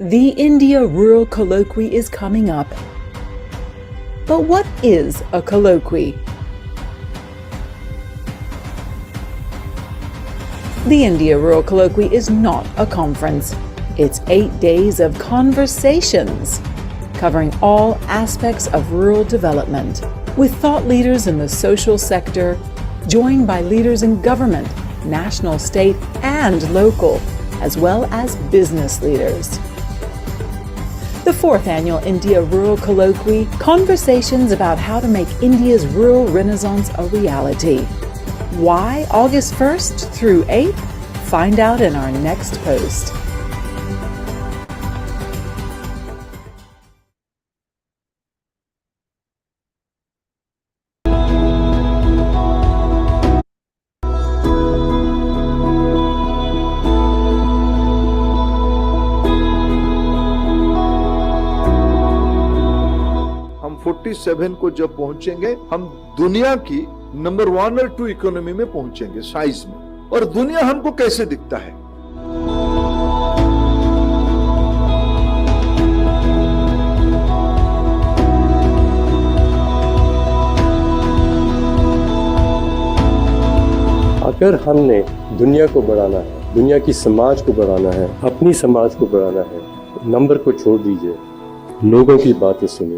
The India Rural Colloquy is coming up. But what is a colloquy? The India Rural Colloquy is not a conference. It's 8 days of conversations covering all aspects of rural development, with thought leaders in the social sector, joined by leaders in government, national, state, and local, as well as business leaders. The 4th Annual India Rural Colloquy, conversations about how to make India's rural renaissance a reality. Why August 1st through 8th? Find out in our next post. हम 47 को जब पहुंचेंगे, हम दुनिया की number 1 और 2 economy में पहुंचेंगे साइज में। और दुनिया हमको कैसे दिखता है? अगर हमने दुनिया को बढ़ाना है, दुनिया की समाज को बढ़ाना है, अपनी समाज को बढ़ाना है, नंबर को छोड़ दीजिए, लोगों की बातें सुनिए।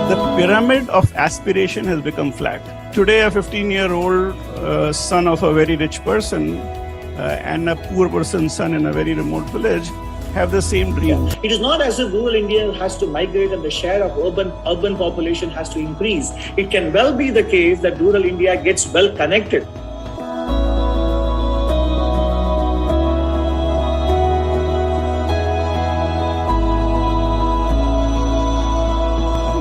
The pyramid of aspiration has become flat. Today, a 15-year-old son of a very rich person and a poor person's son in a very remote village have the same dream. It is not as if rural India has to migrate and the share of urban population has to increase. It can well be the case that rural India gets well connected.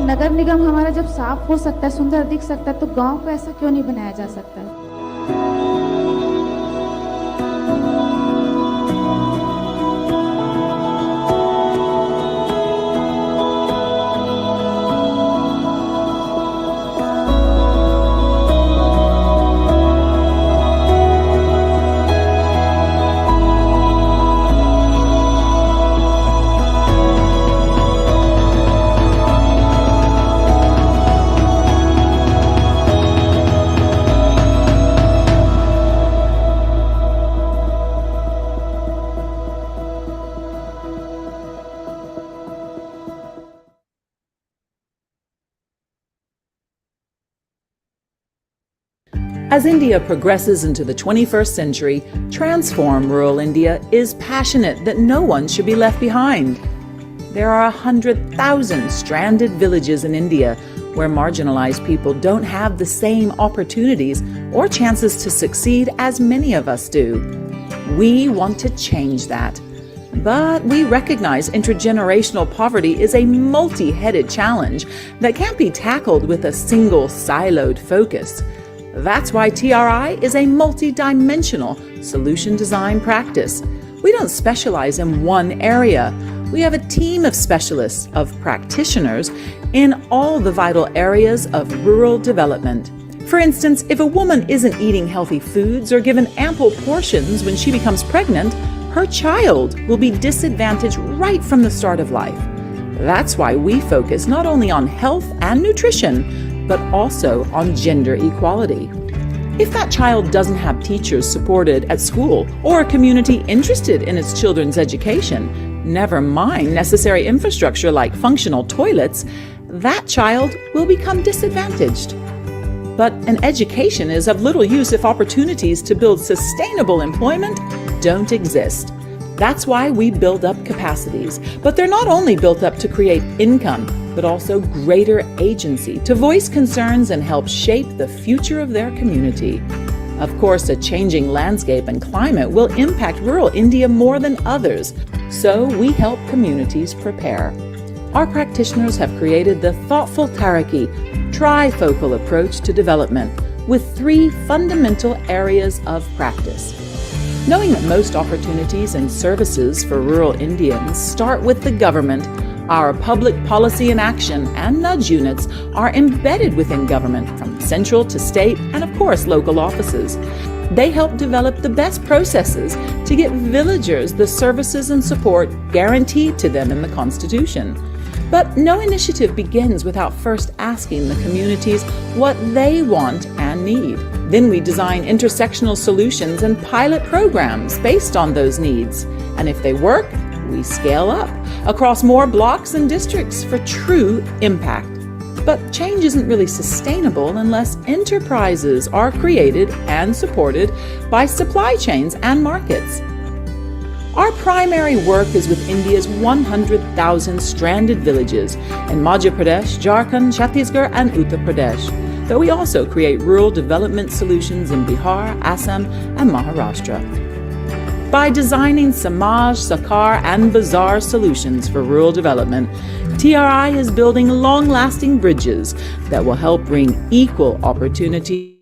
नगर निगम हमारा जब साफ हो सकता है, सुंदर दिख सकता है, तो गांव को ऐसा क्यों नहीं बनाया जा सकता है? As India progresses into the 21st century, Transform Rural India is passionate that no one should be left behind. There are 100,000 stranded villages in India where marginalized people don't have the same opportunities or chances to succeed as many of us do. We want to change that. But we recognize intergenerational poverty is a multi-headed challenge that can't be tackled with a single siloed focus. That's why TRI is a multi-dimensional solution design practice. We don't specialize in one area. We have a team of specialists, of practitioners, in all the vital areas of rural development. For instance, if a woman isn't eating healthy foods or given ample portions when she becomes pregnant, her child will be disadvantaged right from the start of life. That's why we focus not only on health and nutrition, but also on gender equality. If that child doesn't have teachers supported at school or a community interested in its children's education, never mind necessary infrastructure like functional toilets, that child will become disadvantaged. But an education is of little use if opportunities to build sustainable employment don't exist. That's why we build up capacities. But they're not only built up to create income, but also greater agency to voice concerns and help shape the future of their community. Of course, a changing landscape and climate will impact rural India more than others, so we help communities prepare. Our practitioners have created the thoughtful colloquy, trifocal approach to development with 3 fundamental areas of practice. Knowing that most opportunities and services for rural Indians start with the government, Our public policy and action and nudge units are embedded within government from central to state and, of course, local offices. They help develop the best processes to get villagers the services and support guaranteed to them in the Constitution. But no initiative begins without first asking the communities what they want and need. Then we design intersectional solutions and pilot programs based on those needs. And if they work, we scale up across more blocks and districts for true impact. But change isn't really sustainable unless enterprises are created and supported by supply chains and markets. Our primary work is with India's 100,000 stranded villages in Madhya Pradesh, Jharkhand, Chhattisgarh, and Uttar Pradesh, though we also create rural development solutions in Bihar, Assam, and Maharashtra. By designing Samaj, Sakar, and Bazaar solutions for rural development, TRI is building long-lasting bridges that will help bring equal opportunity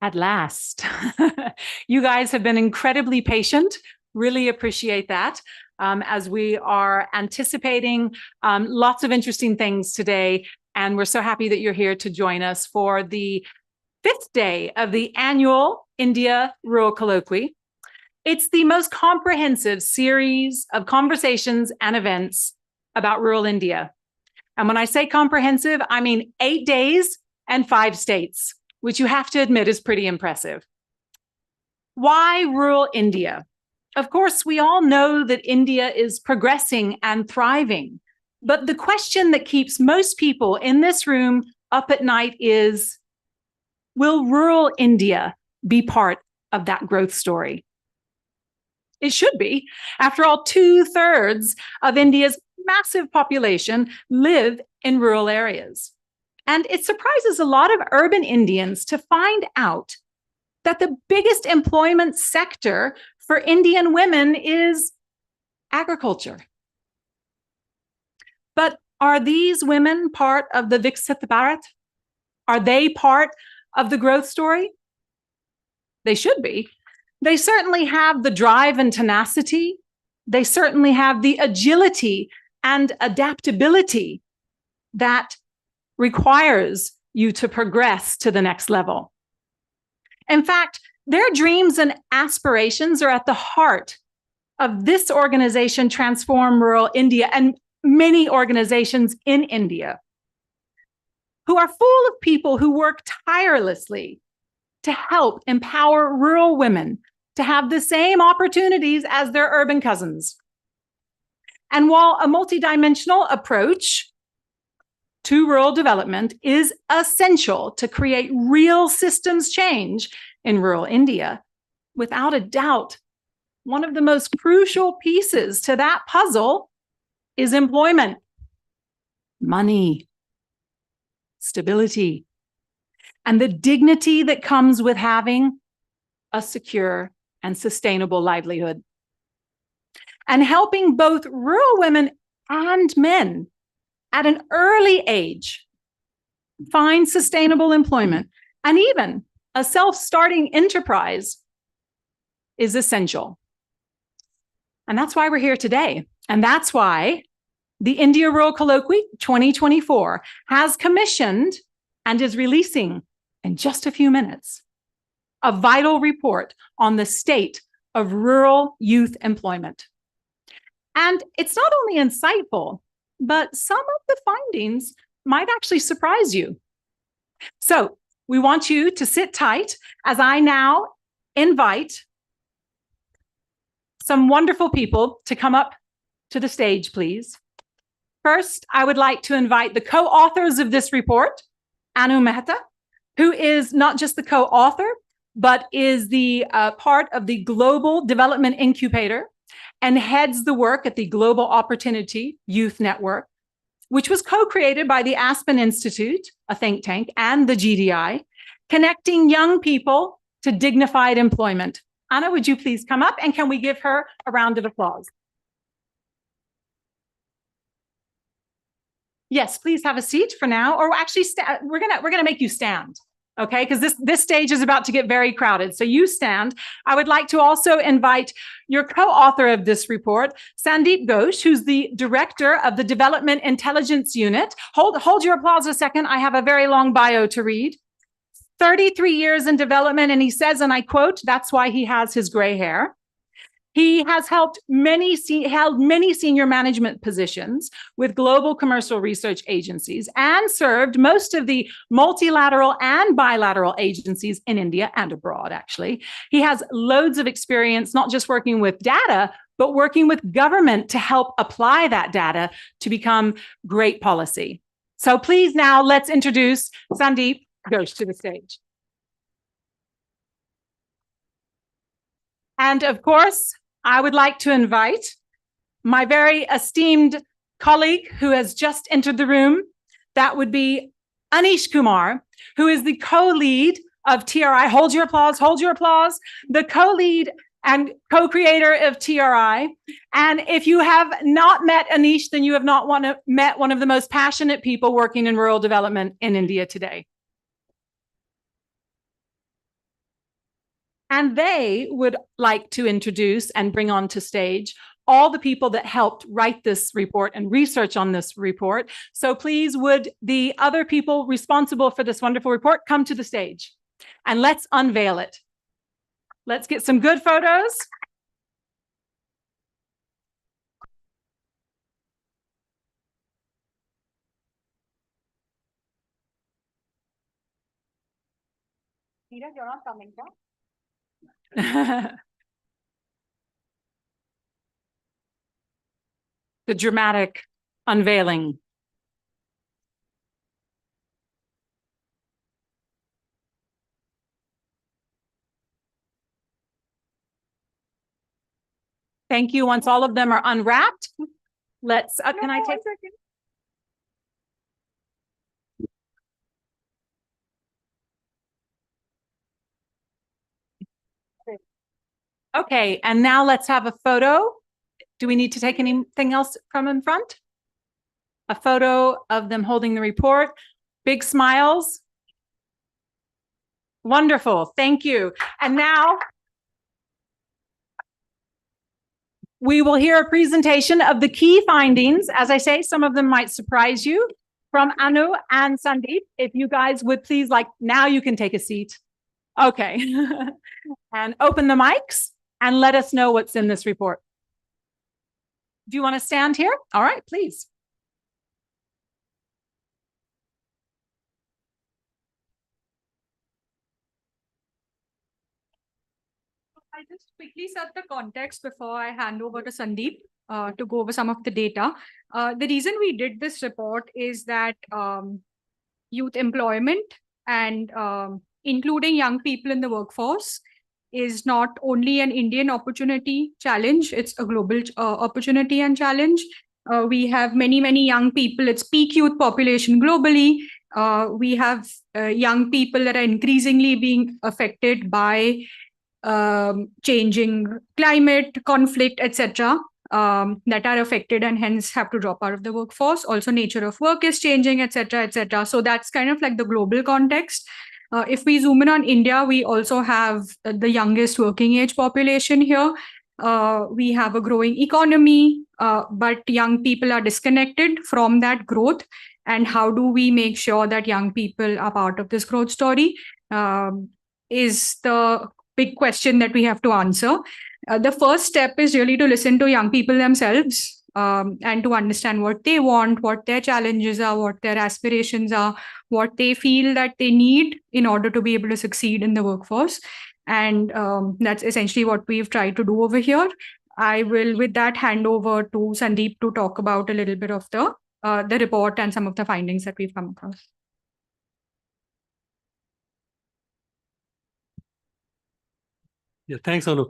At last. You guys have been incredibly patient. Really appreciate that. As we are anticipating lots of interesting things today. And we're so happy that you're here to join us for the 5th day of the annual India Rural Colloquy. It's the most comprehensive series of conversations and events about rural India. And when I say comprehensive, I mean 8 days and 5 states, which you have to admit is pretty impressive. Why rural India? Of course, we all know that India is progressing and thriving, but the question that keeps most people in this room up at night is, will rural India be part of that growth story? It should be. After all, 2/3 of India's massive population live in rural areas. And it surprises a lot of urban Indians to find out that the biggest employment sector for Indian women is agriculture. But are these women part of the Viksit Bharat? Are they part of the growth story? They should be. They certainly have the drive and tenacity. They certainly have the agility and adaptability that requires you to progress to the next level. In fact, their dreams and aspirations are at the heart of this organization, Transform Rural India, and many organizations in India, who are full of people who work tirelessly to help empower rural women to have the same opportunities as their urban cousins. And while a multidimensional approach to rural development is essential to create real systems change in rural India, without a doubt, one of the most crucial pieces to that puzzle is employment, money, stability, and the dignity that comes with having a secure and sustainable livelihood. And helping both rural women and men at an early age find sustainable employment and even a self-starting enterprise is essential. And that's why we're here today. And that's why the India Rural Colloquy 2024 has commissioned and is releasing in just a few minutes a vital report on the state of rural youth employment. And it's not only insightful, but some of the findings might actually surprise you. So we want you to sit tight as I now invite some wonderful people to come up to the stage, please. First, I would like to invite the co-authors of this report, Anu Mehta, who is not just the co-author, but is the part of the Global Development Incubator and heads the work at the Global Opportunity Youth Network, which was co-created by the Aspen Institute, a think tank, and the GDI, connecting young people to dignified employment. Anna, would you please come up, and can we give her a round of applause? Yes, please have a seat for now, or actually we're gonna make you stand, okay? Because this stage is about to get very crowded. So you stand. I would like to also invite your co-author of this report, Sandeep Ghosh, who's the director of the Development Intelligence Unit. Hold your applause a second. I have a very long bio to read. 33 years in development, and he says, and I quote, that's why he has his gray hair. He has held many senior management positions with global commercial research agencies and served most of the multilateral and bilateral agencies in India and abroad, actually. He has loads of experience, not just working with data, but working with government to help apply that data to become great policy. So please now let's introduce Sandeep Ghosh to the stage. And of course, I would like to invite my very esteemed colleague who has just entered the room. That would be Anish Kumar, who is the co-lead of TRI. Hold your applause, hold your applause. The co-lead and co-creator of TRI. And if you have not met Anish, then you have not met one of the most passionate people working in rural development in India today. And they would like to introduce and bring onto stage all the people that helped write this report and research on this report. So please, would the other people responsible for this wonderful report come to the stage and let's unveil it. Let's get some good photos. Peter, you're not coming, huh? The dramatic unveiling. Thank you. Once all of them are unwrapped, let's, can I take a second? Okay, and now let's have a photo. Do we need to take anything else from in front? A photo of them holding the report. Big smiles. Wonderful, thank you. And now we will hear a presentation of the key findings. As I say, some of them might surprise you, from Anu and Sandeep. If you guys would please, now you can take a seat. Okay, and open the mics and let us know what's in this report. Do you want to stand here? All right, please. I'll just quickly set the context before I hand over to Sandeep to go over some of the data. The reason we did this report is that youth employment and including young people in the workforce is not only an Indian opportunity challenge, it's a global opportunity and challenge. We have many, many young people. It's peak youth population globally. We have young people that are increasingly being affected by changing climate, conflict, etc., that are affected and hence have to drop out of the workforce. Also, nature of work is changing, etc., etc. So that's kind of like the global context. If we zoom in on India, we also have the youngest working age population here. We have a growing economy, but young people are disconnected from that growth. And how do we make sure that young people are part of this growth story is the big question that we have to answer. The first step is really to listen to young people themselves and to understand what they want, what their challenges are, what their aspirations are, what they feel that they need in order to be able to succeed in the workforce. And that's essentially what we've tried to do over here. I will, with that, hand over to Sandeep to talk about a little bit of the report and some of the findings that we've come across. Yeah, thanks, Anu.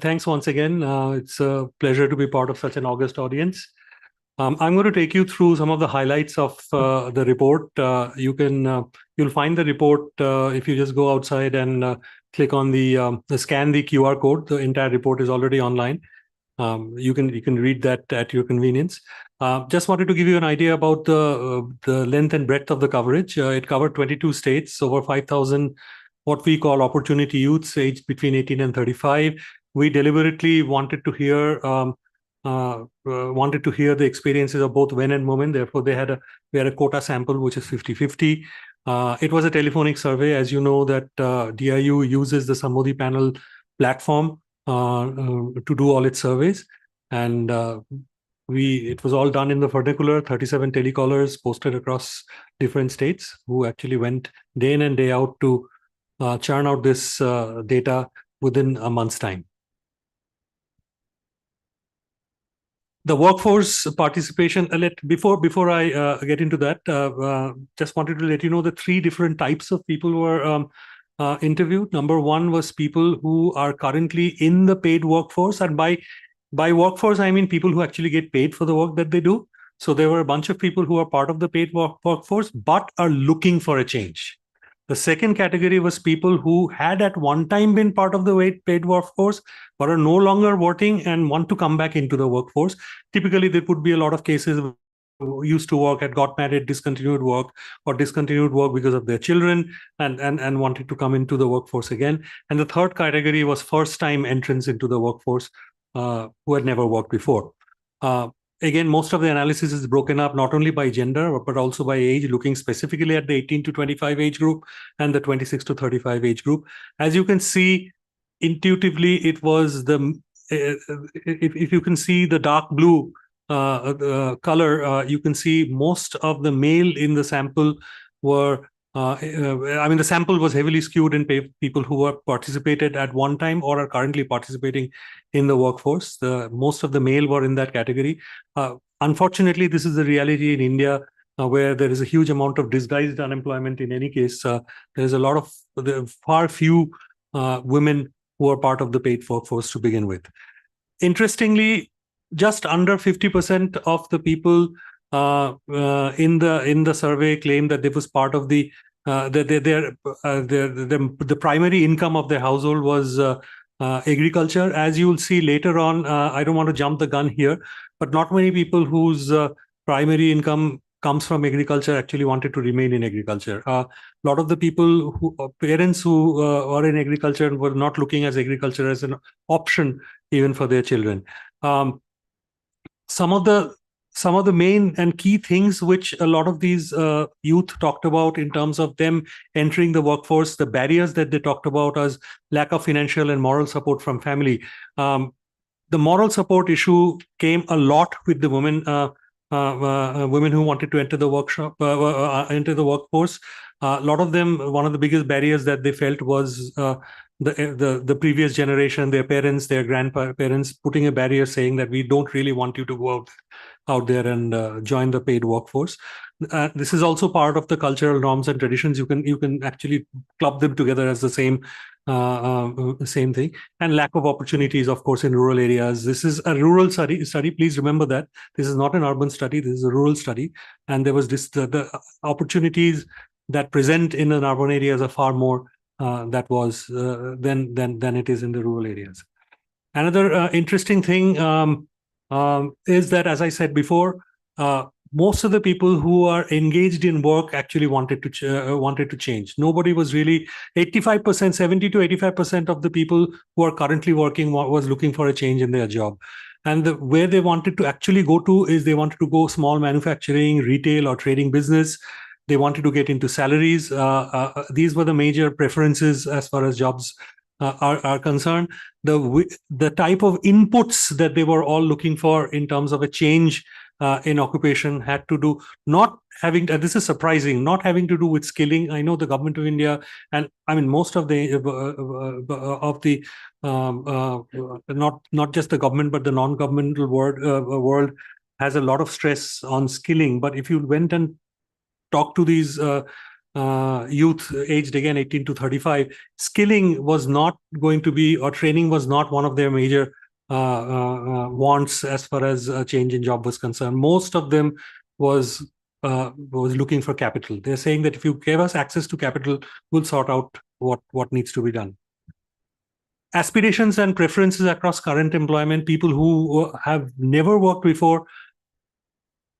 Thanks once again. It's a pleasure to be part of such an august audience. I'm going to take you through some of the highlights of the report. You'll find the report if you just go outside and click on the scan the QR code. The entire report is already online. You can read that at your convenience. Just wanted to give you an idea about the length and breadth of the coverage. It covered 22 states, over 5,000 what we call opportunity youths aged between 18 and 35. We deliberately wanted to hear the experiences of both men and women. Therefore, we had a quota sample, which is 50-50. It was a telephonic survey. As you know, that DIU uses the Samodhi panel platform to do all its surveys. And it was all done in the vernacular, 37 telecallers posted across different states who actually went day in and day out to churn out this data within a month's time. The workforce participation, before I get into that, just wanted to let you know the three different types of people who were interviewed. Number one was people who are currently in the paid workforce. And by workforce, I mean people who actually get paid for the work that they do. So there were a bunch of people who are part of the paid workforce, but are looking for a change. The second category was people who had at one time been part of the paid workforce, but are no longer working and want to come back into the workforce. Typically, there could be a lot of cases who used to work, had got married, discontinued work, or discontinued work because of their children and wanted to come into the workforce again. And the third category was first-time entrants into the workforce who had never worked before. Again, most of the analysis is broken up not only by gender, but also by age, looking specifically at the 18 to 25 age group and the 26 to 35 age group. As you can see, intuitively, it was if you can see the dark blue color, you can see most of the male in the sample were, the sample was heavily skewed in people who were participated at one time or are currently participating in the workforce. Most of the male were in that category. Unfortunately, this is the reality in India, where there is a huge amount of disguised unemployment. In any case, there's far few women who are part of the paid workforce to begin with. Interestingly, just under 50% of the people in the survey claim that they was part of the primary income of their household was agriculture. As you will see later on, I don't want to jump the gun here, but not many people whose primary income comes from agriculture actually wanted to remain in agriculture. A lot of the parents who are in agriculture were not looking at agriculture as an option even for their children. Some of the main and key things which a lot of these youth talked about in terms of them entering the workforce, the barriers that they talked about as lack of financial and moral support from family. The moral support issue came a lot with the women who wanted to enter the workforce. A lot of them, one of the biggest barriers that they felt was the previous generation, their parents, their grandparents, putting a barrier saying that we don't really want you to go out there and join the paid workforce. This is also part of the cultural norms and traditions. You can actually club them together as the same thing. And lack of opportunities, of course, in rural areas. This is a rural study. Please remember that this is not an urban study. This is a rural study, and there was the opportunities that present in an urban areas are far more than it is in the rural areas. Another interesting thing is that, as I said before, most of the people who are engaged in work actually wanted to change. Nobody was really 85%, 70 to 85% of the people who are currently working was looking for a change in their job. And where they wanted to actually go to is they wanted to go small manufacturing, retail, or trading business. They wanted to get into salaries. These were the major preferences as far as jobs are concerned. The type of inputs that they were all looking for in terms of a change in occupation had to do not having, this is surprising, not having to do with skilling. I know the government of India, and I mean most of the not just the government but the non-governmental world has a lot of stress on skilling. But if you went and talked to these youth aged again 18 to 35, skilling was not going to be, or training was not one of their major wants as far as a change in job was concerned. Most of them was looking for capital. They're saying that if you give us access to capital, we'll sort out what needs to be done. Aspirations and preferences across current employment. People who have never worked before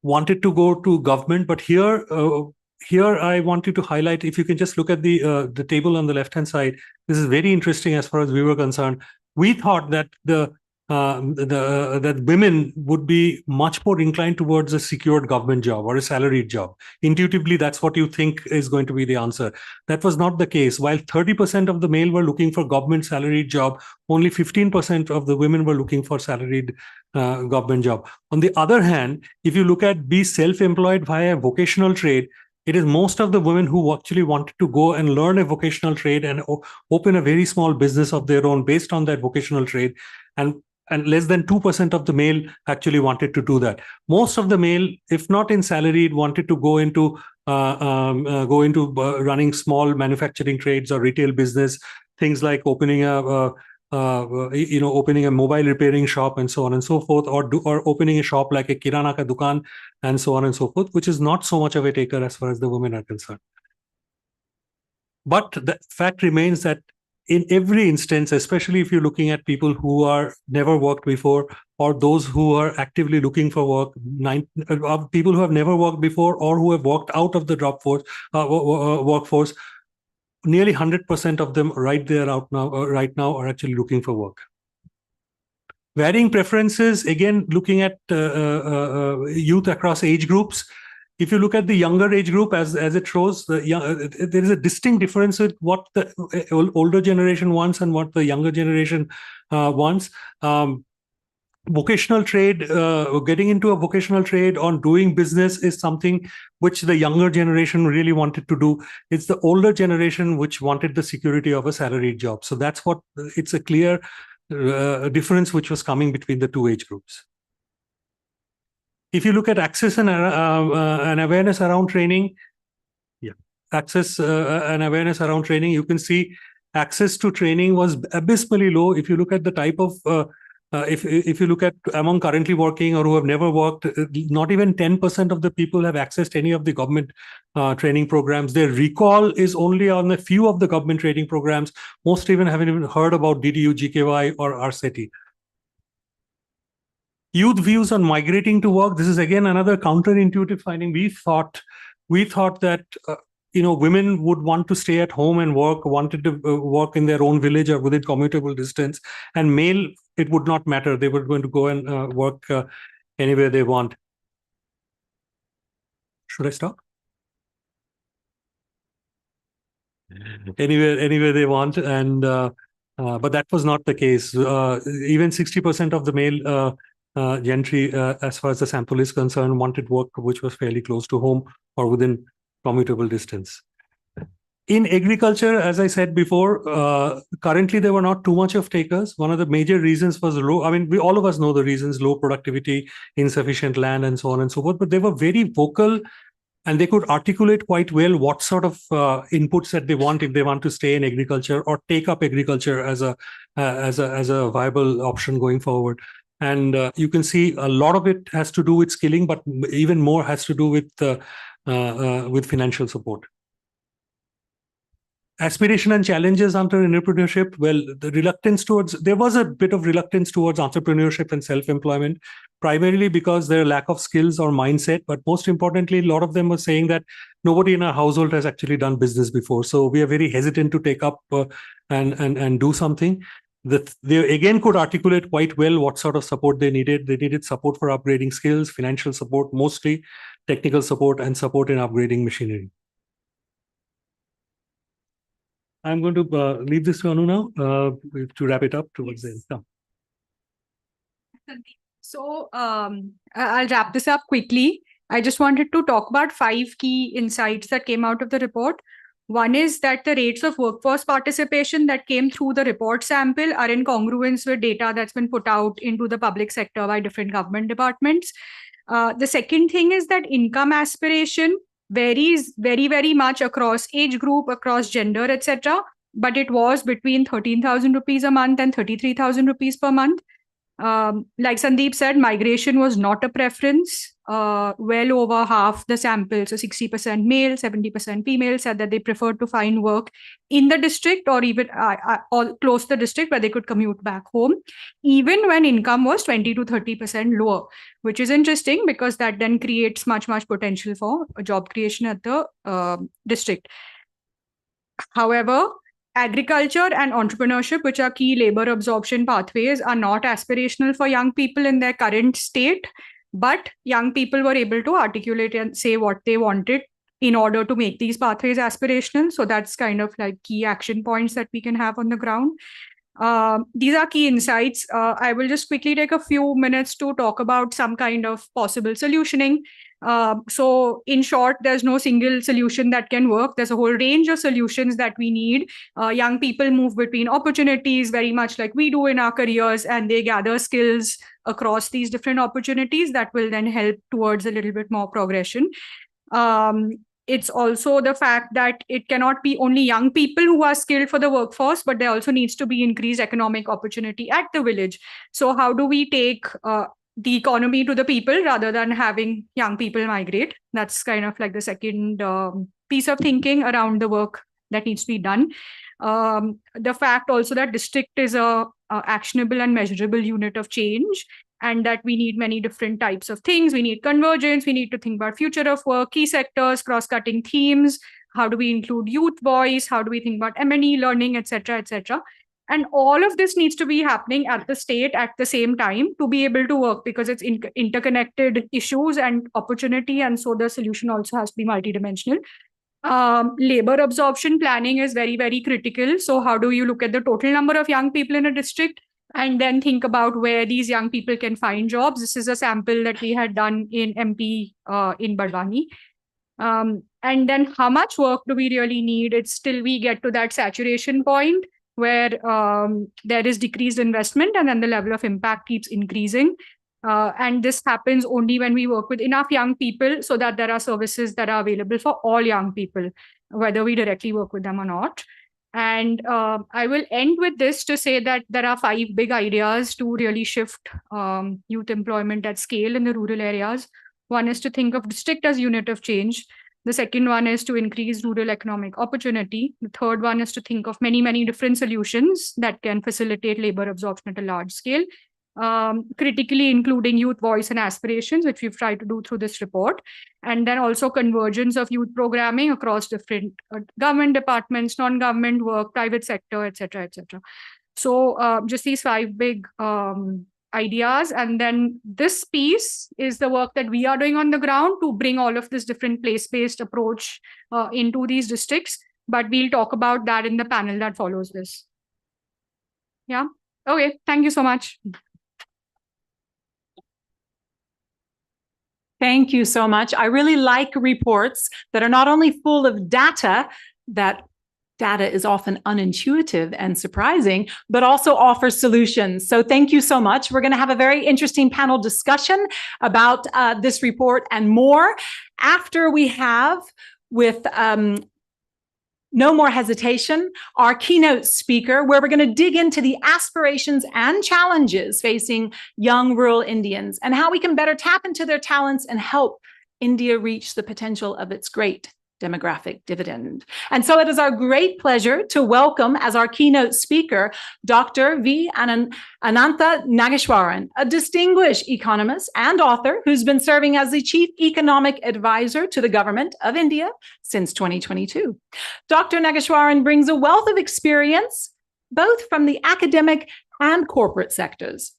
wanted to go to government, but here I wanted to highlight, if you can just look at the table on the left-hand side, this is very interesting as far as we were concerned. We thought that that women would be much more inclined towards a secured government job or a salaried job. Intuitively, that's what you think is going to be the answer. That was not the case. While 30% of the male were looking for government salaried job, only 15% of the women were looking for salaried government job. On the other hand, if you look at be self-employed via vocational trade, it is most of the women who actually wanted to go and learn a vocational trade and open a very small business of their own based on that vocational trade. And less than 2% of the male actually wanted to do that. Most of the male, if not in salaried, wanted to go into running small manufacturing trades or retail business, things like opening opening a mobile repairing shop and so on and so forth, or opening a shop like a kirana ka dukan and so on and so forth, which is not so much of a taker as far as the women are concerned. But the fact remains that in every instance, especially if you're looking at people who are never worked before, or those who are actively looking for work, people who have never worked before or who have walked out of the workforce, nearly 100% of them right now are actually looking for work. Varying preferences, again, looking at youth across age groups. If you look at the younger age group, as it shows, there is a distinct difference with what the older generation wants and what the younger generation wants. Vocational trade, getting into a vocational trade on doing business is something which the younger generation really wanted to do. It's the older generation which wanted the security of a salaried job. So that's what, it's a clear difference which was coming between the two age groups. If you look at access and awareness around training, access and awareness around training, you can see access to training was abysmally low. If you look at the type of, if you look at among currently working or who have never worked, not even 10% of the people have accessed any of the government training programs. Their recall is only on a few of the government training programs. Most even haven't even heard about DDU, GKY, or RCETI. Youth views on migrating to work. This is again another counterintuitive finding. We thought that women would want to stay at home and work, wanted to work in their own village or within commutable distance, and male, it would not matter. They were going to go and work anywhere they want. Should I stop? Anywhere they want, and but that was not the case. Even 60% of the male gentry, as far as the sample is concerned, wanted work which was fairly close to home or within commutable distance. In agriculture, as I said before, currently there were not too much of takers. One of the major reasons was low. I mean, all of us know the reasons: low productivity, insufficient land, and so on and so forth. But they were very vocal and they could articulate quite well what sort of inputs that they want if they want to stay in agriculture or take up agriculture as a viable option going forward. And you can see a lot of it has to do with skilling, but even more has to do with financial support. Aspiration and challenges under entrepreneurship. Well, there was a bit of reluctance towards entrepreneurship and self-employment, primarily because their lack of skills or mindset. But most importantly, a lot of them were saying that nobody in our household has actually done business before. So we are very hesitant to take up and do something. They again could articulate quite well what sort of support they needed. They needed support for upgrading skills, financial support, mostly technical support, and support in upgrading machinery. I'm going to leave this to Anu now to wrap it up towards the end. So I'll wrap this up quickly. I just wanted to talk about 5 key insights that came out of the report. One is that the rates of workforce participation that came through the report sample are in congruence with data that's been put out into the public sector by different government departments. The second thing is that income aspiration varies very, very much across age group, across gender, etc. But it was between 13,000 rupees a month and 33,000 rupees per month. Like Sandeep said, migration was not a preference. Well over half the sample, so 60% male, 70% female, said that they preferred to find work in the district or even or close to the district where they could commute back home, even when income was 20 to 30% lower, which is interesting because that then creates much potential for job creation at the district. However, agriculture and entrepreneurship, which are key labor absorption pathways, are not aspirational for young people in their current state, but young people were able to articulate and say what they wanted in order to make these pathways aspirational. So that's kind of like key action points that we can have on the ground. These are key insights. I will just quickly take a few minutes to talk about some kind of possible solutioning. So in short, there's no single solution that can work. There's a whole range of solutions that we need. Young people move between opportunities very much like we do in our careers, and they gather skills across these different opportunities that will then help towards a little bit more progression. It's also the fact that it cannot be only young people who are skilled for the workforce, but there also needs to be increased economic opportunity at the village. So how do we take the economy to the people rather than having young people migrate? That's kind of like the second piece of thinking around the work that needs to be done. The fact also that district is a actionable and measurable unit of change, and that we need many different types of things. We need convergence. We need to think about future of work, key sectors, cross-cutting themes. How do we include youth voice? How do we think about M&E learning, etc., etc.? And all of this needs to be happening at the state at the same time to be able to work, because it's interconnected issues and opportunity. And so the solution also has to be multidimensional. Labor absorption planning is very, very critical. So how do you look at the total number of young people in a district and then think about where these young people can find jobs? This is a sample that we had done in MP in Bardwani. And then how much work do we really need? It's till we get to that saturation point where there is decreased investment and then the level of impact keeps increasing. And this happens only when we work with enough young people so that there are services that are available for all young people, whether we directly work with them or not. And I will end with this to say that there are 5 big ideas to really shift youth employment at scale in the rural areas. One is to think of district as unit of change. The second one is to increase rural economic opportunity. The third one is to think of many, many different solutions that can facilitate labor absorption at a large scale, critically including youth voice and aspirations, which we've tried to do through this report. And then also convergence of youth programming across different government departments, non-government work, private sector, etc., etc. So just these 5 big ideas. And then this piece is the work that we are doing on the ground to bring all of this different place-based approach into these districts. But we'll talk about that in the panel that follows this. Yeah. Okay. Thank you so much. Thank you so much. I really like reports that are not only full of data, that data is often unintuitive and surprising, but also offers solutions. So thank you so much. We're going to have a very interesting panel discussion about this report and more. After we have, with no more hesitation, our keynote speaker, where we're going to dig into the aspirations and challenges facing young rural Indians and how we can better tap into their talents and help India reach the potential of its great demographic dividend. And so it is our great pleasure to welcome as our keynote speaker, Dr. V. Anantha Nageshwaran, a distinguished economist and author who's been serving as the Chief Economic Advisor to the Government of India since 2022. Dr. Nageshwaran brings a wealth of experience, both from the academic and corporate sectors,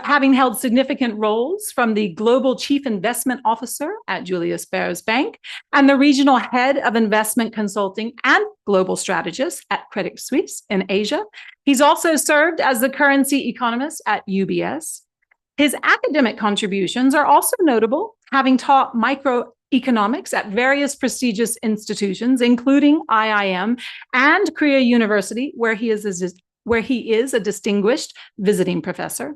having held significant roles from the Global Chief Investment Officer at Julius Baer's Bank and the Regional Head of Investment Consulting and Global Strategist at Credit Suisse in Asia. He's also served as the Currency Economist at UBS. His academic contributions are also notable, having taught microeconomics at various prestigious institutions, including IIM and Korea University, where he is a distinguished visiting professor.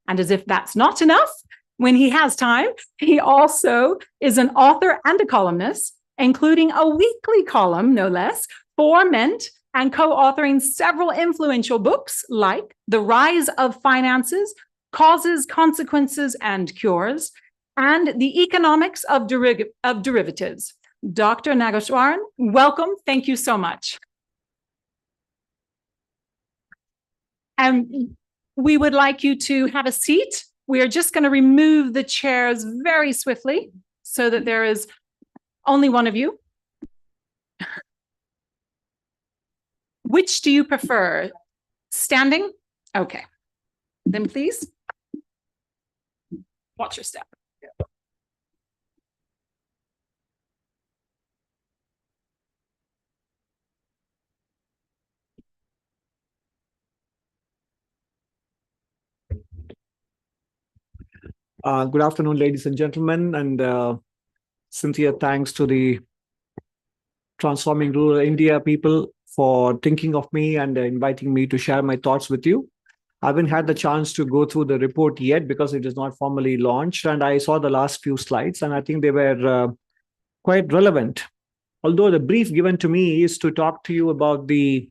And as if that's not enough, when he has time, he also is an author and a columnist, including a weekly column, no less, for Ment, and co-authoring several influential books like The Rise of Finances, Causes, Consequences, and Cures, and The Economics of Derivatives. Dr. Nageshwaran, welcome. Thank you so much. And we would like you to have a seat. We are just going to remove the chairs very swiftly so that there is only one of you. Which do you prefer? Standing? Okay. Then please watch your step. Good afternoon, ladies and gentlemen, and sincere thanks to the Transforming Rural India people for thinking of me and inviting me to share my thoughts with you. I haven't had the chance to go through the report yet because it is not formally launched, and I saw the last few slides, and I think they were quite relevant. Although the brief given to me is to talk to you about the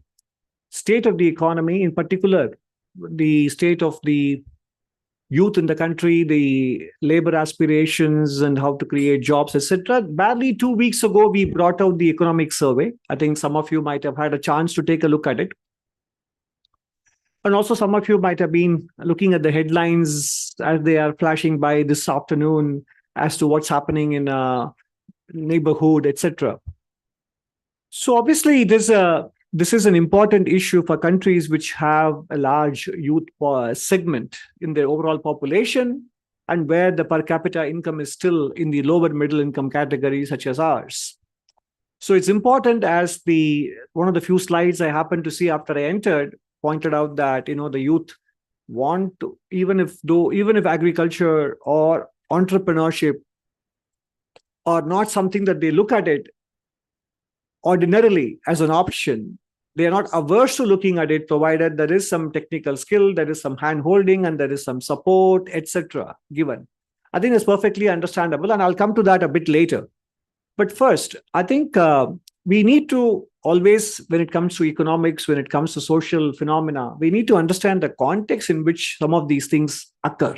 state of the economy, in particular, the state of the youth in the country, the labor aspirations and how to create jobs, etc. Barely 2 weeks ago, we brought out the economic survey. I think some of you might have had a chance to take a look at it. And also some of you might have been looking at the headlines as they are flashing by this afternoon as to what's happening in a neighborhood, etc. So obviously, this is an important issue for countries which have a large youth segment in their overall population and where the per capita income is still in the lower middle income category, such as ours. So it's important, as one of the few slides I happened to see after I entered pointed out that, the youth want to, even if agriculture or entrepreneurship are not something that they look at it ordinarily as an option, they are not averse to looking at it, provided there is some technical skill, there is some hand-holding, and there is some support, etc. given. I think it's perfectly understandable, and I'll come to that a bit later. But first, I think we need to always, when it comes to economics, when it comes to social phenomena, we need to understand the context in which some of these things occur.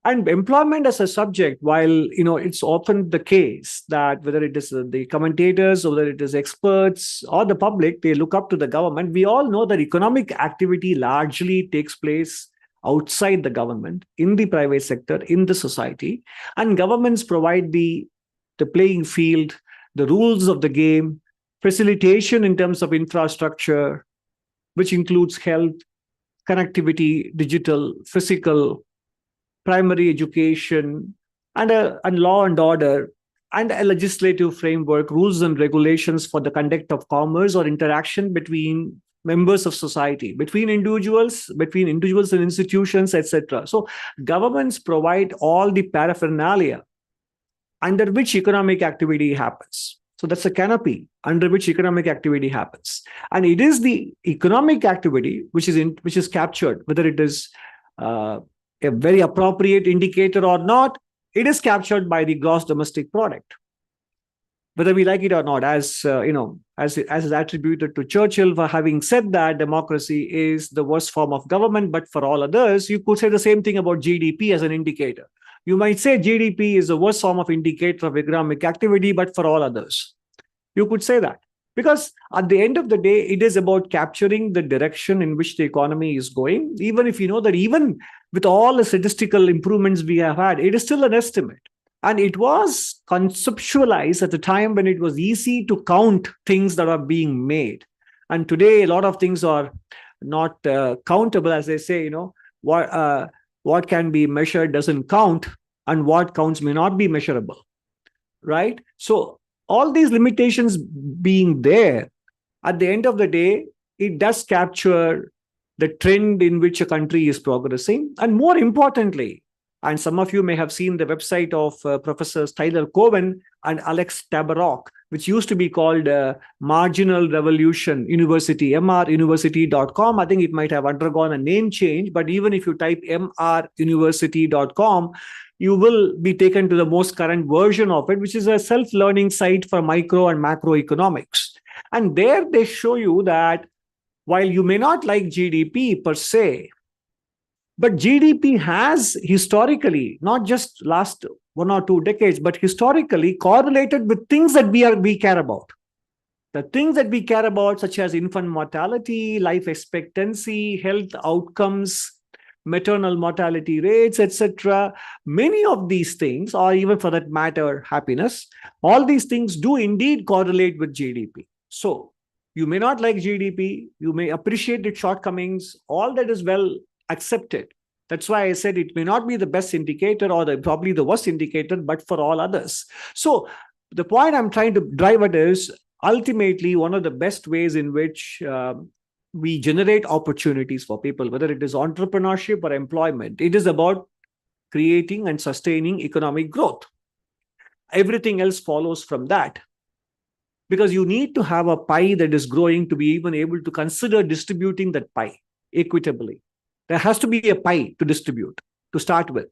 And employment as a subject, while it's often the case that whether it is the commentators or whether it is experts or the public, they look up to the government. We all know that economic activity largely takes place outside the government, in the private sector, in the society, and governments provide the playing field, the rules of the game, facilitation in terms of infrastructure, which includes health, connectivity, digital, physical, primary education, and law and order, and a legislative framework, rules and regulations for the conduct of commerce or interaction between members of society, between individuals and institutions, etc. So governments provide all the paraphernalia under which economic activity happens. So that's a canopy under which economic activity happens. And it is the economic activity which is captured, whether it is a very appropriate indicator or not, it is captured by the gross domestic product. Whether we like it or not, as is attributed to Churchill for having said that democracy is the worst form of government, but for all others, you could say the same thing about GDP as an indicator. You might say GDP is the worst form of indicator of economic activity, but for all others, you could say that. Because at the end of the day, it is about capturing the direction in which the economy is going. Even if you know that even with all the statistical improvements we have had, it is still an estimate. And it was conceptualized at a time when it was easy to count things that are being made. And today, a lot of things are not countable, as they say, what can be measured doesn't count, and what counts may not be measurable, right? So all these limitations being there, at the end of the day, it does capture the trend in which a country is progressing. And more importantly, and some of you may have seen the website of Professors Tyler Cowen and Alex Tabarrok, which used to be called Marginal Revolution University, mruniversity.com. I think it might have undergone a name change, but even if you type mruniversity.com, you will be taken to the most current version of it, which is a self-learning site for micro and macroeconomics. And there they show you that while you may not like GDP per se, but GDP has historically, not just last 1 or 2 decades, but historically correlated with things that we care about. The things that we care about, such as infant mortality, life expectancy, health outcomes, maternal mortality rates, etc. Many of these things, or even for that matter, happiness, all these things do indeed correlate with GDP. So you may not like GDP, you may appreciate its shortcomings, all that is well accepted. That's why I said it may not be the best indicator or probably the worst indicator, but for all others. So the point I'm trying to drive at is ultimately one of the best ways in which we generate opportunities for people, whether it is entrepreneurship or employment. It is about creating and sustaining economic growth. Everything else follows from that. Because you need to have a pie that is growing to be even able to consider distributing that pie equitably. There has to be a pie to distribute to start with.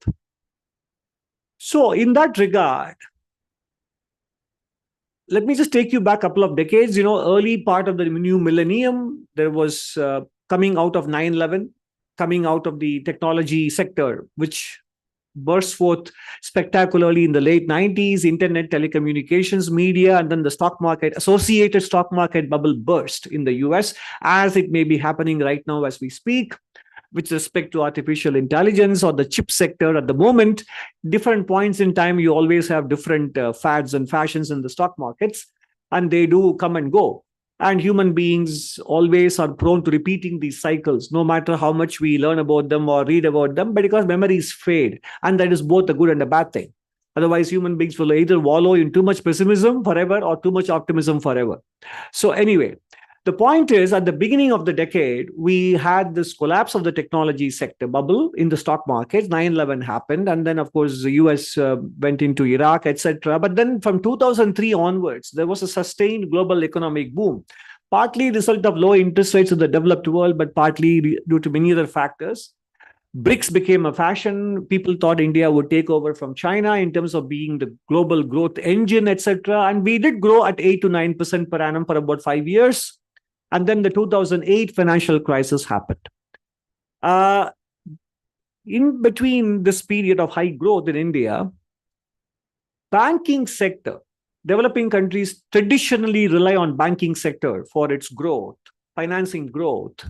So in that regard, let me just take you back a couple of decades. Early part of the new millennium, there was coming out of 9/11, coming out of the technology sector, which burst forth spectacularly in the late 90s, internet, telecommunications, media, and then the stock market, associated stock market bubble burst in the US, as it may be happening right now as we speak. With respect to artificial intelligence or the chip sector at the moment, different points in time, you always have different fads and fashions in the stock markets, and they do come and go. And human beings always are prone to repeating these cycles, no matter how much we learn about them or read about them, but because memories fade, and that is both a good and a bad thing. Otherwise, human beings will either wallow in too much pessimism forever or too much optimism forever. So anyway, the point is, at the beginning of the decade, we had this collapse of the technology sector bubble in the stock markets. 9/11 happened. And then, of course, the US went into Iraq, etc. But then from 2003 onwards, there was a sustained global economic boom, partly a result of low interest rates in the developed world, but partly due to many other factors. BRICS became a fashion. People thought India would take over from China in terms of being the global growth engine, etc. And we did grow at 8 to 9% per annum for about 5 years. And then the 2008 financial crisis happened. In between this period of high growth in India, banking sector, developing countries traditionally rely on banking sector for its growth, financing growth.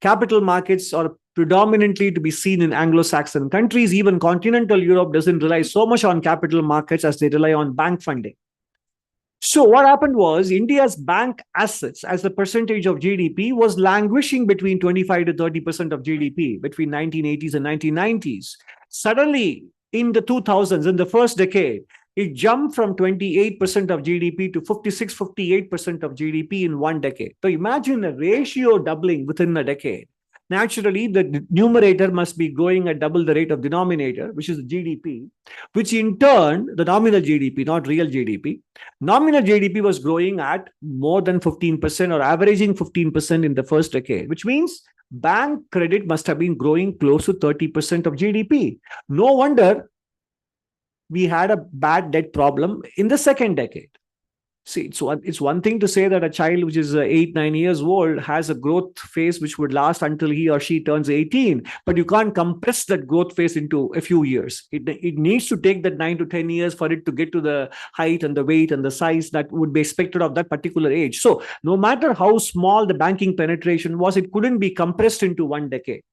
Capital markets are predominantly to be seen in Anglo-Saxon countries. Even continental Europe doesn't rely so much on capital markets as they rely on bank funding. So what happened was India's bank assets as a percentage of GDP was languishing between 25 to 30% of GDP between 1980s and 1990s. Suddenly, in the 2000s, in the first decade, it jumped from 28% of GDP to 56, 58% of GDP in 1 decade. So imagine a ratio doubling within a decade. Naturally, the numerator must be growing at double the rate of denominator, which is the GDP, which in turn, the nominal GDP, not real GDP, nominal GDP was growing at more than 15% or averaging 15% in the first decade, which means bank credit must have been growing close to 30% of GDP. No wonder we had a bad debt problem in the second decade. See, it's one thing to say that a child which is 8, 9 years old has a growth phase which would last until he or she turns 18, but you can't compress that growth phase into a few years. It needs to take that 9 to 10 years for it to get to the height and the weight and the size that would be expected of that particular age. So no matter how small the banking penetration was, it couldn't be compressed into one decade.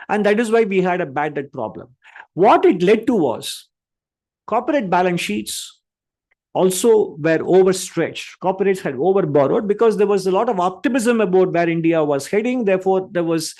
And that is why we had a bad debt problem. What it led to was corporate balance sheets also were overstretched. Corporates had overborrowed because there was a lot of optimism about where India was heading. Therefore, there was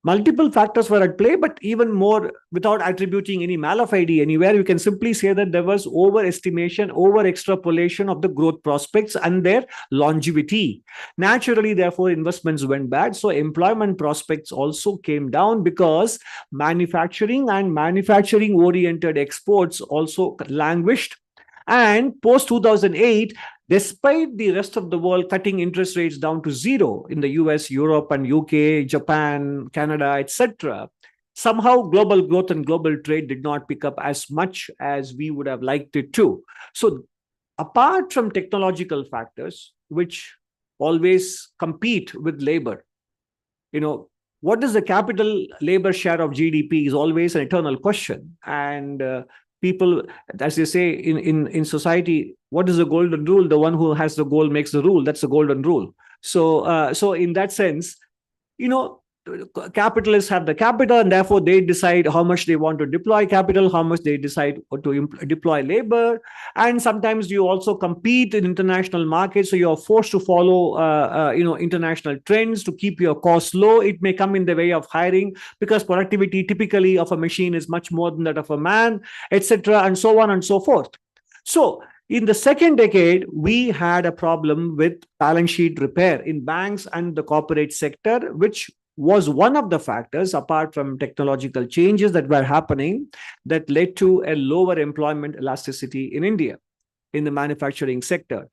multiple factors were at play, but even more, without attributing any malafide anywhere, you can simply say that there was overestimation, over extrapolation of the growth prospects and their longevity. Naturally, therefore, investments went bad. So employment prospects also came down because manufacturing and manufacturing-oriented exports also languished. And post 2008, despite the rest of the world cutting interest rates down to zero in the US, Europe, and UK, Japan, Canada, etc., somehow global growth and global trade did not pick up as much as we would have liked it to. So apart from technological factors, which always compete with labor, what is the capital labor share of GDP is always an eternal question. And people, as they say in society, what is the golden rule? The one who has the goal makes the rule. That's the golden rule. So in that sense, capitalists have the capital, and therefore they decide how much they want to deploy capital, how much they decide to deploy labor. And sometimes you also compete in international markets, so you're forced to follow international trends to keep your costs low. It may come in the way of hiring because productivity typically of a machine is much more than that of a man, etc., and so on and so forth. So in the second decade, we had a problem with balance sheet repair in banks and the corporate sector, which was one of the factors, apart from technological changes that were happening, that led to a lower employment elasticity in India, in the manufacturing sector.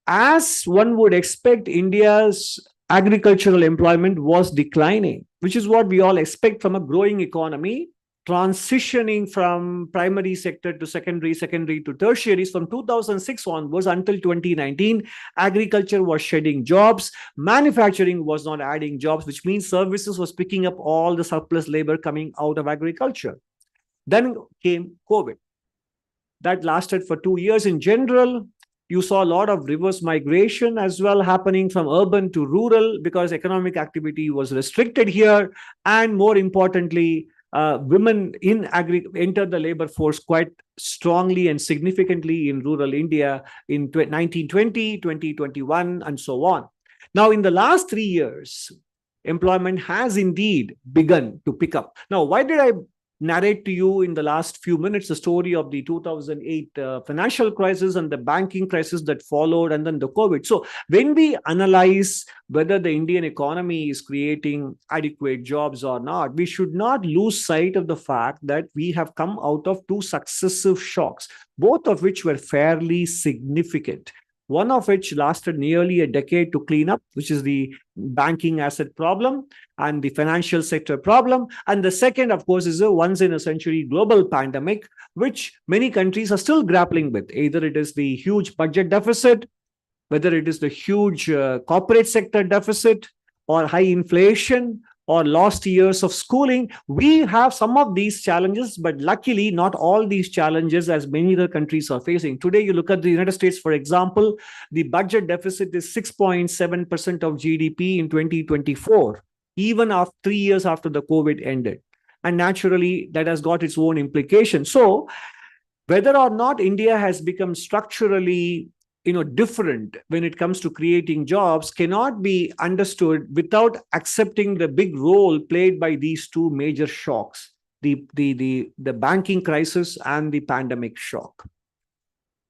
As one would expect, India's agricultural employment was declining, which is what we all expect from a growing economy, transitioning from primary sector to secondary to tertiaries. From 2006 onwards until 2019, agriculture was shedding jobs, manufacturing was not adding jobs, which means services was picking up all the surplus labor coming out of agriculture. Then came COVID. That lasted for 2 years. In general, you saw a lot of reverse migration as well happening from urban to rural because economic activity was restricted here. And more importantly, women entered the labor force quite strongly and significantly in rural India in 1920, 2021, and so on. Now, in the last 3 years, employment has indeed begun to pick up. Now, why did I narrate to you in the last few minutes the story of the 2008 financial crisis and the banking crisis that followed, and then the COVID? So when we analyze whether the Indian economy is creating adequate jobs or not, we should not lose sight of the fact that we have come out of 2 successive shocks, both of which were fairly significant. One of which lasted nearly a decade to clean up, which is the banking asset problem and the financial sector problem. And the second, of course, is a once-in-a-century global pandemic, which many countries are still grappling with. Either it is the huge budget deficit, whether it is the huge corporate sector deficit, or high inflation, or lost years of schooling. We have some of these challenges, but luckily not all these challenges as many other countries are facing. Today, you look at the United States, for example, the budget deficit is 6.7% of GDP in 2024, even after 3 years after the COVID ended. And naturally, that has got its own implications. So whether or not India has become structurally different when it comes to creating jobs cannot be understood without accepting the big role played by these 2 major shocks, the banking crisis and the pandemic shock.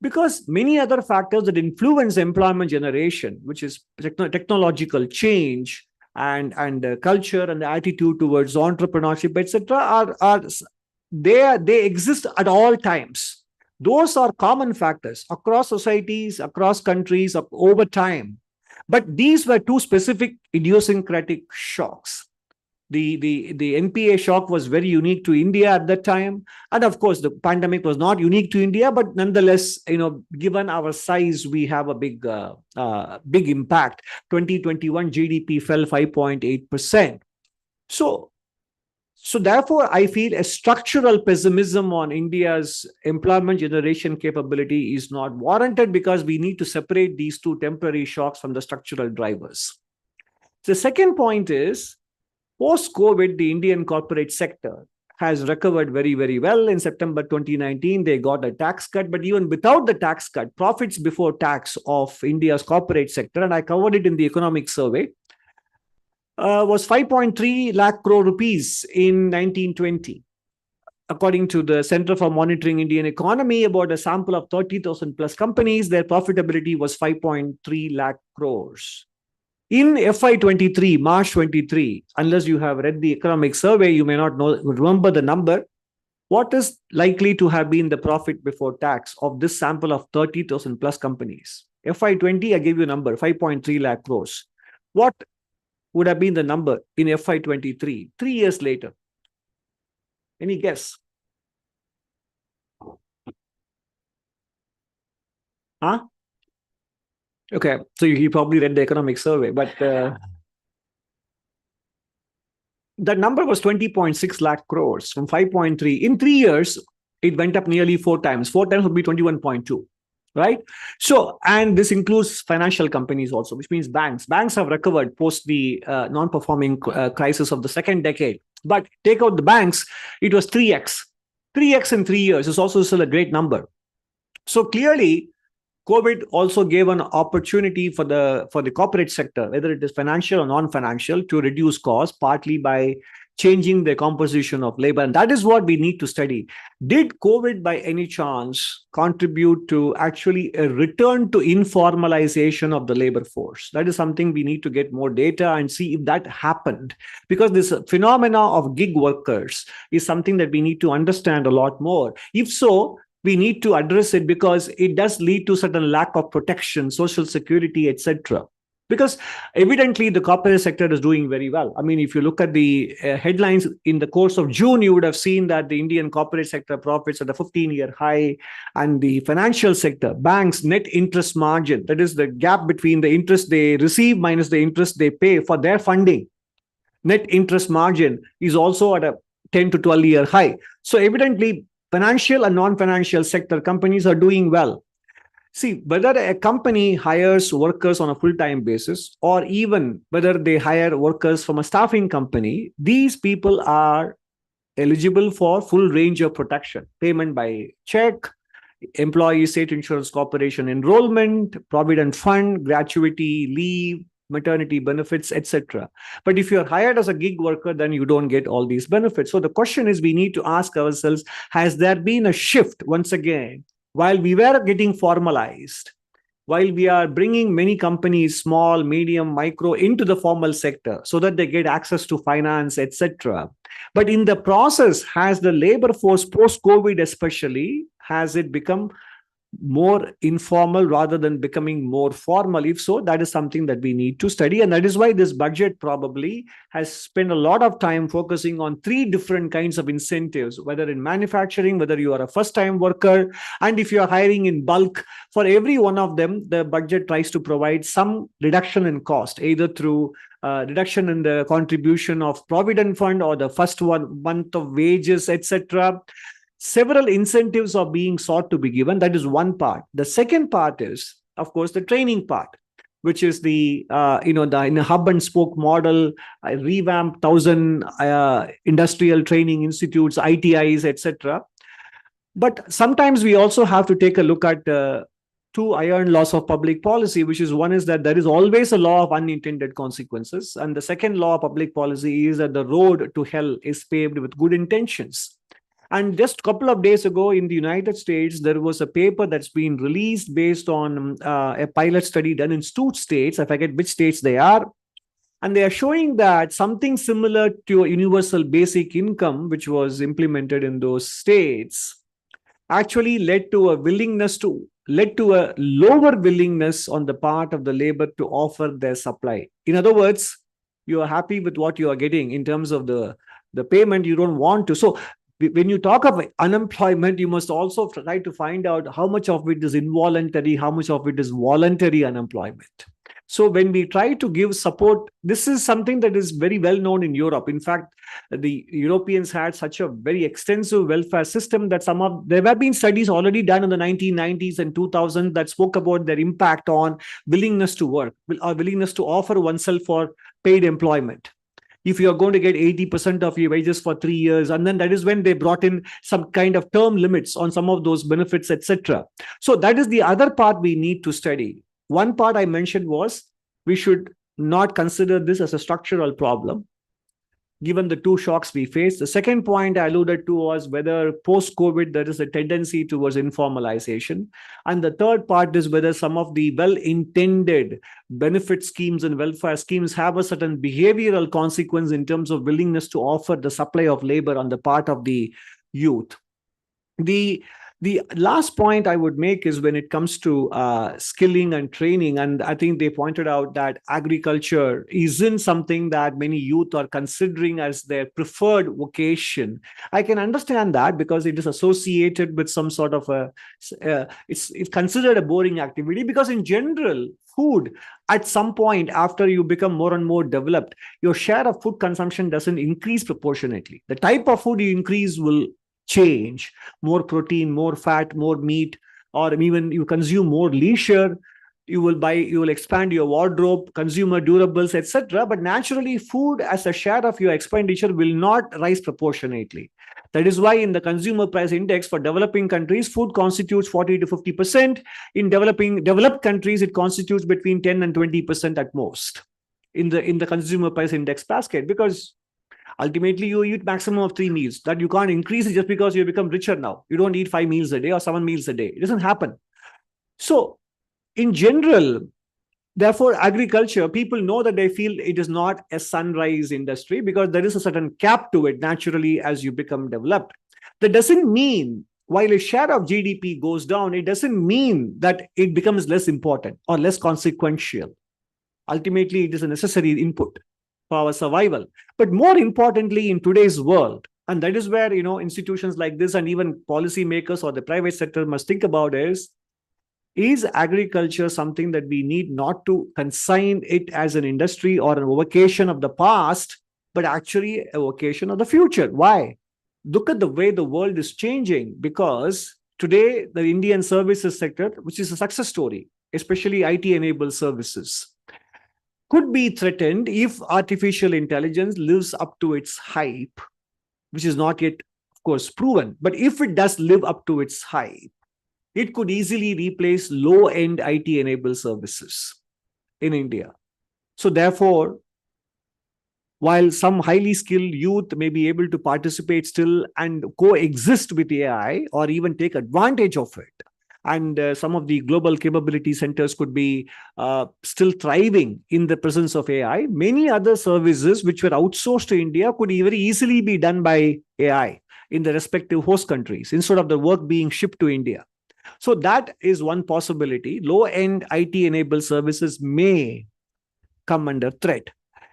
Because many other factors that influence employment generation, which is technological change and culture and the attitude towards entrepreneurship, etc., they exist at all times. Those are common factors across societies, across countries, over time. But these were 2 specific idiosyncratic shocks. The NPA shock was very unique to India at that time. And of course, the pandemic was not unique to India, but nonetheless, given our size, we have a big impact. 2021 GDP fell 5.8%. So therefore, I feel a structural pessimism on India's employment generation capability is not warranted, because we need to separate these two temporary shocks from the structural drivers. The second point is, post-COVID, the Indian corporate sector has recovered very, very well. In September 2019, they got a tax cut. But even without the tax cut, profits before tax of India's corporate sector, and I covered it in the economic survey, was 5.3 lakh crore rupees in 1920. According to the Center for Monitoring Indian Economy, about a sample of 30,000 plus companies, their profitability was 5.3 lakh crores. In FY23, March 23, unless you have read the economic survey, you may not remember the number. What is likely to have been the profit before tax of this sample of 30,000 plus companies? FY20, I gave you a number, 5.3 lakh crores. What would have been the number in FY23, 3 years later? Any guess? Huh? Okay, so you probably read the economic survey, but the number was 20.6 lakh crores from 5.3. In 3 years, it went up nearly 4 times. 4 times would be 21.2, right? So, and this includes financial companies also, which means banks. Banks have recovered post the non-performing crisis of the second decade. But take out the banks, it was 3x. 3x in 3 years is also still a great number. So clearly, COVID also gave an opportunity for the corporate sector, whether it is financial or non-financial, to reduce costs, partly by changing the composition of labor. And that is what we need to study. Did COVID by any chance contribute to actually a return to informalization of the labor force? That is something we need to get more data and see if that happened. Because this phenomena of gig workers is something that we need to understand a lot more. If so, we need to address it, because it does lead to certain lack of protection, social security, etc. Because evidently the corporate sector is doing very well. I mean, if you look at the headlines in the course of June, you would have seen that the Indian corporate sector profits at a 15-year high, and the financial sector, banks' net interest margin, that is the gap between the interest they receive minus the interest they pay for their funding, net interest margin is also at a 10 to 12-year high. So evidently, financial and non-financial sector companies are doing well. See, whether a company hires workers on a full-time basis, or even whether they hire workers from a staffing company, these people are eligible for full range of protection. Payment by check, employee state insurance corporation enrollment, provident fund, gratuity, leave, maternity benefits, etc. But if you're hired as a gig worker, then you don't get all these benefits. So the question is, we need to ask ourselves, has there been a shift once again? While we were getting formalized, while we are bringing many companies, small, medium, micro, into the formal sector so that they get access to finance, etc. But in the process, has the labor force post-COVID especially, has it become more informal rather than becoming more formal? If so, that is something that we need to study. And that is why this budget probably has spent a lot of time focusing on 3 different kinds of incentives, whether in manufacturing, whether you are a first-time worker, and if you are hiring in bulk. For every one of them, the budget tries to provide some reduction in cost, either through reduction in the contribution of provident fund or the first month of wages, etc. Several incentives are being sought to be given. That is one part. The second part is, of course, the training part, which is the in a hub and spoke model, revamped 1,000 industrial training institutes, ITIs, etc. But sometimes we also have to take a look at 2 iron laws of public policy, which is, one is that there is always a law of unintended consequences, and the second law of public policy is that the road to hell is paved with good intentions. And just a couple of days ago in the United States, there was a paper that's been released based on a pilot study done in 2 states. I forget which states they are. And they are showing that something similar to a universal basic income, which was implemented in those states, actually led to a lower willingness on the part of the labor to offer their supply. In other words, you are happy with what you are getting in terms of the payment. You don't want to. So when you talk of unemployment, you must also try to find out how much of it is involuntary, how much of it is voluntary unemployment. So when we try to give support, this is something that is very well known in Europe. In fact, the Europeans had such a very extensive welfare system that there have been studies already done in the 1990s and 2000s that spoke about their impact on willingness to work or willingness to offer oneself for paid employment. If you're going to get 80% of your wages for 3 years, and then that is when they brought in some kind of term limits on some of those benefits, etc. So that is the other part we need to study. One part I mentioned was we should not consider this as a structural problem, given the two shocks we faced. The second point I alluded to was whether post-COVID there is a tendency towards informalization. And the third part is whether some of the well-intended benefit schemes and welfare schemes have a certain behavioral consequence in terms of willingness to offer the supply of labor on the part of the youth. The last point I would make is when it comes to skilling and training, and I think they pointed out that agriculture isn't something that many youth are considering as their preferred vocation. I can understand that because it is associated with some sort of it's considered a boring activity, because in general, food, at some point after you become more and more developed, your share of food consumption doesn't increase proportionately. The type of food you increase will change: more protein, more fat, more meat, or even you consume more leisure. You will expand your wardrobe, consumer durables, etc. But naturally, food as a share of your expenditure will not rise proportionately. That is why in the consumer price index for developing countries, food constitutes 40 to 50%. In developed countries, it constitutes between 10 and 20% at most in the consumer price index basket, because ultimately, you eat maximum of 3 meals. That you can't increase it just because you become richer now. You don't eat 5 meals a day or 7 meals a day. It doesn't happen. So, in general, therefore, agriculture, people know that they feel it is not a sunrise industry because there is a certain cap to it naturally as you become developed. That doesn't mean, while a share of GDP goes down, it doesn't mean that it becomes less important or less consequential. Ultimately, it is a necessary input for our survival. But more importantly, in today's world, and that is where institutions like this and even policymakers or the private sector must think about is agriculture something that we need not to consign it as an industry or a vocation of the past, but actually a vocation of the future? Why? Look at the way the world is changing, because today the Indian services sector, which is a success story, especially IT-enabled services, could be threatened if artificial intelligence lives up to its hype, which is not yet, of course, proven. But if it does live up to its hype, it could easily replace low-end IT-enabled services in India. So therefore, while some highly skilled youth may be able to participate still and coexist with AI or even take advantage of it, and some of the global capability centers could be still thriving in the presence of AI, many other services which were outsourced to India could very easily be done by AI in the respective host countries instead of the work being shipped to India. So that is one possibility. Low-end IT-enabled services may come under threat.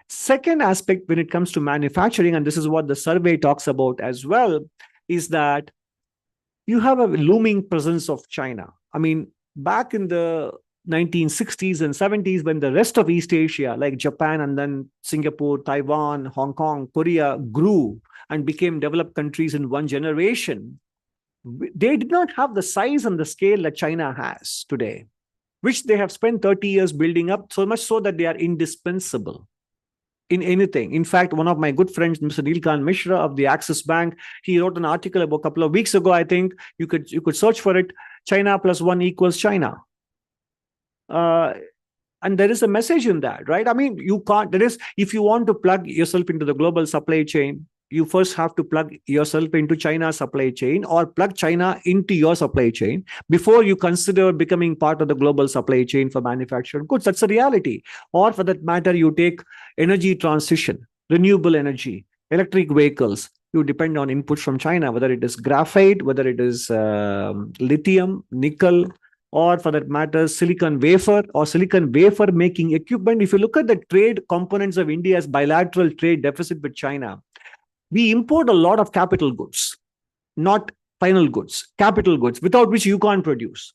Second aspect when it comes to manufacturing, and this is what the survey talks about as well, is that you have a looming presence of China. I mean, back in the 1960s and 70s, when the rest of East Asia, like Japan and then Singapore, Taiwan, Hong Kong, Korea, grew and became developed countries in one generation, they did not have the size and the scale that China has today, which they have spent 30 years building up, so much so that they are indispensable in anything. In fact, one of my good friends, Mr. Neelkant Mishra of the Axis Bank, he wrote an article about a couple of weeks ago. I think you could search for it. China plus 1 equals China. And there is a message in that, right? I mean, you can't, if you want to plug yourself into the global supply chain, you first have to plug yourself into China's supply chain or plug China into your supply chain before you consider becoming part of the global supply chain for manufactured goods. That's a reality. Or for that matter, you take energy transition, renewable energy, electric vehicles. You depend on inputs from China, whether it is graphite, whether it is lithium, nickel, or for that matter, silicon wafer or silicon wafer making equipment. If you look at the trade components of India's bilateral trade deficit with China, we import a lot of capital goods, not final goods, capital goods, without which you can't produce.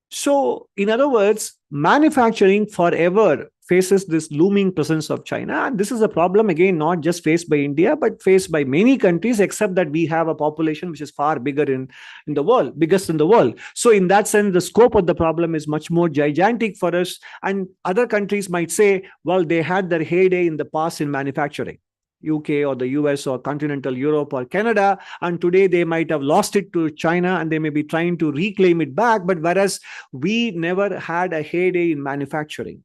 So, in other words, manufacturing forever faces this looming presence of China. And this is a problem, again, not just faced by India, but faced by many countries, except that we have a population which is far bigger in the world, biggest in the world. So in that sense, the scope of the problem is much more gigantic for us. And other countries might say, well, they had their heyday in the past in manufacturing. UK or the US or continental Europe or Canada, and today they might have lost it to China and they may be trying to reclaim it back. But whereas we never had a heyday in manufacturing.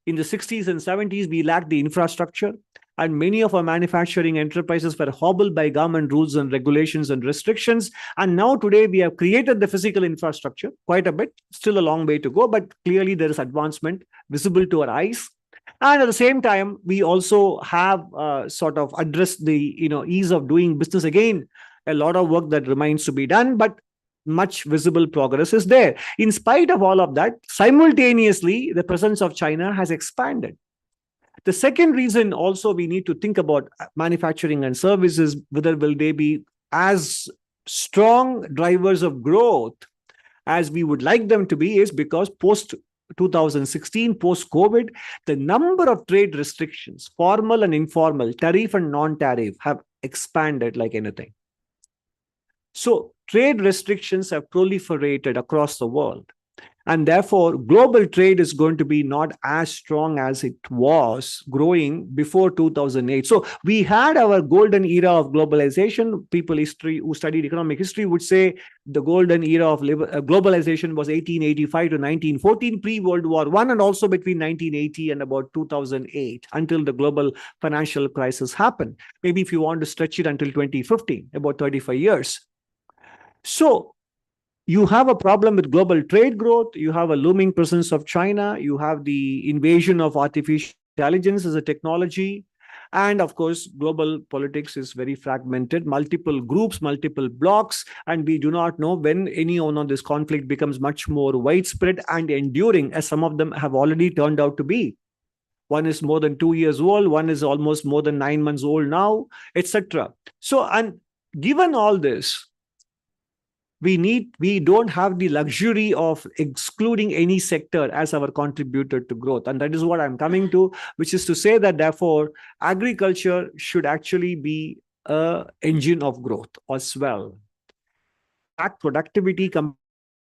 In the 60s and 70s, we lacked the infrastructure, and many of our manufacturing enterprises were hobbled by government rules and regulations and restrictions. And now today we have created the physical infrastructure quite a bit, still a long way to go, but clearly there is advancement visible to our eyes. And at the same time, we also have sort of addressed the ease of doing business. Again, a lot of work that remains to be done, but much visible progress is there. In spite of all of that, simultaneously, the presence of China has expanded. The second reason also we need to think about manufacturing and services, whether will they be as strong drivers of growth as we would like them to be, is because post-2016, post-COVID, the number of trade restrictions, formal and informal, tariff and non-tariff, have expanded like anything. So trade restrictions have proliferated across the world. And therefore, global trade is going to be not as strong as it was growing before 2008. So we had our golden era of globalization. People who studied economic history would say the golden era of globalization was 1885 to 1914, pre-World War I, and also between 1980 and about 2008, until the global financial crisis happened. Maybe if you want to stretch it until 2015, about 35 years. So you have a problem with global trade growth, you have a looming presence of China, you have the invasion of artificial intelligence as a technology, and of course, global politics is very fragmented, multiple groups, multiple blocks, and we do not know when any one of this conflict becomes much more widespread and enduring, as some of them have already turned out to be. One is more than 2 years old, one is almost more than 9 months old now, etc. So, and given all this, we don't have the luxury of excluding any sector as our contributor to growth. And that is what I'm coming to, which is to say that therefore, agriculture should actually be an engine of growth as well. Productivity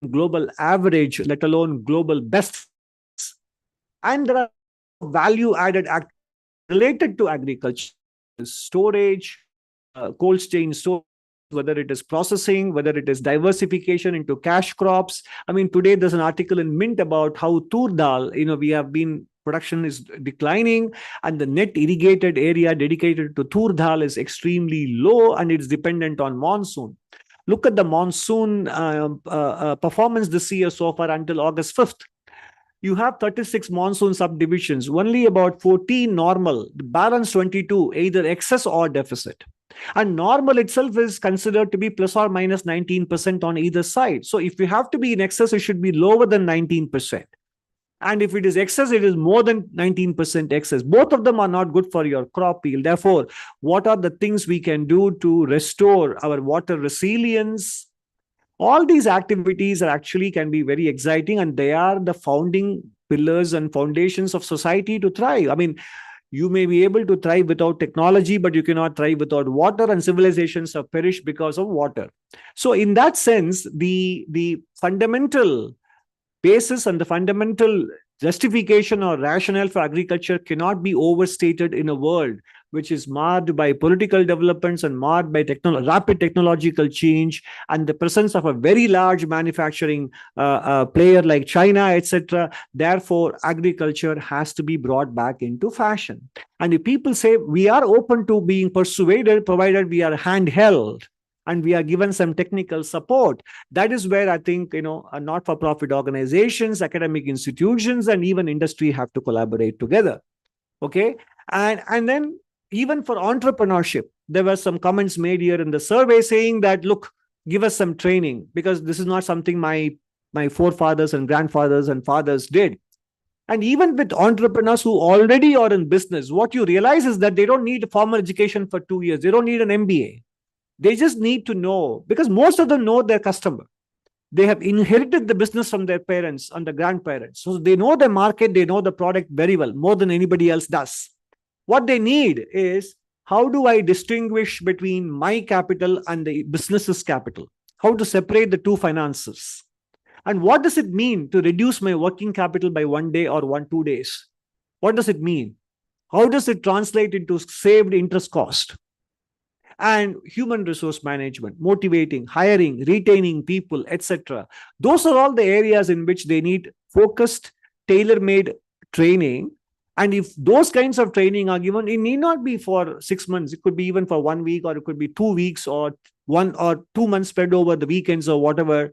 global average, let alone global best. And there are value-added activities related to agriculture, storage, cold chain storage, whether it is processing, whether it is diversification into cash crops. I mean, today there's an article in Mint about how tur dal, production is declining, and the net irrigated area dedicated to tur dal is extremely low, and it's dependent on monsoon. Look at the monsoon performance this year so far until August 5th. You have 36 monsoon subdivisions, only about 14 normal, the balance 22, either excess or deficit. And normal itself is considered to be plus or minus 19% on either side. So if you have to be in excess, it should be lower than 19%. And if it is excess, it is more than 19% excess. Both of them are not good for your crop yield. Therefore, what are the things we can do to restore our water resilience? All these activities actually can be very exciting, and they are the founding pillars and foundations of society to thrive. I mean, you may be able to thrive without technology, but you cannot thrive without water, and civilizations have perished because of water. So in that sense, the fundamental basis and the fundamental justification or rationale for agriculture cannot be overstated in a world which is marred by political developments and marred by rapid technological change and the presence of a very large manufacturing player like China, etc. Therefore, agriculture has to be brought back into fashion. And if people say we are open to being persuaded, provided we are handheld and we are given some technical support, that is where I think, not-for-profit organizations, academic institutions, and even industry have to collaborate together. Okay. And then even for entrepreneurship, there were some comments made here in the survey saying that, look, give us some training, because this is not something my my forefathers and grandfathers and fathers did. And even with entrepreneurs who already are in business, what you realize is that they don't need formal education for 2 years. They don't need an MBA. They just need to know, because most of them know their customer. They have inherited the business from their parents and the grandparents. So they know the market, they know the product very well, more than anybody else does. What they need is, how do I distinguish between my capital and the business's capital? How to separate the two finances? And what does it mean to reduce my working capital by 1 day or 2 days? What does it mean? How does it translate into saved interest cost? And human resource management, motivating, hiring, retaining people, etc. Those are all the areas in which they need focused, tailor-made training. And if those kinds of training are given, it need not be for 6 months. It could be even for 1 week, or it could be 2 weeks, or 1 or 2 months spread over the weekends or whatever.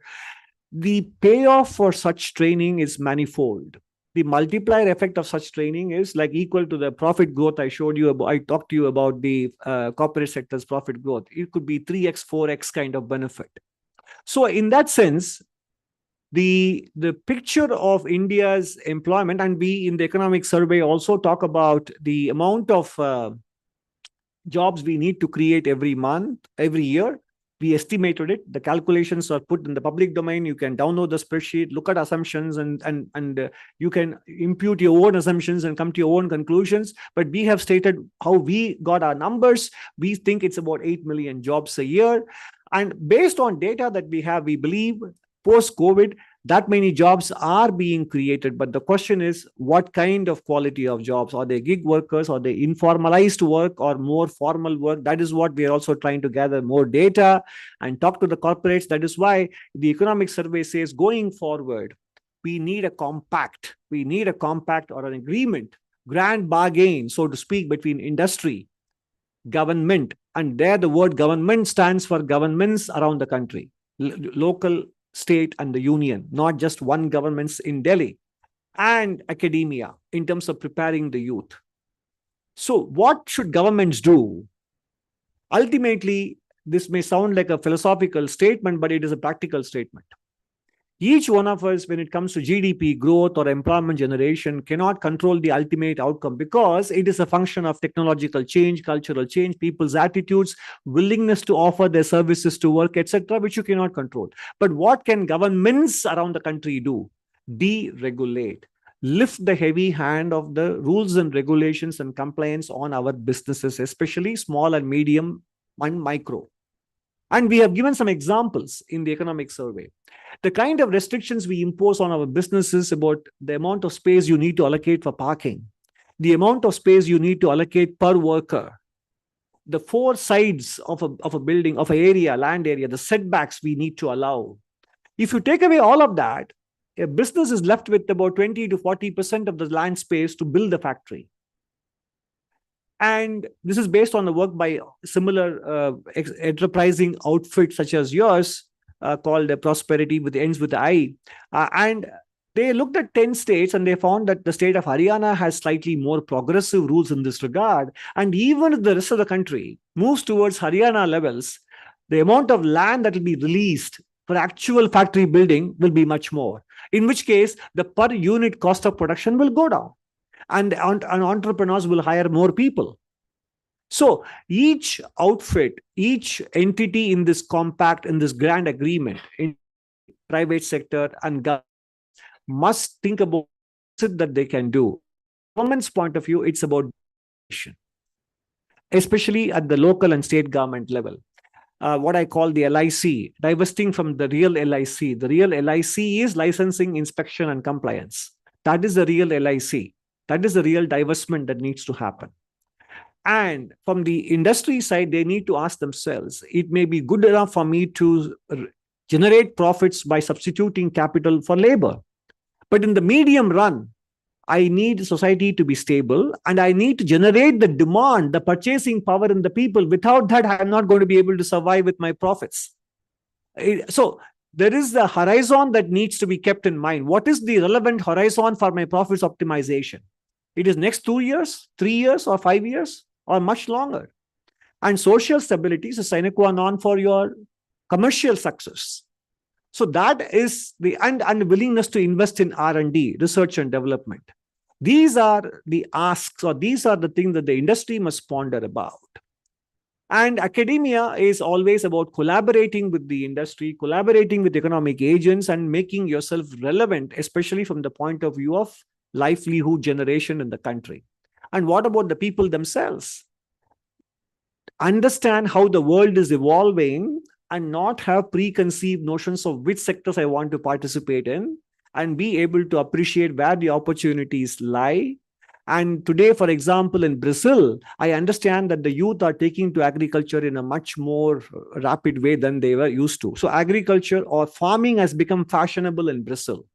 The payoff for such training is manifold. The multiplier effect of such training is like equal to the profit growth I showed you about. I talked to you about the corporate sector's profit growth. It could be 3x, 4x kind of benefit. So in that sense, the picture of India's employment, and we in the economic survey also talk about the amount of jobs we need to create every month, every year. We estimated it. The calculations are put in the public domain. You can download the spreadsheet, look at assumptions, and you can impute your own assumptions and come to your own conclusions. But we have stated how we got our numbers. We think it's about 8 million jobs a year. And based on data that we have, we believe post-COVID, that many jobs are being created. But the question is, what kind of quality of jobs? Are they gig workers? Are they informalized work or more formal work? That is what we are also trying to gather more data and talk to the corporates. That is why the economic survey says, going forward, we need a compact. We need a compact or an agreement, grand bargain, so to speak, between industry, government, and there the word government stands for governments around the country, local, state, and the union, not just one governments in Delhi, and academia in terms of preparing the youth. So what should governments do? Ultimately, this may sound like a philosophical statement, but it is a practical statement. Each one of us, when it comes to GDP growth or employment generation, cannot control the ultimate outcome because it is a function of technological change, cultural change, people's attitudes, willingness to offer their services to work, etc., which you cannot control. But what can governments around the country do? Deregulate. Lift the heavy hand of the rules and regulations and compliance on our businesses, especially small and medium and micro. And we have given some examples in the economic survey. The kind of restrictions we impose on our businesses about the amount of space you need to allocate for parking, the amount of space you need to allocate per worker, the 4 sides of a building, of an area, land area, the setbacks we need to allow. If you take away all of that, a business is left with about 20 to 40% of the land space to build the factory. And this is based on the work by similar enterprising outfits such as yours, called Prosperity with ends with the I. And they looked at 10 states and they found that the state of Haryana has slightly more progressive rules in this regard. And even if the rest of the country moves towards Haryana levels, the amount of land that will be released for actual factory building will be much more. In which case, the per unit cost of production will go down. And entrepreneurs will hire more people. So each outfit, each entity in this compact, in this grand agreement, in private sector and government, must think about that they can do. Government's point of view, it's about especially at the local and state government level. What I call the LIC, divesting from the real LIC. The real LIC is licensing, inspection, and compliance. That is the real LIC. That is the real divestment that needs to happen. And from the industry side, they need to ask themselves, it may be good enough for me to generate profits by substituting capital for labor. But in the medium run, I need society to be stable and I need to generate the demand, the purchasing power in the people. Without that, I'm not going to be able to survive with my profits. So there is the horizon that needs to be kept in mind. What is the relevant horizon for my profits optimization? It is next 2 years, 3 years, or 5 years, or much longer. And social stability is a sine qua non for your commercial success. So that is and willingness to invest in R&D, research and development. These are the asks, or these are the things that the industry must ponder about. And academia is always about collaborating with the industry, collaborating with economic agents, and making yourself relevant, especially from the point of view of livelihood generation in the country. And what about the people themselves? Understand how the world is evolving and not have preconceived notions of which sectors I want to participate in, and be able to appreciate where the opportunities lie. And today, for example, in Brazil, I understand that the youth are taking to agriculture in a much more rapid way than they were used to. So agriculture or farming has become fashionable in Brazil.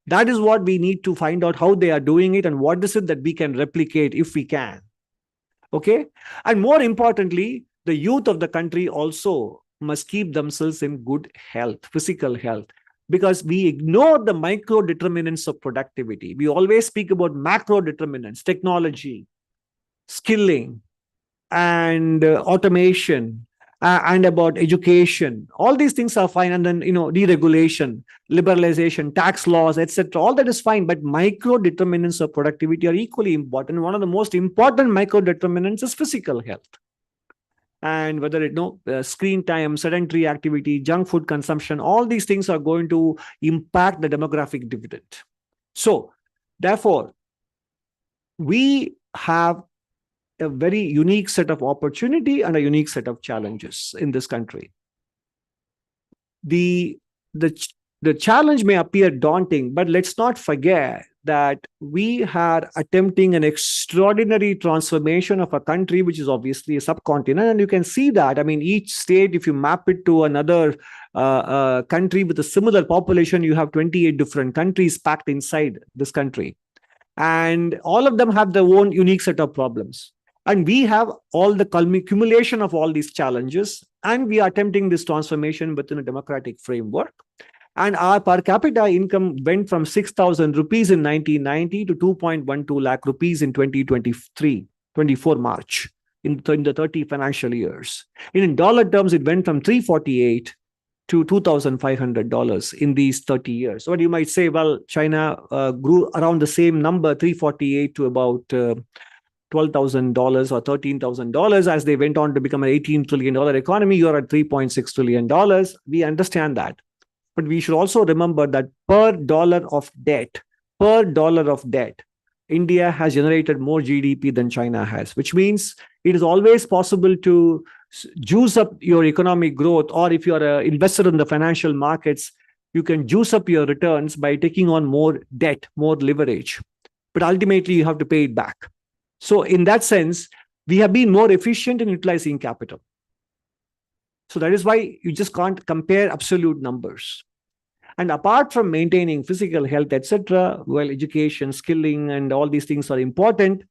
That is what we need to find out, how they are doing it and what is it that we can replicate if we can. Okay. And more importantly, the youth of the country also must keep themselves in good health, physical health, because we ignore the micro determinants of productivity. We always speak about macro determinants, technology, skilling, and automation, and about education. All these things are fine. And then, deregulation, liberalization, tax laws, etc. All that is fine. But micro determinants of productivity are equally important. One of the most important micro determinants is physical health. And whether screen time, sedentary activity, junk food consumption, all these things are going to impact the demographic dividend. So, therefore, we have a very unique set of opportunity and a unique set of challenges in this country. The challenge may appear daunting, but let's not forget that we are attempting an extraordinary transformation of a country, which is obviously a subcontinent. And you can see that. I mean, each state, if you map it to another country with a similar population, you have 28 different countries packed inside this country. And all of them have their own unique set of problems. And we have all the accumulation of all these challenges, and we are attempting this transformation within a democratic framework. And our per capita income went from 6,000 rupees in 1990 to 2.12 lakh rupees in 24 March, in the 30 financial years. In dollar terms, it went from $348 to $2,500 in these 30 years. So you might say, well, China grew around the same number, 348 to about $12,000 or $13,000 as they went on to become an $18 trillion economy. You're at $3.6 trillion. We understand that. But we should also remember that per dollar of debt, India has generated more GDP than China has, which means it is always possible to juice up your economic growth, or if you're an investor in the financial markets, you can juice up your returns by taking on more debt, more leverage. But ultimately, you have to pay it back. So in that sense, we have been more efficient in utilizing capital. So that is why you just can't compare absolute numbers. And apart from maintaining physical health, etc., well, education, skilling, and all these things are important.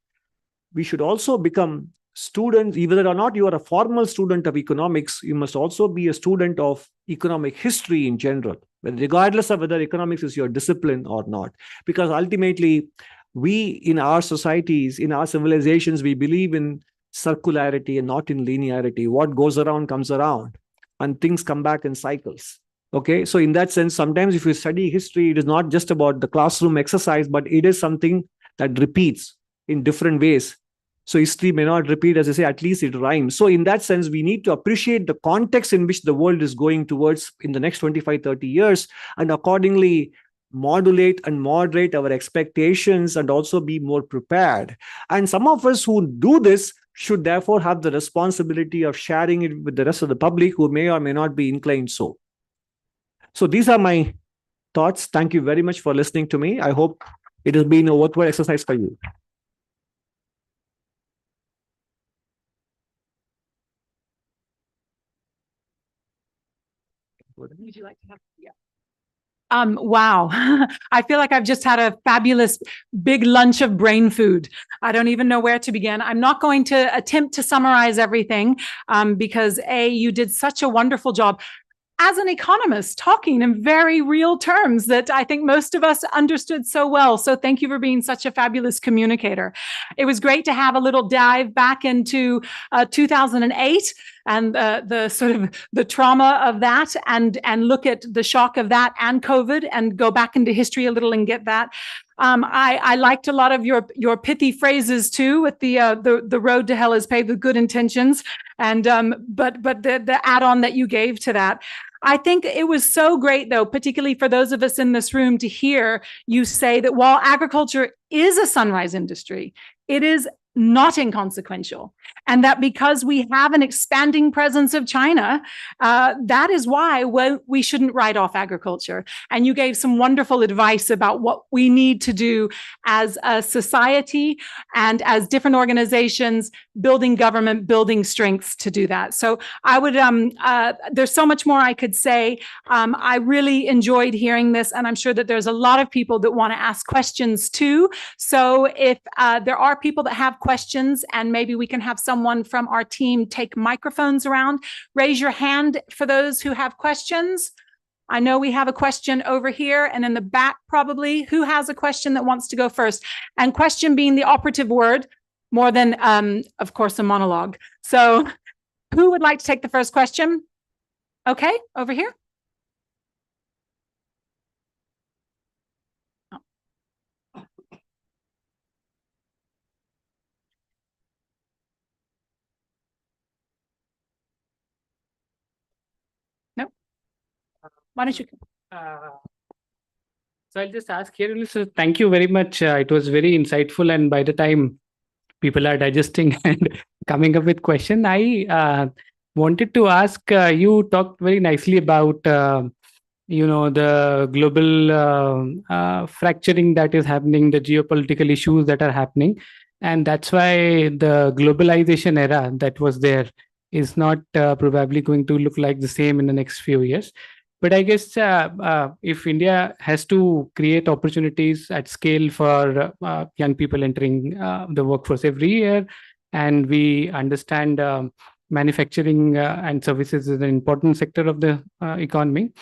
We should also become students, whether or not you are a formal student of economics, you must also be a student of economic history in general, regardless of whether economics is your discipline or not. Because ultimately, we in our societies, in our civilizations, we believe in circularity and not in linearity. What goes around comes around, and things come back in cycles. Okay, so in that sense, sometimes if you study history, it is not just about the classroom exercise, but it is something that repeats in different ways. So history may not repeat, as I say, at least it rhymes. So in that sense, we need to appreciate the context in which the world is going towards in the next 25, 30 years, and accordingly modulate and moderate our expectations and also be more prepared. And some of us who do this should therefore have the responsibility of sharing it with the rest of the public who may or may not be inclined so. So these are my thoughts. Thank you very much for listening to me. I hope it has been a worthwhile exercise for you. Would you like to have? Yeah. Wow. I feel like I've just had a fabulous big lunch of brain food. I don't even know where to begin. I'm not going to attempt to summarize everything because you did such a wonderful job as an economist, talking in very real terms that I think most of us understood so well. So thank you for being such a fabulous communicator. It was great to have a little dive back into 2008 and the sort of the trauma of that, and look at the shock of that and COVID, and go back into history a little and get that. I liked a lot of your pithy phrases too, with the road to hell is paved with good intentions, and but the add-on that you gave to that. I think it was so great, though, particularly for those of us in this room, to hear you say that while agriculture is a sunrise industry, it is not inconsequential. And that because we have an expanding presence of China, that is why we shouldn't write off agriculture. And you gave some wonderful advice about what we need to do as a society and as different organizations, building government, building strengths to do that. So I would, there's so much more I could say. I really enjoyed hearing this, and I'm sure that there's a lot of people that want to ask questions too. So if there are people that have questions, and maybe we can have someone from our team take microphones around. Raise your hand for those who have questions. I know we have a question over here and in the back probably. Who has a question that wants to go first? And question being the operative word, more than, of course, a monologue. So who would like to take the first question? Okay, over here. Why don't you? So I'll just ask here. So thank you very much. It was very insightful, and by the time people are digesting and coming up with question, I wanted to ask. You talked very nicely about the global fracturing that is happening, the geopolitical issues that are happening, and that's why the globalization era that was there is not probably going to look like the same in the next few years. But I guess if India has to create opportunities at scale for young people entering the workforce every year, and we understand manufacturing and services is an important sector of the economy.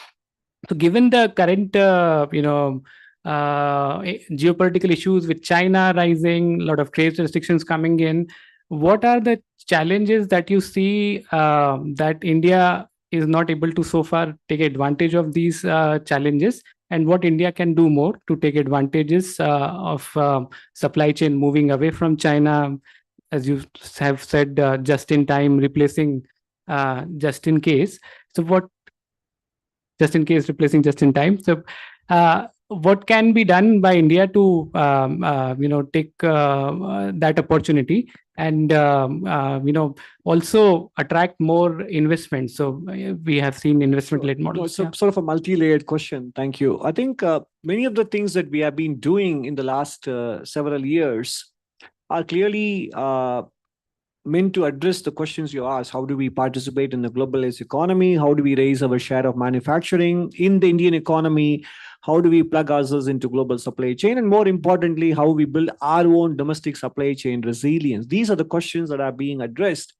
So given the current, geopolitical issues with China rising, a lot of trade restrictions coming in, what are the challenges that you see that India is not able to so far take advantage of these challenges, and what India can do more to take advantages of supply chain moving away from China, as you have said, just in time replacing just in case. So what just in case replacing just in time. So what can be done by India to take that opportunity and also attract more investment? So we have seen investment-led models. So sort of a multi-layered question. Thank you. I think many of the things that we have been doing in the last several years are clearly meant to address the questions you asked. How do we participate in the globalized economy? How do we raise our share of manufacturing in the Indian economy? How do we plug ourselves into global supply chain? And more importantly, how we build our own domestic supply chain resilience? These are the questions that are being addressed.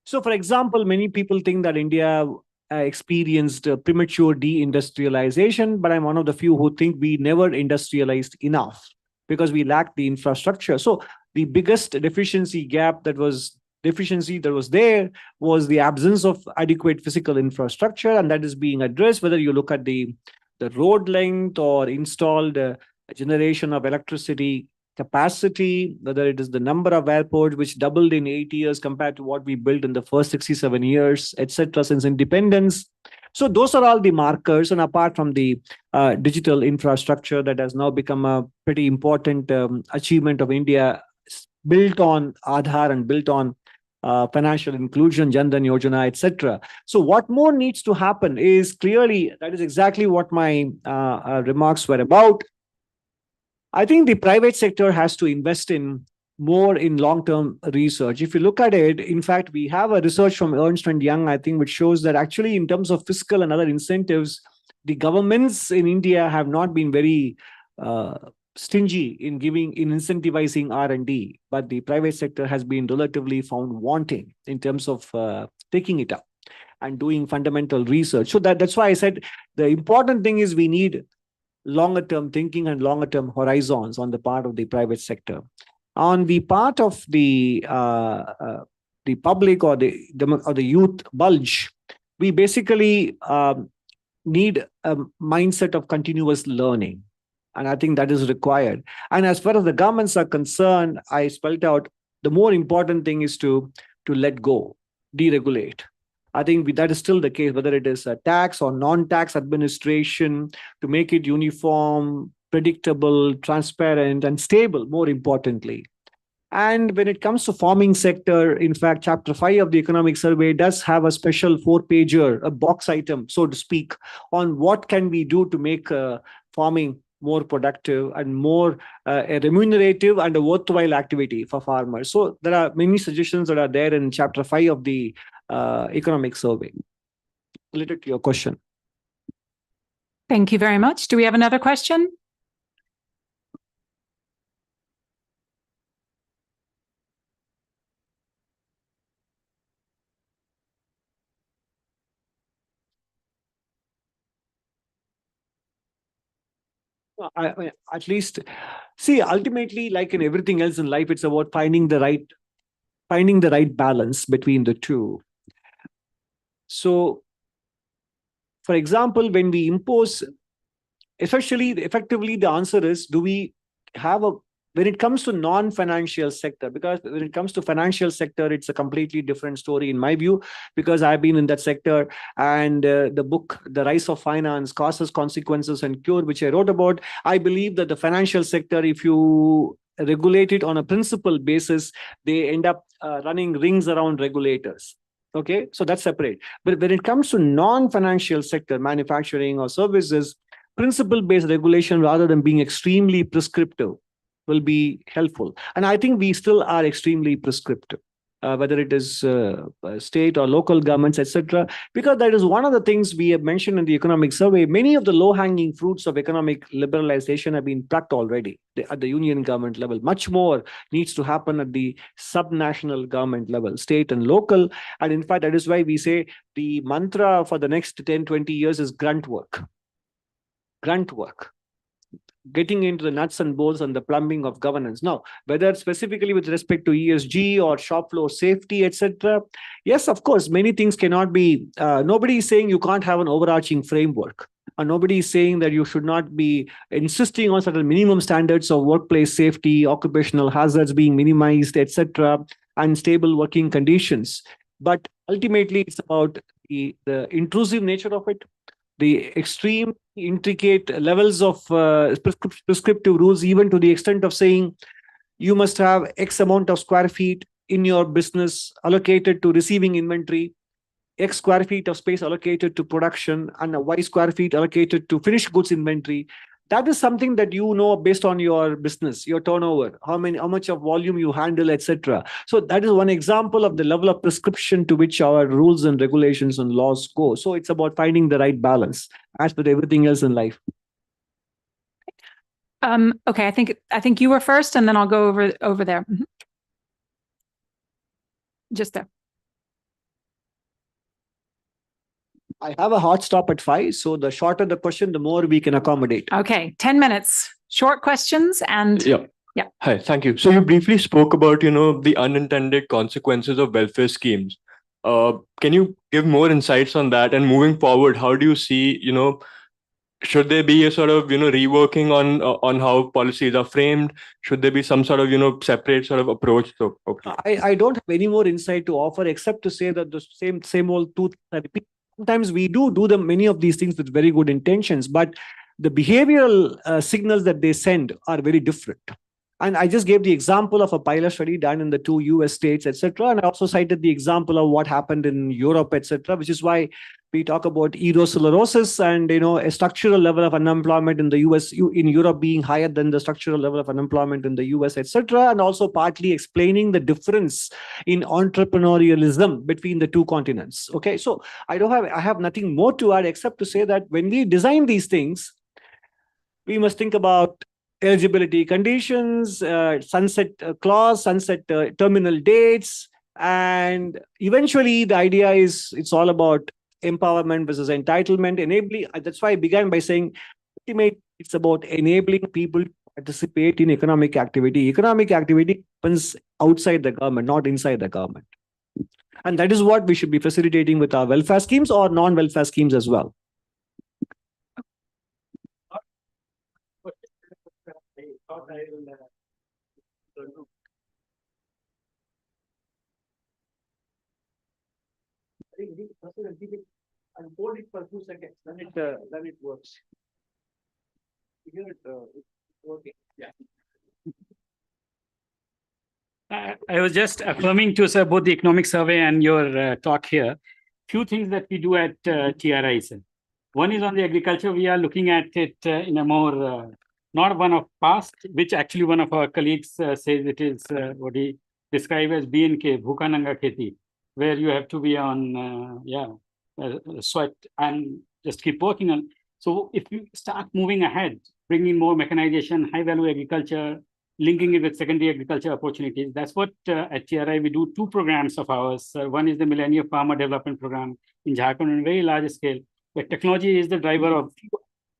So, for example, many people think that India experienced premature deindustrialization, but I'm one of the few who think we never industrialized enough because we lacked the infrastructure. So the biggest deficiency that was there was the absence of adequate physical infrastructure, and that is being addressed, whether you look at the road length or installed generation of electricity capacity, whether it is the number of airports, which doubled in 8 years compared to what we built in the first 67 years, etc., since independence. So those are all the markers. And apart from the digital infrastructure that has now become a pretty important achievement of India, built on Aadhaar and built on financial inclusion, Jan Dhan Yojana, etc. So what more needs to happen is clearly, that is exactly what my remarks were about. I think the private sector has to invest more in long-term research. If you look at it, in fact, we have a research from Ernst & Young, I think, which shows that actually in terms of fiscal and other incentives, the governments in India have not been very stingy in incentivizing R&D, but the private sector has been relatively found wanting in terms of taking it up and doing fundamental research. So that's why I said the important thing is we need longer term thinking and longer term horizons on the part of the private sector. On the part of the public or the youth bulge, we basically need a mindset of continuous learning. And I think that is required. And as far as the governments are concerned, I spelled out the more important thing is to let go, deregulate. I think that is still the case, whether it is a tax or non-tax administration, to make it uniform, predictable, transparent, and stable, more importantly. And when it comes to farming sector, in fact, Chapter 5 of the Economic Survey does have a special 4-pager, a box item, so to speak, on what can we do to make farming more productive and more a remunerative and a worthwhile activity for farmers. So there are many suggestions that are there in Chapter 5 of the Economic Survey related to your question. Thank you very much. Do we have another question? At least, see, ultimately, like in everything else in life, it's about finding the right balance between the two. So, for example, when we impose, effectively, the answer is, do we have when it comes to non-financial sector, because when it comes to financial sector, it's a completely different story in my view, because I've been in that sector, and the book, The Rise of Finance, Causes, Consequences, and Cure, which I wrote about, I believe that the financial sector, if you regulate it on a principle basis, they end up running rings around regulators. Okay, so that's separate. But when it comes to non-financial sector, manufacturing or services, principle-based regulation, rather than being extremely prescriptive, will be helpful. And I think we still are extremely prescriptive, whether it is state or local governments, etc. Because that is one of the things we have mentioned in the economic survey. Many of the low-hanging fruits of economic liberalization have been plucked already at the union government level. Much more needs to happen at the subnational government level, state and local. And in fact, that is why we say the mantra for the next 10, 20 years is grunt work. Grunt work. Getting into the nuts and bolts and the plumbing of governance. Now, whether specifically with respect to ESG or shop floor safety, etc. Yes, of course, many things cannot be, nobody is saying you can't have an overarching framework. And nobody is saying that you should not be insisting on certain minimum standards of workplace safety, occupational hazards being minimized, etc., and stable working conditions. But ultimately, it's about the intrusive nature of it, the extreme intricate levels of prescriptive rules, even to the extent of saying you must have X amount of square feet in your business allocated to receiving inventory, X square feet of space allocated to production, and a Y square feet allocated to finished goods inventory. That is something that you know based on your business, your turnover, how much of volume you handle, etc. So that is one example of the level of prescription to which our rules and regulations and laws go. So it's about finding the right balance, as with everything else in life. Okay, I think you were first, and then I'll go over there. Mm-hmm. Just there. I have a hard stop at 5, so the shorter the question, the more we can accommodate. Okay, 10 minutes. Short questions and... Yeah. Hi, thank you. So you briefly spoke about, the unintended consequences of welfare schemes. Can you give more insights on that? And moving forward, how do you see, should there be a sort of, reworking on how policies are framed? Should there be some sort of, separate sort of approach? So, okay. I don't have any more insight to offer except to say that the same old tooth I repeat. Sometimes we do many of these things with very good intentions, but the behavioral signals that they send are very different. And I just gave the example of a pilot study done in the 2 US states, etc. And I also cited the example of what happened in Europe, etc., which is why we talk about atherosclerosis and, a structural level of unemployment in the US, in Europe being higher than the structural level of unemployment in the US, etc. And also partly explaining the difference in entrepreneurialism between the two continents. Okay, so I have nothing more to add except to say that when we design these things, we must think about eligibility conditions, sunset clause, sunset terminal dates, and eventually the idea is it's all about empowerment versus entitlement, enabling. That's why I began by saying, ultimately, it's about enabling people to participate in economic activity. Economic activity happens outside the government, not inside the government. And that is what we should be facilitating with our welfare schemes or non-welfare schemes as well. And hold it for 2 seconds, then it works. Here it's working. Yeah. I was just affirming to sir both the economic survey and your talk here. Few things that we do at TRI, sir. One is on the agriculture. We are looking at it in a more not one of past, which actually one of our colleagues says it is what he described as BNK, Bhuka Nanga Kheti, where you have to be on sweat and just keep working on. So if you start moving ahead, bringing more mechanization, high value agriculture, linking it with secondary agriculture opportunities. That's what at TRI we do 2 programs of ours. One is the Millennium Farmer Development Program in Jharkhand on a very large scale, where technology is the driver of,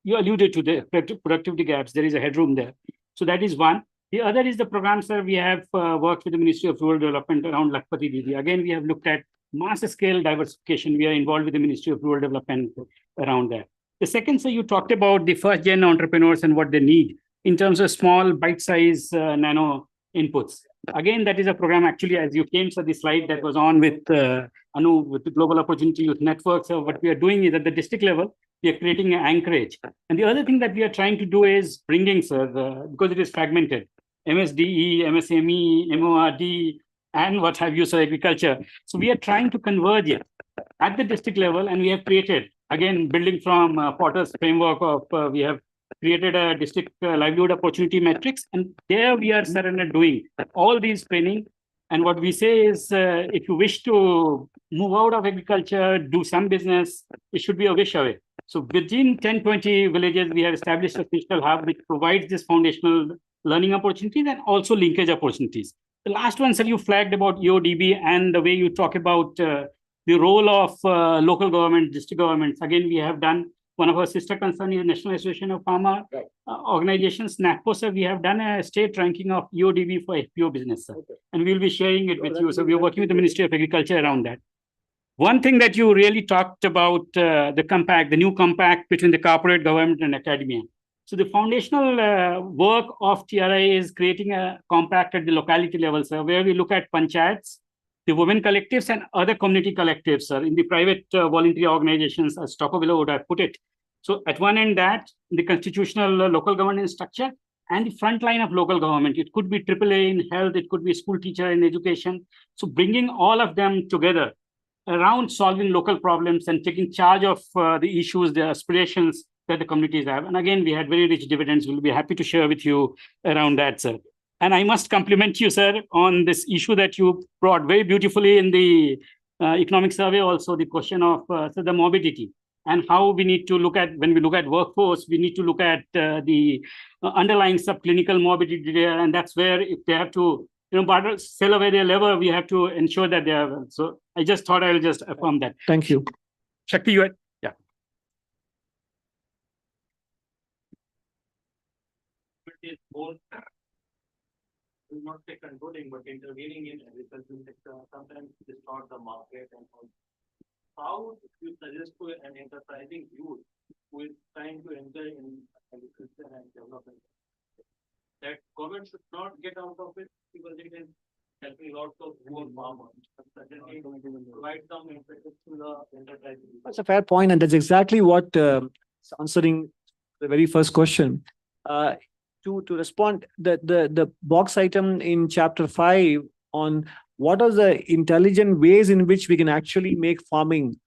you alluded to the productivity gaps, there is a headroom there. So that is one. The other is the program, sir, we have worked with the Ministry of Rural Development around Lakpati Didi. Again, we have looked at mass scale diversification. We are involved with the Ministry of Rural Development around that. The second, sir, you talked about the first gen entrepreneurs and what they need in terms of small bite-size nano inputs. Again, that is a program actually, as you came to the slide that was on with Anu, with the Global Opportunity Youth Network. So what we are doing is at the district level, we are creating an anchorage. And the other thing that we are trying to do is bringing, sir, because it is fragmented, MSDE, MSME, MORD, and what have you, sir, agriculture. So we are trying to converge it at the district level, and we have created, again, building from Potter's framework of, we have created a district livelihood opportunity metrics, and there we are doing all these training. And what we say is, if you wish to move out of agriculture, do some business, it should be a wish away. So within 10-20 villages, we have established a digital hub which provides this foundational learning opportunities and also linkage opportunities. The last one, sir, you flagged about EODB and the way you talk about the role of local government, district governments. Again, we have done one of our sister concern is National Association of Farmer Organizations, NACPO, sir. We have done a state ranking of EODB for FPO business, sir. Okay. And we'll be sharing it with you. So we're working with the Ministry of Agriculture around that. One thing that you really talked about, the compact, the new compact between the corporate government and academia. So the foundational work of TRI is creating a compact at the locality level, sir, where we look at panchayats, the women collectives and other community collectives, sir, in the private voluntary organizations, as Tocqueville would have put it. So at one end that, the constitutional local governance structure and the front line of local government. It could be AAA in health, it could be school teacher in education. So bringing all of them together around solving local problems and taking charge of the issues, the aspirations that the communities have. And again, we had very rich dividends. We'll be happy to share with you around that, sir. And I must compliment you, sir, on this issue that you brought very beautifully in the economic survey, also the question of the morbidity and how we need to look at, when we look at workforce, we need to look at the underlying subclinical morbidity there. And that's where if they have to, sell away their labor, we have to ensure that they are. So I just thought I will just affirm that. Thank you. Shakti, you had, yeah. Will not say controlling, but intervening in agricultural sector, sometimes distort the market and all. How do you suggest to an enterprising youth who is trying to enter in agriculture and development that government should not get out of it because it is helping lots of poor farmers, but certainly provide some impetus to the enterprising youth? That's a fair point, and that's exactly what answering the very first question. To respond, the box item in chapter 5 on what are the intelligent ways in which we can actually make farming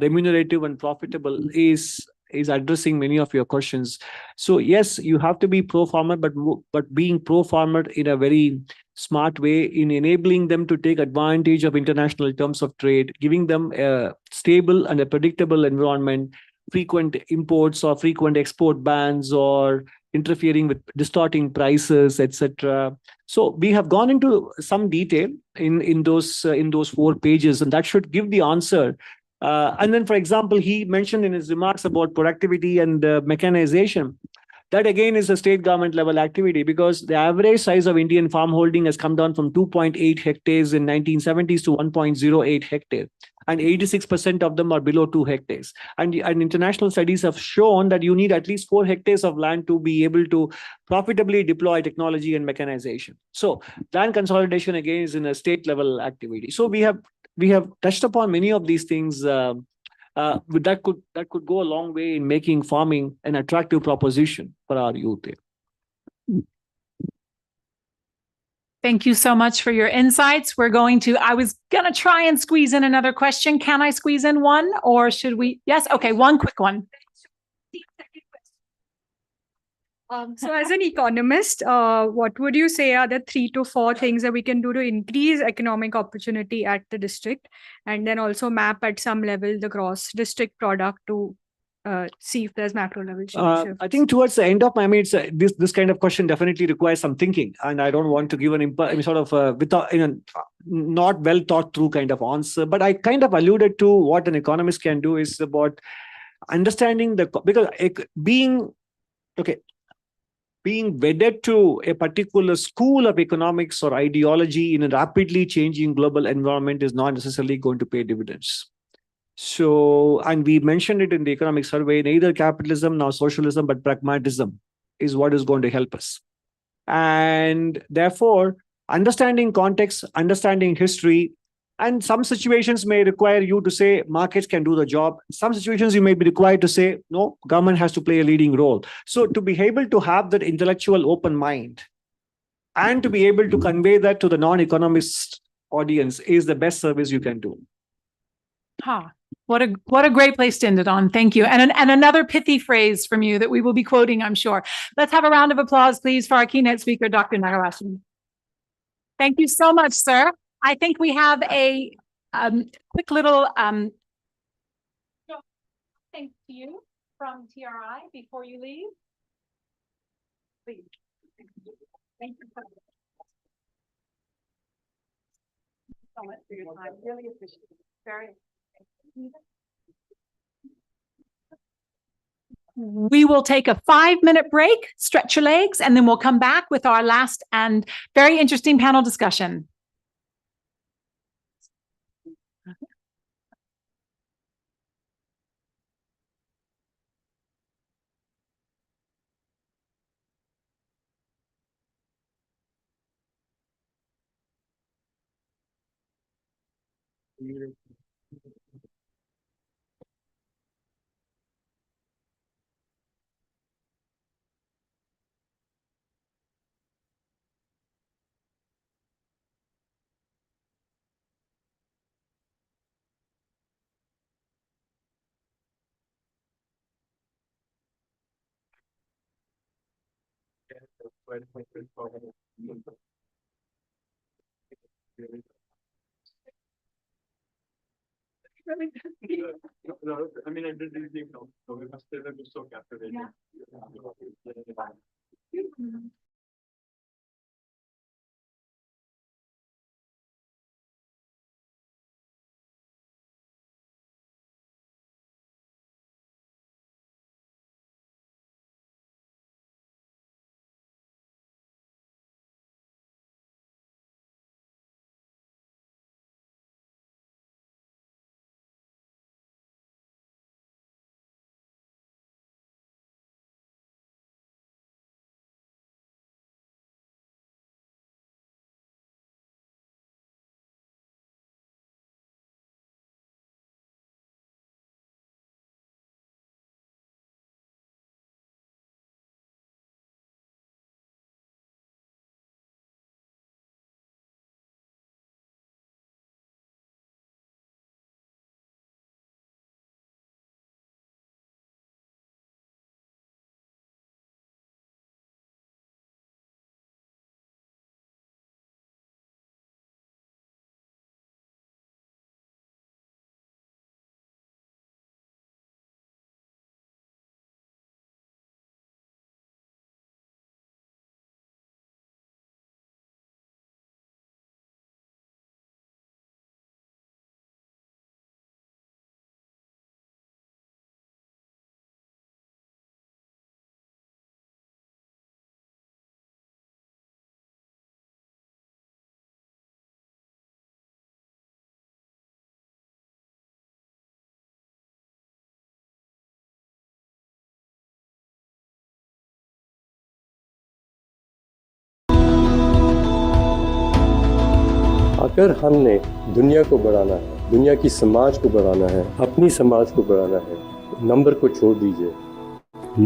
remunerative and profitable is addressing many of your questions. So yes, you have to be pro-farmer, but being pro-farmer in a very smart way in enabling them to take advantage of international terms of trade, giving them a stable and a predictable environment, frequent imports or frequent export bans or interfering with distorting prices, etc. So we have gone into some detail in those 4 pages, and that should give the answer. And then, for example, he mentioned in his remarks about productivity and mechanization. That again is a state government level activity, because the average size of Indian farm holding has come down from 2.8 hectares in 1970s to 1.08 hectares. And 86% of them are below 2 hectares. And international studies have shown that you need at least 4 hectares of land to be able to profitably deploy technology and mechanization. So land consolidation again is in a state level activity. So we have touched upon many of these things. That could go a long way in making farming an attractive proposition for our youth. Thank you so much for your insights. I was going to try and squeeze in another question. Can I squeeze in one, or should we? Yes. Okay. One quick one. So as an economist, what would you say are the 3 to 4 things that we can do to increase economic opportunity at the district, and then also map at some level the gross district product to see if there's macro level shifts? I think towards the end of my, this kind of question definitely requires some thinking, and I don't want to give without not well thought through kind of answer. But I kind of alluded to what an economist can do is about understanding because being wedded to a particular school of economics or ideology in a rapidly changing global environment is not necessarily going to pay dividends. So, and we mentioned it in the economic survey, neither capitalism nor socialism, but pragmatism is what is going to help us. And therefore, understanding context, understanding history, and some situations may require you to say markets can do the job. Some situations you may be required to say, no, government has to play a leading role. So to be able to have that intellectual open mind and to be able to convey that to the non-economist audience is the best service you can do. What a great place to end it on. Thank you. And another pithy phrase from you that we will be quoting, I'm sure. Let's have a round of applause, please, for our keynote speaker, Dr. Nagarajan. Thank you so much, sir. I think we have a quick little thank you from TRI before you leave. Please. Thank you so much for your time. Really appreciate it. Very. We will take a 5-minute break, stretch your legs, and then we'll come back with our last and very interesting panel discussion. I mean, I did these things, so we must say that it's so captivating. Yeah. अगर हमने दुनिया को बढ़ाना है, दुनिया की समाज को बढ़ाना है, अपनी समाज को बढ़ाना है, नंबर को छोड़ दीजिए,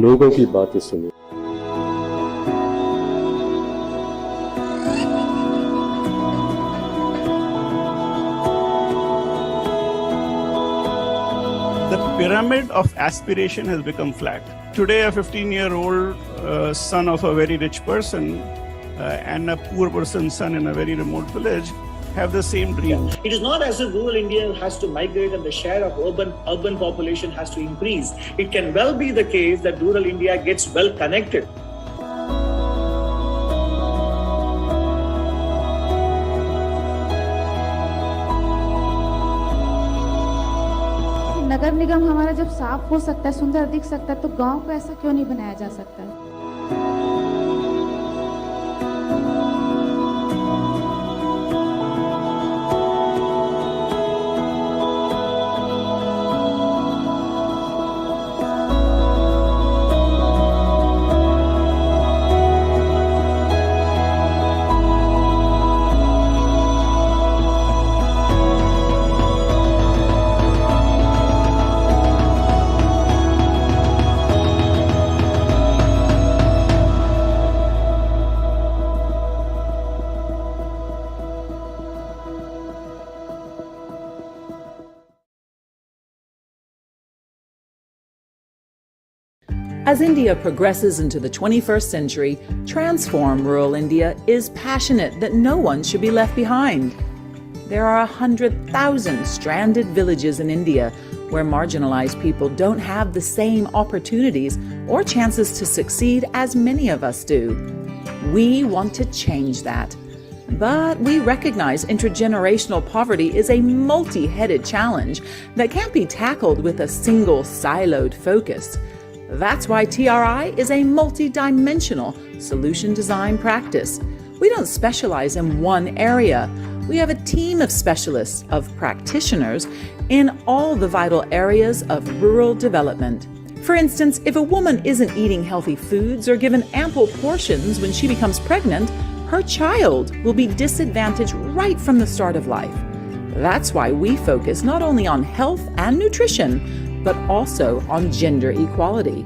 लोगों की बातें सुनिए। The pyramid of aspiration has become flat. Today, a 15-year-old son of a very rich person and a poor person's son in a very remote village have the same dream. It is not as if rural India has to migrate and the share of urban population has to increase. It can well be the case that rural India gets well connected. नगर निगम हमारा जब साफ हो सकता है, सुंदर दिख सकता है, तो गांव को ऐसा क्यों नहीं बनाया जा सकता है? As India progresses into the 21st century, Transform Rural India is passionate that no one should be left behind. There are 100,000 stranded villages in India where marginalized people don't have the same opportunities or chances to succeed as many of us do. We want to change that. But we recognize intergenerational poverty is a multi-headed challenge that can't be tackled with a single siloed focus. That's why TRI is a multi-dimensional solution design practice. We don't specialize in one area. We have a team of specialists, of practitioners, in all the vital areas of rural development. For instance, if a woman isn't eating healthy foods or given ample portions when she becomes pregnant, her child will be disadvantaged right from the start of life. That's why we focus not only on health and nutrition, but also on gender equality.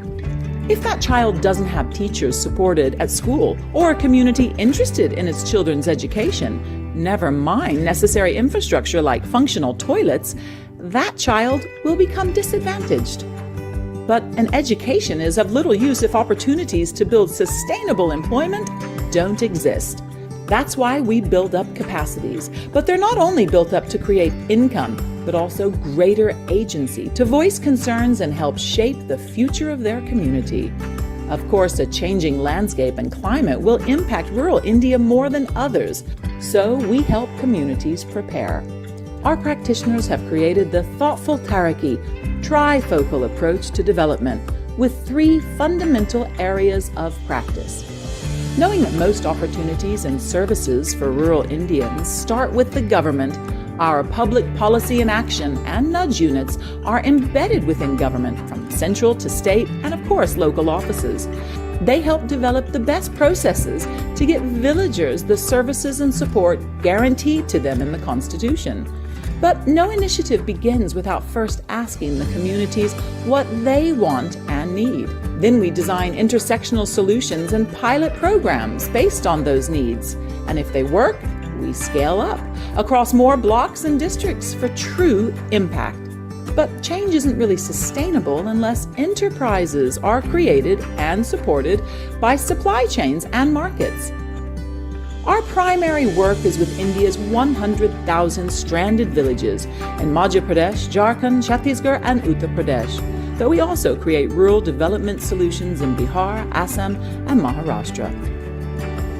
If that child doesn't have teachers supported at school or a community interested in its children's education, never mind necessary infrastructure like functional toilets, that child will become disadvantaged. But an education is of little use if opportunities to build sustainable employment don't exist. That's why we build up capacities. But they're not only built up to create income, but also greater agency to voice concerns and help shape the future of their community. Of course, a changing landscape and climate will impact rural India more than others, so we help communities prepare. Our practitioners have created the thoughtful colloquy, trifocal approach to development with 3 fundamental areas of practice. Knowing that most opportunities and services for rural Indians start with the government, our public policy and action and nudge units are embedded within government from central to state and, of course, local offices. They help develop the best processes to get villagers the services and support guaranteed to them in the Constitution. But no initiative begins without first asking the communities what they want and need. Then we design intersectional solutions and pilot programs based on those needs. And if they work, we scale up across more blocks and districts for true impact. But change isn't really sustainable unless enterprises are created and supported by supply chains and markets. Our primary work is with India's 100,000 stranded villages in Madhya Pradesh, Jharkhand, Chhattisgarh, and Uttar Pradesh, though we also create rural development solutions in Bihar, Assam, and Maharashtra.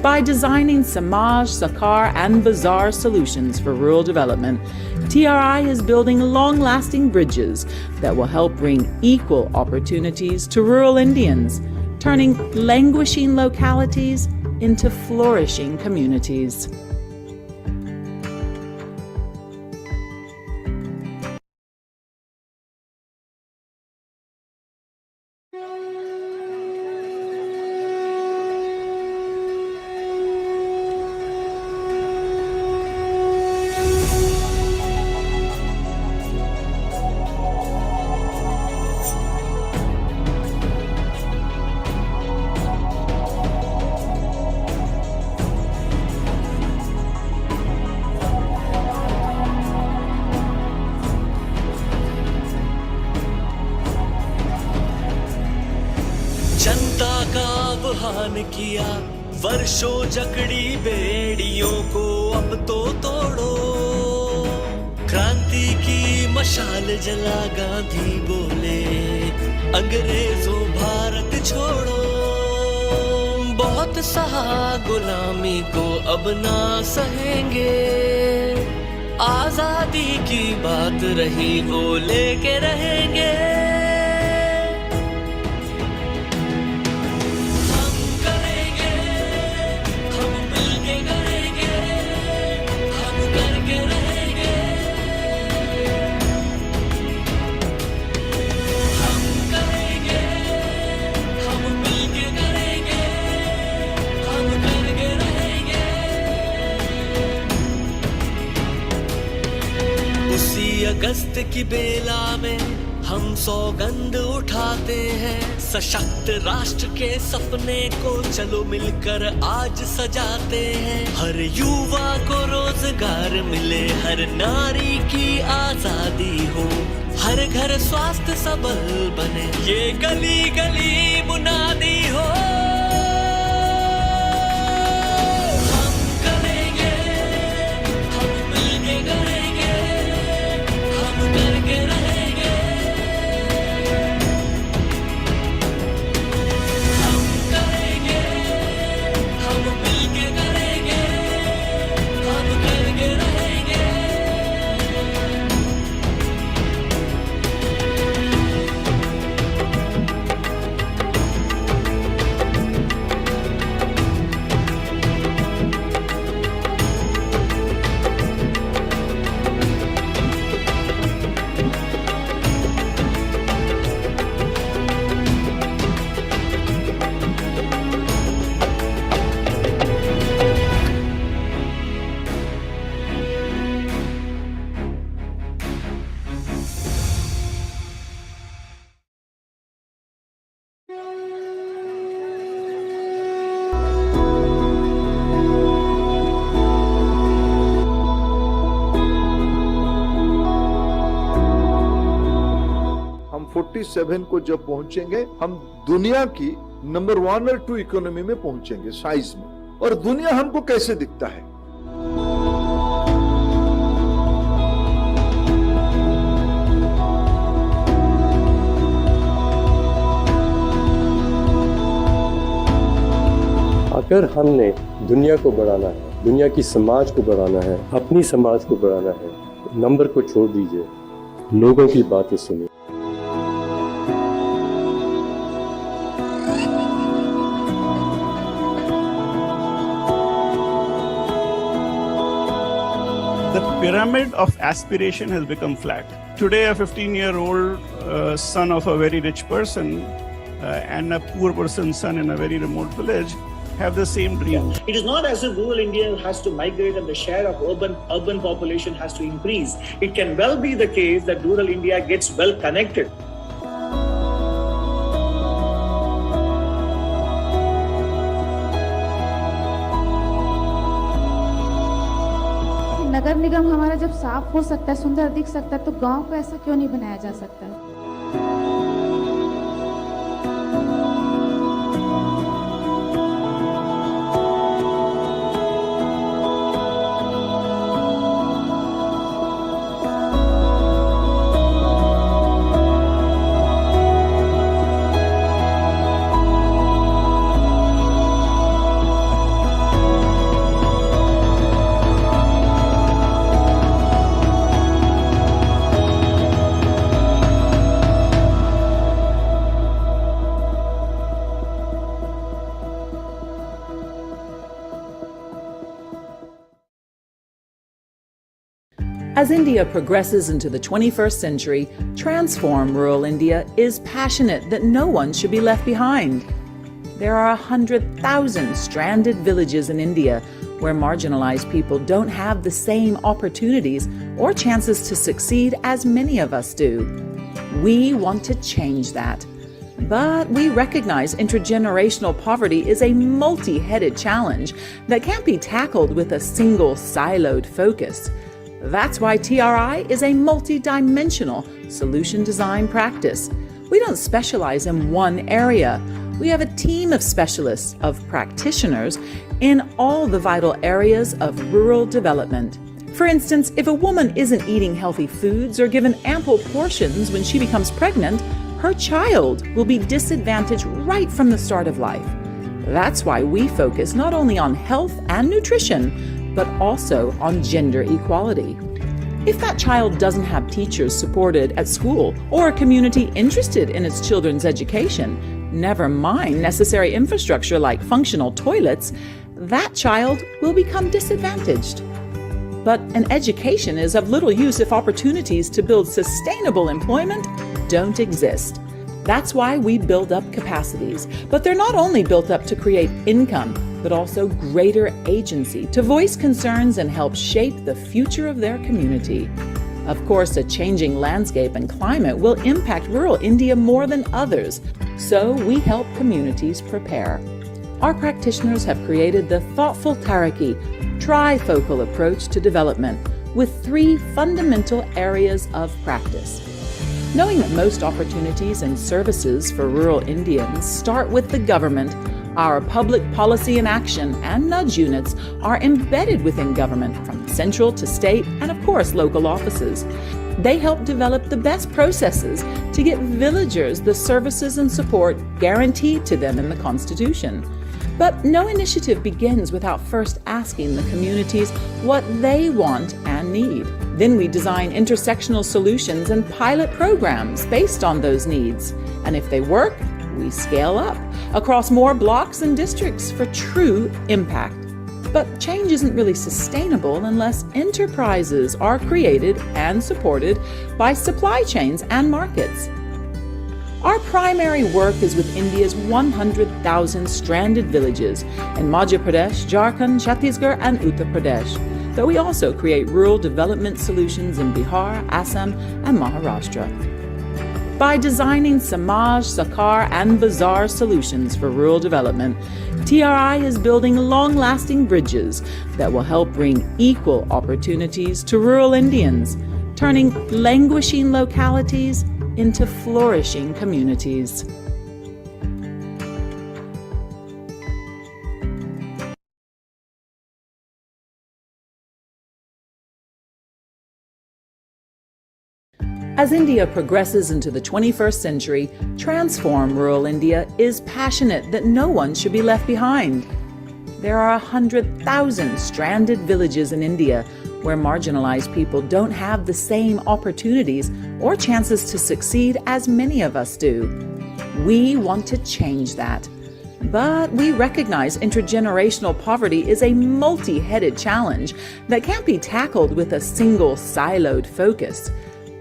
By designing Samaj, Sakar, and Bazaar solutions for rural development, TRI is building long-lasting bridges that will help bring equal opportunities to rural Indians, turning languishing localities into flourishing communities. रोशन किया, वर्षों जकड़ी बेड़ियों को अब तो तोड़ो। क्रांति की मशाल जला गांधी बोले, अंग्रेजों भारत छोड़ो। बहुत सहा गुलामी को अब ना सहेंगे, आजादी की बात रही वो लेके रहेंगे। हम करेंगे, हम मिलके करेंगे, हम करके रहेंगे। हम करेंगे, हम मिलके करेंगे, हम करके रहेंगे। उसी अगस्त की बेला में हम सौगंध उठाते हैं, सशक्त राष्ट्र के सपने को चलो मिलकर आज सजाते हैं। हर युवा को रोजगार मिले, हर नारी की आजादी हो, हर घर स्वास्थ्य सबल बने, ये गली गली मुनादी हो। हम करेंगे, हम मिलके करेंगे, हम करके रहेंगे। हम करेंगे, हम मिलके करेंगे, हम करके रहेंगे। हम 47 को जब पहुंचेंगे, हम दुनिया की नंबर 1 और 2 इकोनॉमी में पहुंचेंगे साइज में। और दुनिया हमको कैसे दिखता है? अगर हमने दुनिया को बढ़ाना है, दुनिया की समाज को बढ़ाना है, अपनी समाज को बढ़ाना है, नंबर को छोड़ दीजिए, लोगों की बातें सुनिए। The pyramid of aspiration has become flat. Today, a 15-year-old son of a very rich person and a poor person's son in a very remote village have the same dream. It is not as if rural India has to migrate and the share of urban population has to increase. It can well be the case that rural India gets well connected. नगर निगम हमारा जब साफ हो सकता है, सुंदर दिख सकता है, तो गांव को ऐसा क्यों नहीं बनाया जा सकता? As India progresses into the 21st century, Transform Rural India is passionate that no one should be left behind. There are 100,000 stranded villages in India where marginalized people don't have the same opportunities or chances to succeed as many of us do. We want to change that. But we recognize intergenerational poverty is a multi-headed challenge that can't be tackled with a single siloed focus. That's why TRI is a multi-dimensional solution design practice. We don't specialize in one area. We have a team of specialists, of practitioners, in all the vital areas of rural development. For instance, if a woman isn't eating healthy foods or given ample portions when she becomes pregnant, her child will be disadvantaged right from the start of life. That's why we focus not only on health and nutrition, but also on gender equality. If that child doesn't have teachers supported at school or a community interested in its children's education, never mind necessary infrastructure like functional toilets, that child will become disadvantaged. But an education is of little use if opportunities to build sustainable employment don't exist. That's why we build up capacities. But they're not only built up to create income, but also greater agency to voice concerns and help shape the future of their community. Of course, a changing landscape and climate will impact rural India more than others, so we help communities prepare. Our practitioners have created the thoughtful colloquy, trifocal approach to development with 3 fundamental areas of practice. Knowing that most opportunities and services for rural Indians start with the government, our public policy and action and nudge units are embedded within government from central to state and, of course, local offices. They help develop the best processes to get villagers the services and support guaranteed to them in the Constitution. But no initiative begins without first asking the communities what they want and need. Then we design intersectional solutions and pilot programs based on those needs. And if they work, we scale up across more blocks and districts for true impact. But change isn't really sustainable unless enterprises are created and supported by supply chains and markets. Our primary work is with India's 100,000 stranded villages in Madhya Pradesh, Jharkhand, Chhattisgarh, and Uttar Pradesh. But we also create rural development solutions in Bihar, Assam, and Maharashtra. By designing Samaj, Sakar, and Bazaar solutions for rural development, TRI is building long-lasting bridges that will help bring equal opportunities to rural Indians, turning languishing localities into flourishing communities. As India progresses into the 21st century, Transform Rural India is passionate that no one should be left behind. There are 100,000 stranded villages in India where marginalized people don't have the same opportunities or chances to succeed as many of us do. We want to change that. But we recognize intergenerational poverty is a multi-headed challenge that can't be tackled with a single siloed focus.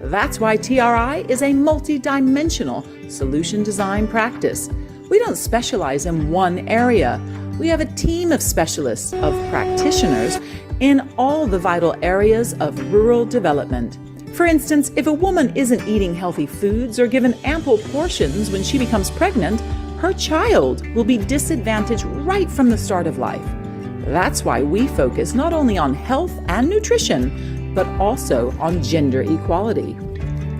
That's why TRI is a multi-dimensional solution design practice. We don't specialize in one area. We have a team of specialists, of practitioners, in all the vital areas of rural development. For instance, if a woman isn't eating healthy foods or given ample portions when she becomes pregnant, her child will be disadvantaged right from the start of life. That's why we focus not only on health and nutrition, but also on gender equality.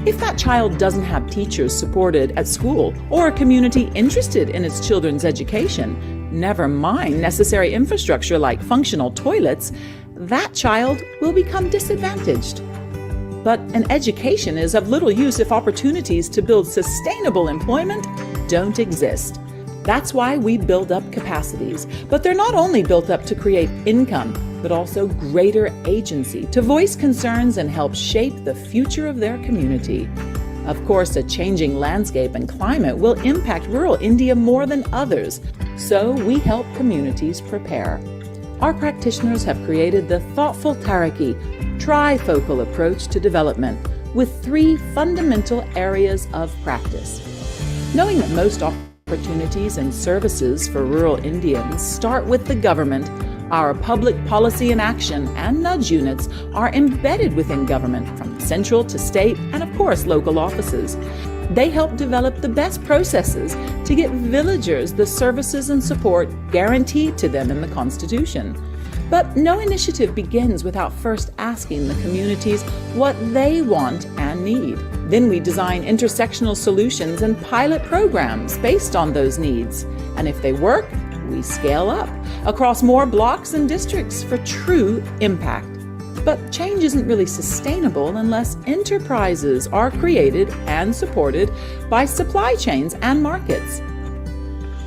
If that child doesn't have teachers supported at school or a community interested in its children's education, never mind necessary infrastructure like functional toilets, that child will become disadvantaged. But an education is of little use if opportunities to build sustainable employment don't exist. That's why we build up capacities. But they're not only built up to create income, but also greater agency to voice concerns and help shape the future of their community. Of course, a changing landscape and climate will impact rural India more than others, so we help communities prepare. Our practitioners have created the thoughtful colloquy, trifocal approach to development with 3 fundamental areas of practice. Knowing that most opportunities and services for rural Indians start with the government, our public policy and action and nudge units are embedded within government from central to state and, of course, local offices. They help develop the best processes to get villagers the services and support guaranteed to them in the Constitution. But no initiative begins without first asking the communities what they want and need. Then we design intersectional solutions and pilot programs based on those needs. And if they work, we scale up across more blocks and districts for true impact. But change isn't really sustainable unless enterprises are created and supported by supply chains and markets.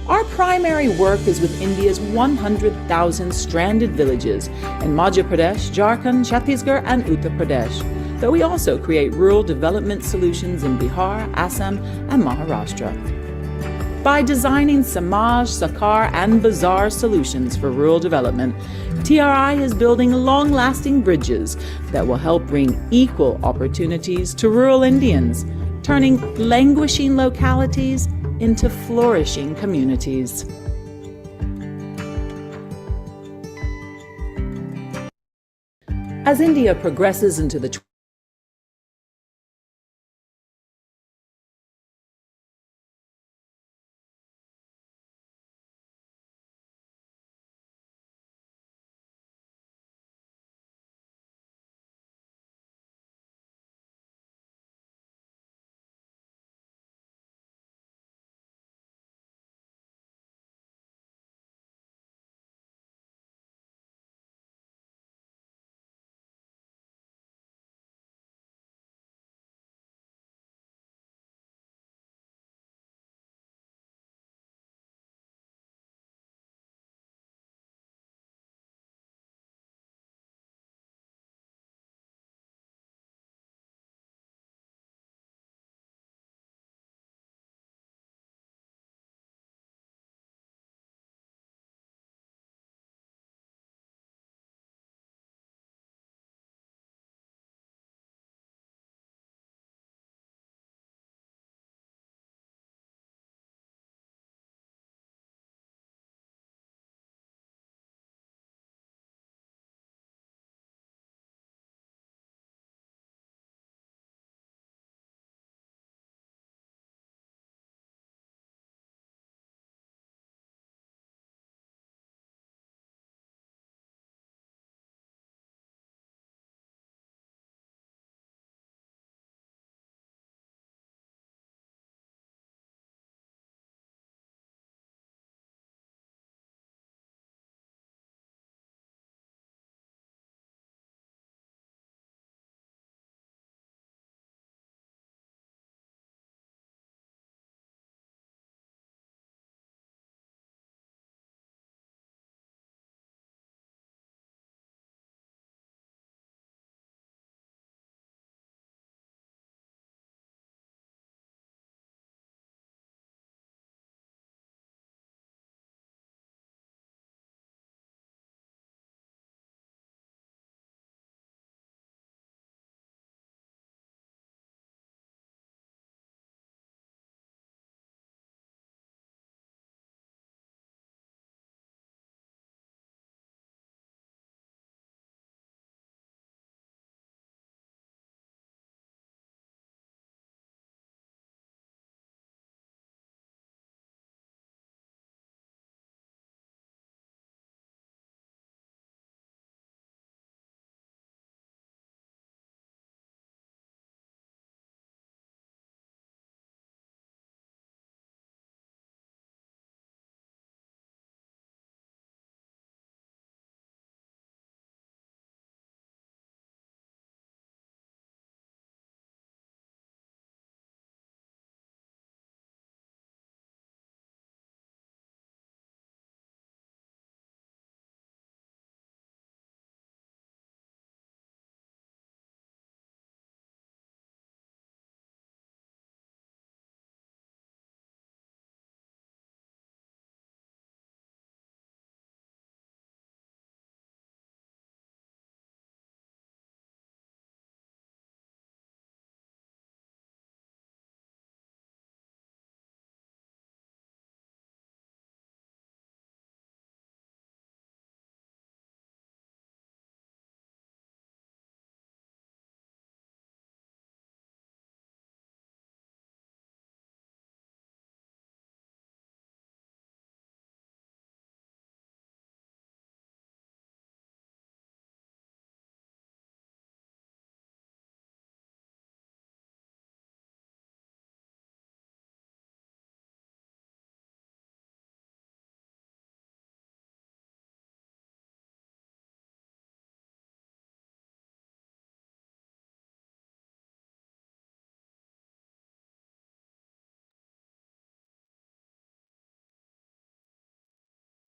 Our primary work is with India's 100,000 stranded villages in Madhya Pradesh, Jharkhand, Chhattisgarh, and Uttar Pradesh, though we also create rural development solutions in Bihar, Assam, and Maharashtra. By designing Samaj, Sakar, and Bazaar solutions for rural development, TRI is building long-lasting bridges that will help bring equal opportunities to rural Indians, turning languishing localities into flourishing communities. As India progresses into the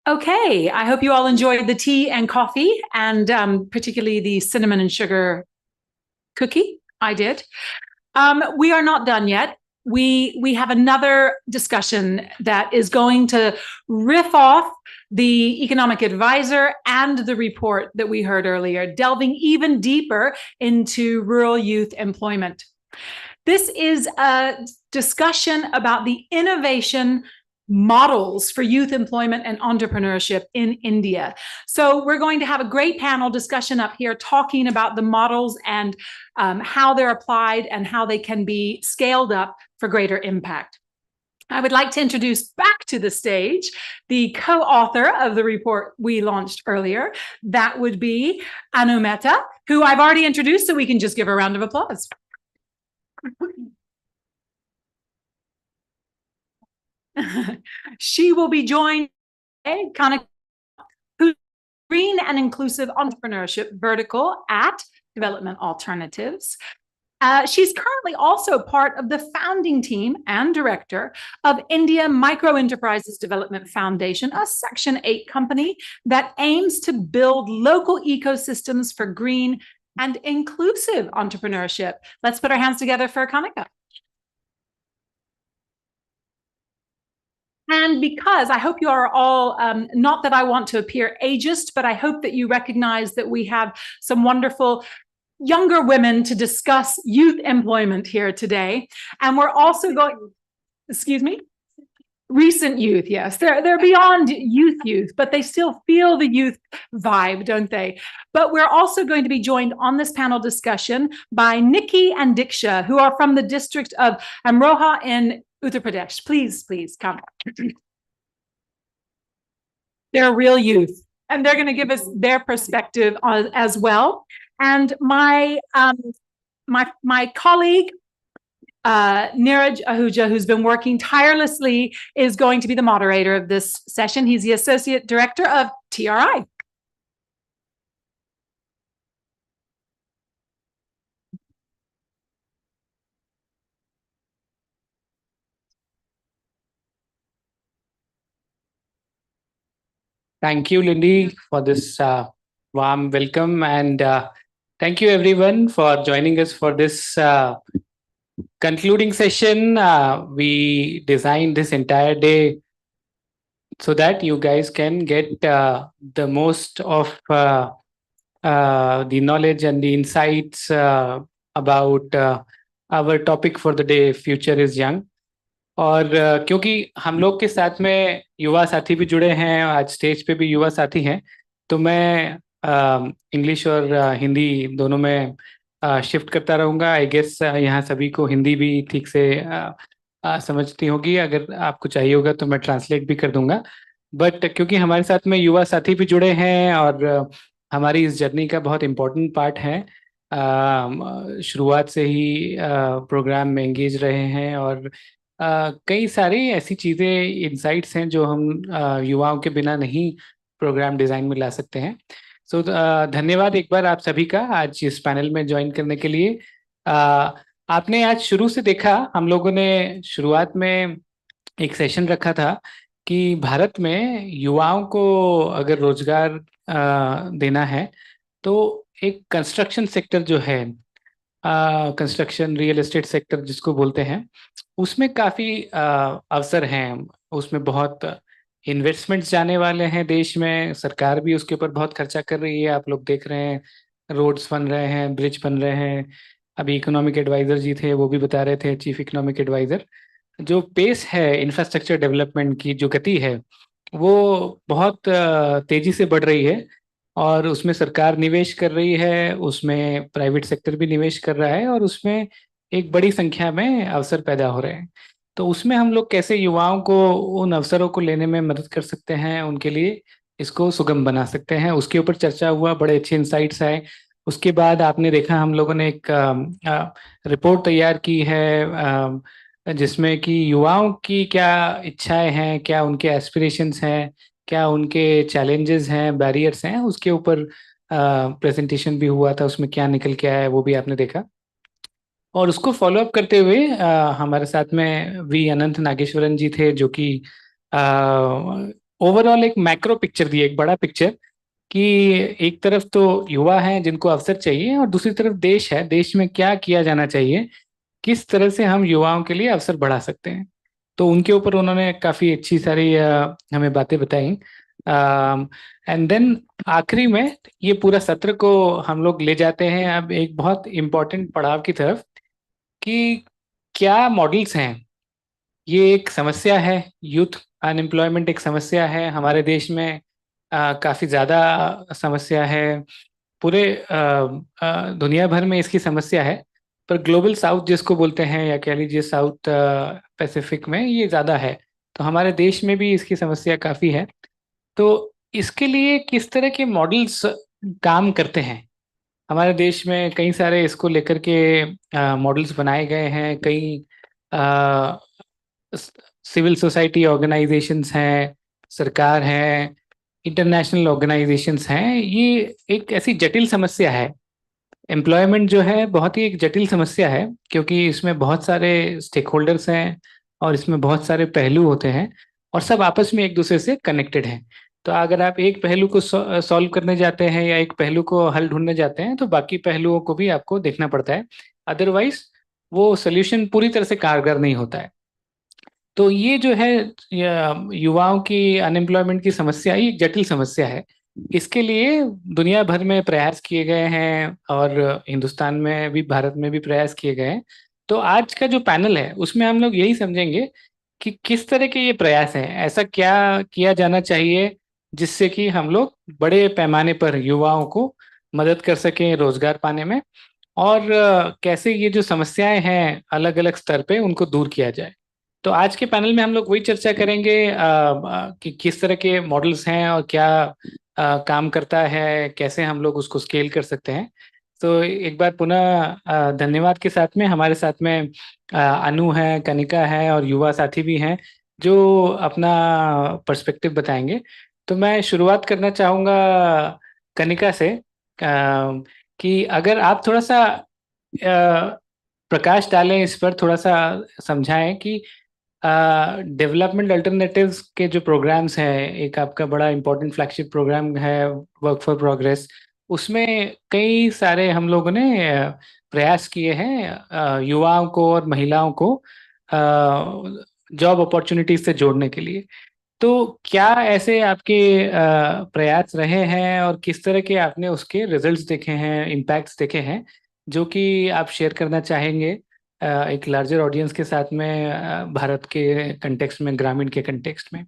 Okay, I hope you all enjoyed the tea and coffee, and particularly the cinnamon and sugar cookie. I did. We are not done yet. We have another discussion that is going to riff off the economic advisor and the report that we heard earlier, delving even deeper into rural youth employment. This is a discussion about the innovation models for youth employment and entrepreneurship in India. So we're going to have a great panel discussion up here talking about the models and how they're applied and how they can be scaled up for greater impact. I would like to introduce back to the stage the co-author of the report we launched earlier. That would be Anu Mehta, who I've already introduced, so we can just give her a round of applause. She will be joined by Kanika, who's green and inclusive entrepreneurship vertical at Development Alternatives. She's currently also part of the founding team and director of India Micro Enterprises Development Foundation, a Section 8 company that aims to build local ecosystems for green and inclusive entrepreneurship. Let's put our hands together for Kanika. And because I hope you are all, not that I want to appear ageist, but I hope that you recognize that we have some wonderful younger women to discuss youth employment here today. And we're also going, excuse me? Recent youth, yes. They're beyond youth, but they still feel the youth vibe, don't they? But we're also going to be joined on this panel discussion by Nikki and Diksha, who are from the district of Amroha in Uttar Pradesh. Please come. They're real youth, and they're going to give us their perspective as well. And my colleague, Neeraj Ahuja, who's been working tirelessly, is going to be the moderator of this session. He's the Associate Director of TRI. Thank you, Lindy, for this warm welcome. And thank you, everyone, for joining us for this concluding session. We designed this entire day so that you guys can get the most of the knowledge and the insights about our topic for the day, Future is Young. और क्योंकि हम लोग के साथ में युवा साथी भी जुड़े हैं, आज स्टेज पे भी युवा साथी हैं, तो मैं इंग्लिश और हिंदी दोनों में शिफ्ट करता रहूँगा. आई गेस यहाँ सभी को हिंदी भी ठीक से समझती होगी. अगर आपको चाहिए होगा तो मैं ट्रांसलेट भी कर दूंगा. बट क्योंकि हमारे साथ में युवा साथी भी जुड़े हैं और हमारी इस जर्नी का बहुत इम्पोर्टेंट पार्ट है, शुरुआत से ही प्रोग्राम में एंगेज रहे हैं और कई सारी ऐसी चीज़ें, इंसाइट्स हैं जो हम युवाओं के बिना नहीं प्रोग्राम डिज़ाइन में ला सकते हैं. सो धन्यवाद एक बार आप सभी का आज इस पैनल में ज्वाइन करने के लिए. आपने आज शुरू से देखा, हम लोगों ने शुरुआत में एक सेशन रखा था कि भारत में युवाओं को अगर रोजगार देना है तो एक कंस्ट्रक्शन सेक्टर जो है, कंस्ट्रक्शन रियल एस्टेट सेक्टर जिसको बोलते हैं, उसमें काफ़ी अवसर हैं. उसमें बहुत इन्वेस्टमेंट्स जाने वाले हैं देश में. सरकार भी उसके ऊपर बहुत खर्चा कर रही है. आप लोग देख रहे हैं, रोड्स बन रहे हैं, ब्रिज बन रहे हैं. अभी इकोनॉमिक एडवाइज़र जी थे, वो भी बता रहे थे, चीफ इकोनॉमिक एडवाइज़र, जो पेस है इंफ्रास्ट्रक्चर डेवलपमेंट की, जो गति है वो बहुत तेज़ी से बढ़ रही है और उसमें सरकार निवेश कर रही है, उसमें प्राइवेट सेक्टर भी निवेश कर रहा है और उसमें एक बड़ी संख्या में अवसर पैदा हो रहे हैं. तो उसमें हम लोग कैसे युवाओं को उन अवसरों को लेने में मदद कर सकते हैं, उनके लिए इसको सुगम बना सकते हैं, उसके ऊपर चर्चा हुआ. बड़े अच्छे इंसाइट्स आए. उसके बाद आपने देखा हम लोगों ने एक रिपोर्ट तैयार की है जिसमें कि युवाओं की क्या इच्छाएं हैं, क्या उनके एस्पिरेशंस हैं, क्या उनके चैलेंजेस हैं, बैरियर्स हैं, उसके ऊपर प्रेजेंटेशन भी हुआ था. उसमें क्या निकल के आया है वो भी आपने देखा. और उसको फॉलो अप करते हुए हमारे साथ में वी अनंत नागेश्वरन जी थे, जो कि ओवरऑल एक मैक्रो पिक्चर दी, एक बड़ा पिक्चर कि एक तरफ तो युवा हैं जिनको अवसर चाहिए और दूसरी तरफ देश है, देश में क्या किया जाना चाहिए, किस तरह से हम युवाओं के लिए अवसर बढ़ा सकते हैं। तो उनके ऊपर उन्होंने काफ़ी अच्छी सारी हमें बातें बताई। एंड देन आखिरी में ये पूरा सत्र को हम लोग ले जाते हैं अब एक बहुत इम्पोर्टेंट पड़ाव की तरफ कि क्या मॉडल्स हैं। ये एक समस्या है, यूथ अनएम्प्लॉयमेंट एक समस्या है हमारे देश में, काफ़ी ज़्यादा समस्या है, पूरे दुनिया भर में इसकी समस्या है, पर ग्लोबल साउथ जिसको बोलते हैं या कह लीजिए साउथ पैसिफिक में ये ज़्यादा है, तो हमारे देश में भी इसकी समस्या काफ़ी है। तो इसके लिए किस तरह के मॉडल्स काम करते हैं? हमारे देश में कई सारे इसको लेकर के मॉडल्स बनाए गए हैं, कई सिविल सोसाइटी ऑर्गेनाइजेशंस हैं, सरकार है, इंटरनेशनल ऑर्गेनाइजेशंस हैं। ये एक ऐसी जटिल समस्या है, एम्प्लॉयमेंट जो है बहुत ही एक जटिल समस्या है, क्योंकि इसमें बहुत सारे स्टेक होल्डर्स हैं और इसमें बहुत सारे पहलू होते हैं और सब आपस में एक दूसरे से कनेक्टेड हैं। तो अगर आप एक पहलू को सॉल्व करने जाते हैं या एक पहलू को हल ढूंढने जाते हैं तो बाकी पहलुओं को भी आपको देखना पड़ता है, अदरवाइज वो सोल्यूशन पूरी तरह से कारगर नहीं होता है। तो ये जो है युवाओं की अनएम्प्लॉयमेंट की समस्या, ये एक जटिल समस्या है। इसके लिए दुनिया भर में प्रयास किए गए हैं और हिंदुस्तान में भी, भारत में भी प्रयास किए गए हैं। तो आज का जो पैनल है उसमें हम लोग यही समझेंगे कि किस तरह के ये प्रयास हैं, ऐसा क्या किया जाना चाहिए जिससे कि हम लोग बड़े पैमाने पर युवाओं को मदद कर सकें रोजगार पाने में, और कैसे ये जो समस्याएं हैं अलग अलग स्तर पे उनको दूर किया जाए। तो आज के पैनल में हम लोग वही चर्चा करेंगे कि किस तरह के मॉडल्स हैं और क्या काम करता है, कैसे हम लोग उसको स्केल कर सकते हैं। तो एक बार पुनः धन्यवाद के साथ में हमारे साथ में अनु है, कनिका है और युवा साथी भी हैं जो अपना पर्सपेक्टिव बताएंगे। तो मैं शुरुआत करना चाहूँगा कनिका से कि अगर आप थोड़ा सा प्रकाश डालें इस पर, थोड़ा सा समझाएं कि डेवलपमेंट अल्टरनेटिव्स के जो प्रोग्राम्स हैं, एक आपका बड़ा इम्पोर्टेंट फ्लैगशिप प्रोग्राम है वर्क फॉर प्रोग्रेस, उसमें कई सारे हम लोगों ने प्रयास किए हैं युवाओं को और महिलाओं को जॉब अपॉर्चुनिटीज से जोड़ने के लिए। तो क्या ऐसे आपके प्रयास रहे हैं और किस तरह के आपने उसके रिजल्ट्स देखे हैं, इम्पैक्ट्स देखे हैं, जो कि आप शेयर करना चाहेंगे एक लार्जर ऑडियंस के साथ में, भारत के कंटेक्स्ट में, ग्रामीण के कंटेक्स्ट में?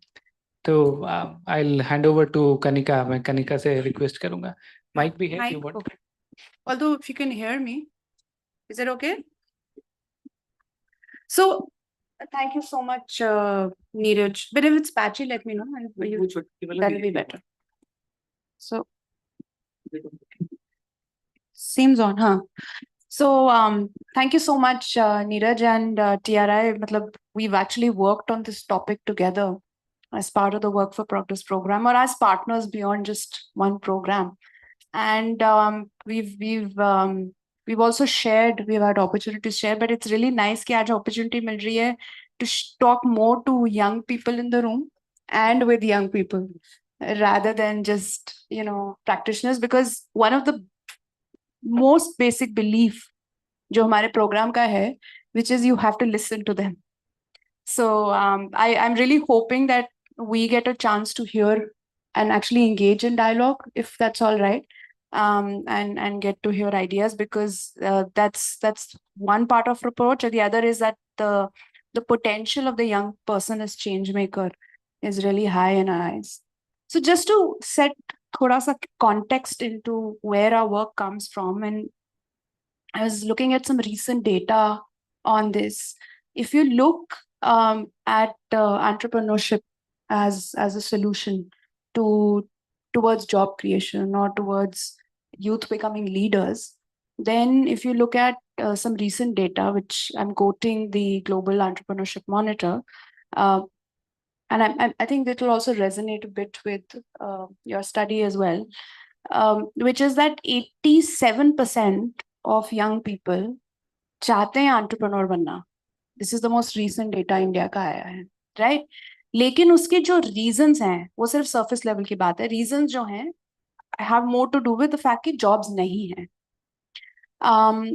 तो I will hand over to Kanika. मैं कनिका से रिक्वेस्ट करूंगा, माइक भी है, although if you can hear me, is it okay? So thank you so much, Neeraj. But if it's patchy, let me know and that'll be better. So seems on, huh? So thank you so much, Neeraj and TRI. We've actually worked on this topic together as part of the Work for Progress program, or as partners beyond just one program. And we've also shared, we've had opportunity to share, but it's really nice कि आज opportunity मिल रही है to talk more to young people in the room and with young people rather than just, practitioners, because one of the most basic belief जो हमारे program का है, which is you have to listen to them. So I'm really hoping that we get a chance to hear and actually engage in dialogue, if that's all right. And get to hear ideas, because that's one part of approach. And the other is that the potential of the young person as change maker is really high in our eyes. So just to set thoda sa context into where our work comes from, and I was looking at some recent data on this. If you look at entrepreneurship as a solution towards job creation or towards youth becoming leaders, then if you look at some recent data, which I'm quoting the Global Entrepreneurship Monitor, and I think it will also resonate a bit with your study as well, which is that 87% of young people चाहते हैं entrepreneur बनना. This is the most recent data India का आया है, right? लेकिन उसके जो reasons हैं वो सिर्फ सरफेस लेवल की बात है. रीजंस जो हैं have more to do with the fact कि jobs नहीं हैं.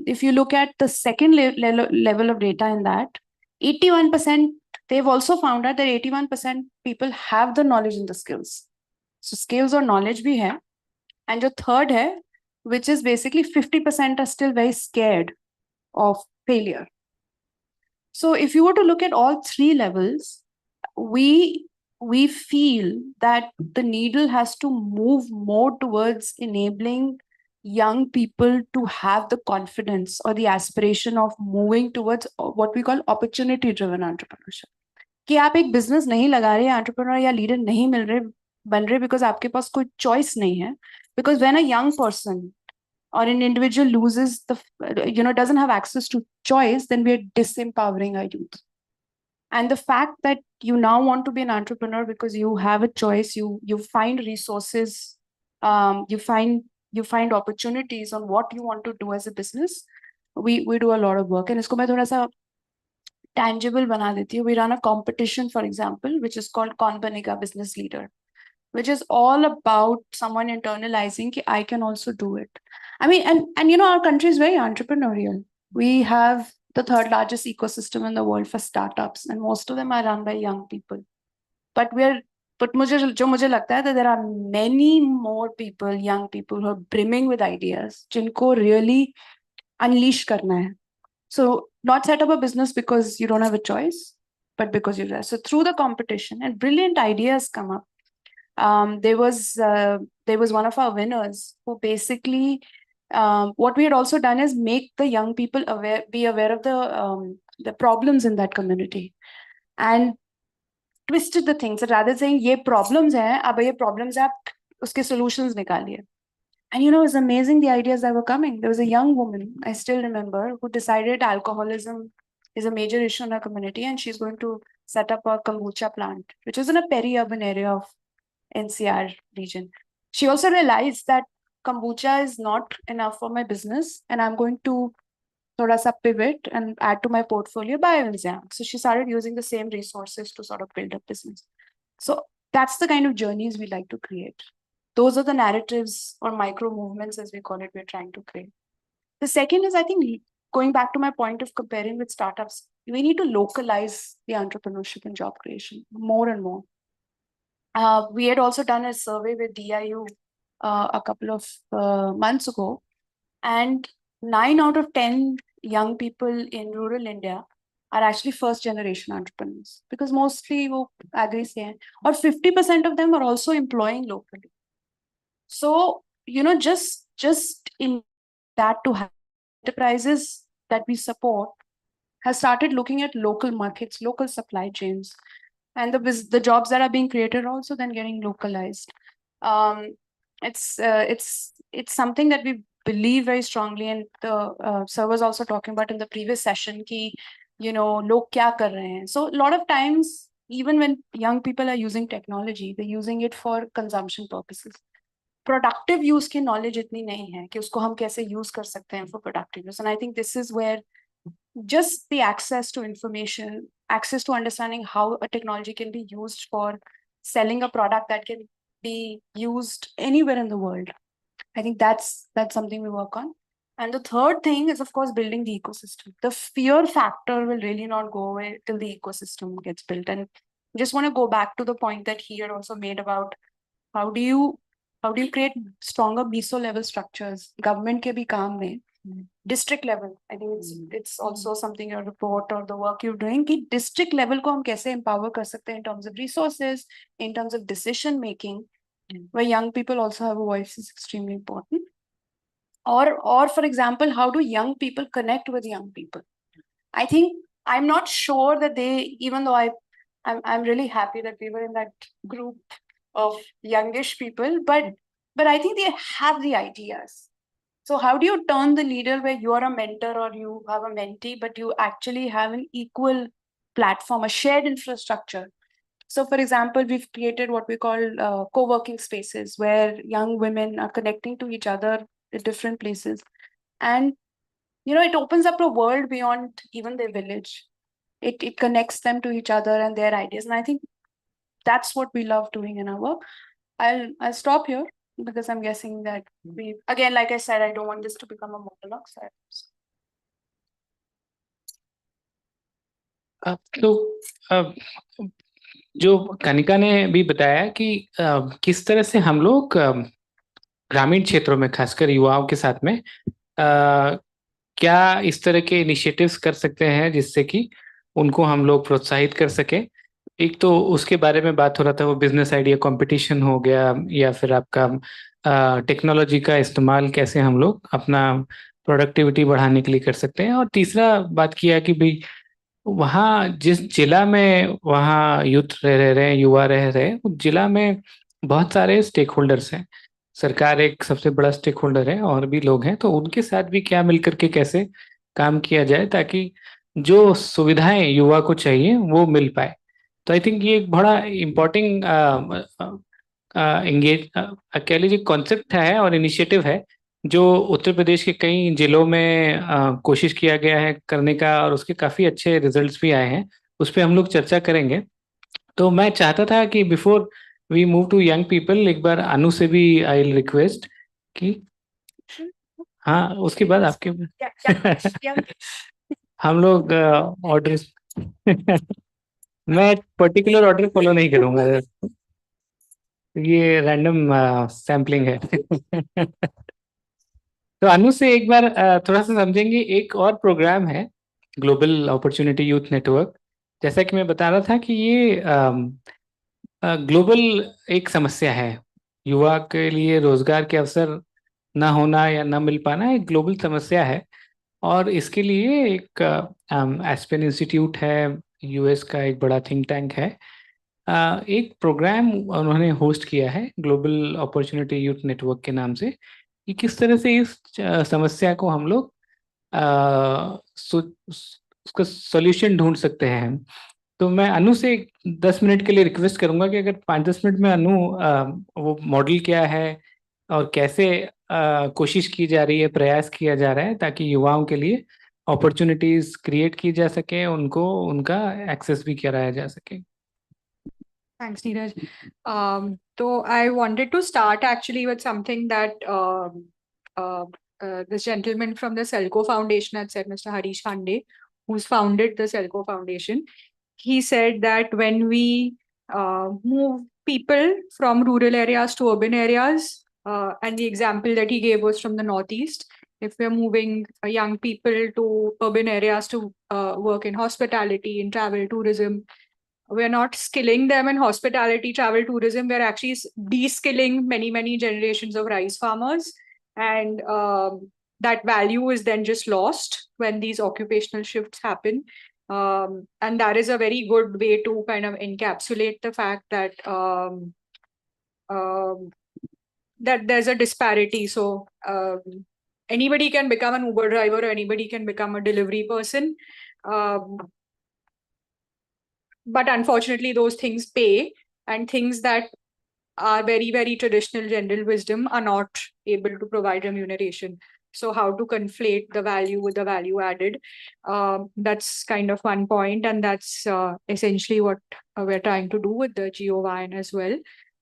If you look at the second level of data in that, 81%, they've also found out that 81% people have the knowledge and the skills. So skills or knowledge भी है. And the third है, which is basically 50% are still very scared of failure. So if you were to look at all three levels, we feel that the needle has to move more towards enabling young people to have the confidence or the aspiration of moving towards what we call opportunity driven entrepreneurship. कि आप एक business नहीं लगा रहे, entrepreneur या leader नहीं मिल रहे, बन रहे because आपके पास कोई choice नहीं है. Because when a young person or an individual loses doesn't have access to choice, then we are disempowering our youth. And the fact that you now want to be an entrepreneur because you have a choice, you find resources, you find opportunities on what you want to do as a business. We do a lot of work, and isko main thoda sa tangible bana deti hu. We run a competition, for example, which is called Kaun Banega Business Leader, which is all about someone internalizing ki I can also do it. I mean, and our country is very entrepreneurial. We have the third largest ecosystem in the world for startups, and most of them are run by young people. But मुझे लगता है that there are many more people, young people, who are brimming with ideas, जिनको really unleash करना है. So not set up a business because you don't have a choice, but because you're there. So through the competition, and brilliant ideas come up. There was one of our winners who basically, what we had also done is make the young people be aware of the problems in that community, and twisted the things. So rather than saying ये problems हैं, अब ये problems हैं, आप उसके solutions निकालिए. And it's amazing the ideas that were coming. There was a young woman, I still remember, who decided alcoholism is a major issue in her community, and she's going to set up a kombucha plant, which was in a peri-urban area of NCR region. She also realized that kombucha is not enough for my business, and I'm going to thoda sa pivot and add to my portfolio bioenzyme. So she started using the same resources to sort of build a business. So that's the kind of journeys we like to create. Those are the narratives or micro movements, as we call it, we're trying to create. The second is, I think, going back to my point of comparing with startups, we need to localize the entrepreneurship and job creation more and more. We had also done a survey with DIU a couple of months ago, and 9 out of 10 young people in rural India are actually first generation entrepreneurs, because mostly wo agri se hain, or 50% of them are also employing locally. So, just in that, to have enterprises that we support has started looking at local markets, local supply chains, and the jobs that are being created are also then getting localized. It's something that we believe very strongly, and the sir was also talking about in the previous session ki, log kya kar rahe hain. So a lot of times, even when young people are using technology, they're using it for consumption purposes. Productive use की knowledge इतनी नहीं है कि उसको हम कैसे use कर सकते हैं for productive use. And I think this is where just the access to information, access to understanding how a technology can be used for selling a product that can be used anywhere in the world. I think that's something we work on. And the third thing is, of course, building the ecosystem. The fear factor will really not go away till the ecosystem gets built. And I just want to go back to the point that he had also made about how do you create stronger meso level structures? Government ke bhi kaam mein, district level. I think it's also something your report or the work you're doing. Ki district level ko hum kaise empower kar sakte in terms of resources, in terms of decision making, where young people also have a voice is extremely important. Or for example, how do young people connect with young people? I think I'm not sure that they, even though I'm really happy that we were in that group of youngish people, but I think they have the ideas. So how do you turn the needle where you are a mentor or you have a mentee, but you actually have an equal platform, a shared infrastructure? So for example, we've created what we call co-working spaces where young women are connecting to each other at different places. And, it opens up a world beyond even their village. It connects them to each other and their ideas. And I think that's what we love doing in our work. I'll stop here because I'm guessing that we, again, like I said, I don't want this to become a monologue. तो जो कनिका ने भी बताया कि किस तरह से हम लोग ग्रामीण क्षेत्रों में खासकर युवाओं के साथ में क्या इस तरह के इनिशिएटिव्स कर सकते हैं जिससे कि उनको हम लोग प्रोत्साहित कर सके। एक तो उसके बारे में बात हो रहा था, वो बिजनेस आइडिया कंपटीशन हो गया, या फिर आपका टेक्नोलॉजी का इस्तेमाल कैसे हम लोग अपना प्रोडक्टिविटी बढ़ाने के लिए कर सकते हैं। और तीसरा बात किया कि भाई वहाँ जिस जिला में वहाँ यूथ रह रहे हैं, युवा रह रहे हैं, उस जिला में बहुत सारे स्टेक होल्डर्स हैं। सरकार एक सबसे बड़ा स्टेक होल्डर है और भी लोग हैं, तो उनके साथ भी क्या मिलकर के कैसे काम किया जाए ताकि जो सुविधाएं युवा को चाहिए वो मिल पाए। तो आई थिंक ये एक बड़ा इम्पोर्टेंट एंगेज कह लीजिए कॉन्सेप्ट है और इनिशिएटिव है जो उत्तर प्रदेश के कई जिलों में कोशिश किया गया है करने का, और उसके काफ़ी अच्छे रिजल्ट्स भी आए हैं। उस पर हम लोग चर्चा करेंगे। तो मैं चाहता था कि before we move to young people, एक बार अनु से भी आई विल रिक्वेस्ट कि हाँ, उसके बाद आपके हम लोग ऑर्डर मैं पर्टिकुलर ऑर्डर फॉलो नहीं करूँगा, ये रैंडम सैम्पलिंग है। तो अनु से एक बार थोड़ा सा समझेंगे। एक और प्रोग्राम है ग्लोबल अपॉर्चुनिटी यूथ नेटवर्क, जैसा कि मैं बता रहा था कि ये ग्लोबल एक समस्या है। युवा के लिए रोजगार के अवसर ना होना या ना मिल पाना एक ग्लोबल समस्या है, और इसके लिए एक एस्पेन इंस्टीट्यूट है, यूएस का एक बड़ा थिंक टैंक है, एक प्रोग्राम उन्होंने होस्ट किया है ग्लोबल अपॉर्चुनिटी यूथ नेटवर्क के नाम से, कि किस तरह से इस समस्या को हम लोग उसका सॉल्यूशन ढूंढ सकते हैं। तो मैं अनु से 10 मिनट के लिए रिक्वेस्ट करूंगा कि अगर 5-10 मिनट में अनु वो मॉडल क्या है और कैसे कोशिश की जा रही है, प्रयास किया जा रहा है ताकि युवाओं के लिए अपॉर्चुनिटीज क्रिएट की जा सके, उनको उनका एक्सेस भी कराया जा सके। Thanks, Neeraj. So I wanted to start actually with something that this gentleman from the Selco Foundation had said, Mr. Harish Khande, who's founded the Selco Foundation. He said that when we move people from rural areas to urban areas, and the example that he gave was from the Northeast, if we're moving young people to urban areas to work in hospitality, in travel, tourism, we're not skilling them in hospitality, travel, tourism. We're actually de-skilling many generations of rice farmers. And that value is then just lost when these occupational shifts happen. And that is a very good way to kind of encapsulate the fact that that there's a disparity. So anybody can become an Uber driver, or anybody can become a delivery person. But unfortunately, those things pay, and things that are very traditional general wisdom are not able to provide remuneration. So how to conflate the value with the value added? That's kind of one point, and that's essentially what we're trying to do with the GeoVine as well.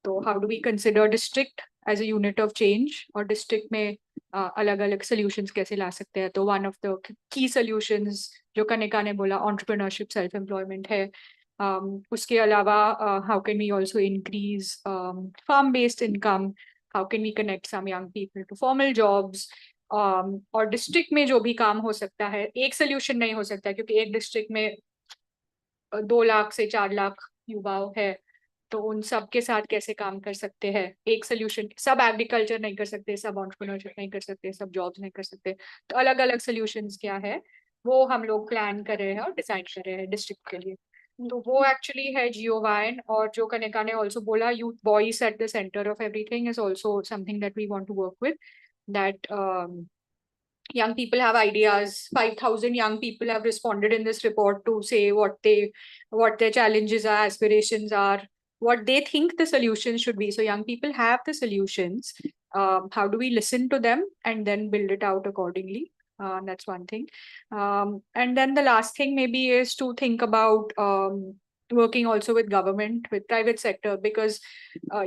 So how do we consider district as a unit of change, or district में अलग-अलग solutions कैसे ला सकते हैं? तो one of the key solutions जो कनिका ने बोला entrepreneurship, self-employment है. Uske alawa, how can we also increase farm-based income? How can we connect some young people to formal jobs? और district में जो भी काम हो सकता है, एक solution नहीं हो सकता, क्योंकि एक district में 2 लाख से 4 लाख युवा है, तो उन सब के साथ कैसे काम कर सकते हैं? एक solution, सब agriculture नहीं कर सकते, सब entrepreneurship नहीं कर सकते, सब jobs नहीं कर सकते, तो अलग-अलग solutions क्या है, वो हम लोग plan कर रहे हैं और decide कर रहे हैं district के लिए. तो वो actually है GeoVine. और जो कनिका ने also बोला, youth voice at the center of everything is also something that we want to work with. That young people have ideas. 5,000 young people have responded in this report to say what their challenges are, aspirations are, what they think the solutions should be. So young people have the solutions. How do we listen to them and then build it out accordingly? That's one thing. And then the last thing maybe is to think about working also with government, with private sector, because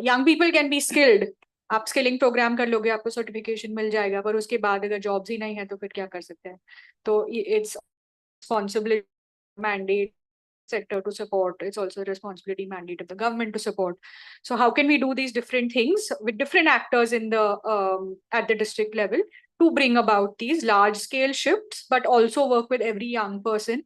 young people can be skilled. आप skilling programme कर लोगे, आपको certification मिल जाएगा, पर उसके बाद अगर jobs ही नहीं है तो फिर क्या कर सकते हैं? तो it's responsibility mandate sector to support. It's also a responsibility mandate of the government to support. So how can we do these different things with different actors in the at the district level to bring about these large scale shifts, but also work with every young person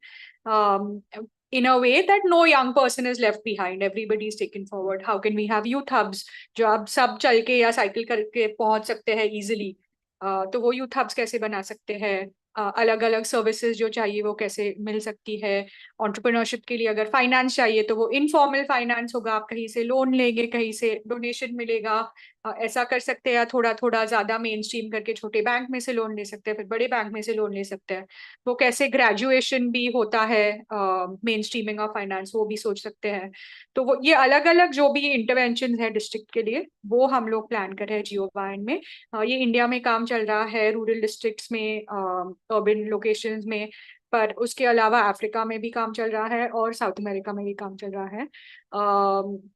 in a way that no young person is left behind. Everybody is taken forward. How can we have youth hubs जो आप सब चल के या cycle करके पहुंच सकते हैं easily? तो वो youth hubs कैसे बना सकते हैं? अलग अलग सर्विसेज जो चाहिए वो कैसे मिल सकती है? एंटरप्रेन्योरशिप के लिए अगर फाइनेंस चाहिए तो वो इनफॉर्मल फाइनेंस होगा, आप कहीं से लोन लेंगे, कहीं से डोनेशन मिलेगा, ऐसा कर सकते हैं। या थोड़ा थोड़ा ज्यादा मेन स्ट्रीम करके छोटे बैंक में से लोन ले सकते हैं, फिर बड़े बैंक में से लोन ले सकते हैं। वो कैसे ग्रेजुएशन भी होता है, मेन स्ट्रीमिंग ऑफ फाइनेंस, वो भी सोच सकते हैं। तो वो ये अलग अलग जो भी इंटरवेंशन है डिस्ट्रिक्ट के लिए, वो हम लोग प्लान कर रहे हैं जियो में। ये इंडिया में काम चल रहा है, रूरल डिस्ट्रिक्ट्स में, अर्बन लोकेशंस में, पर उसके अलावा अफ्रीका में भी काम चल रहा है और साउथ अमेरिका में भी काम चल रहा है।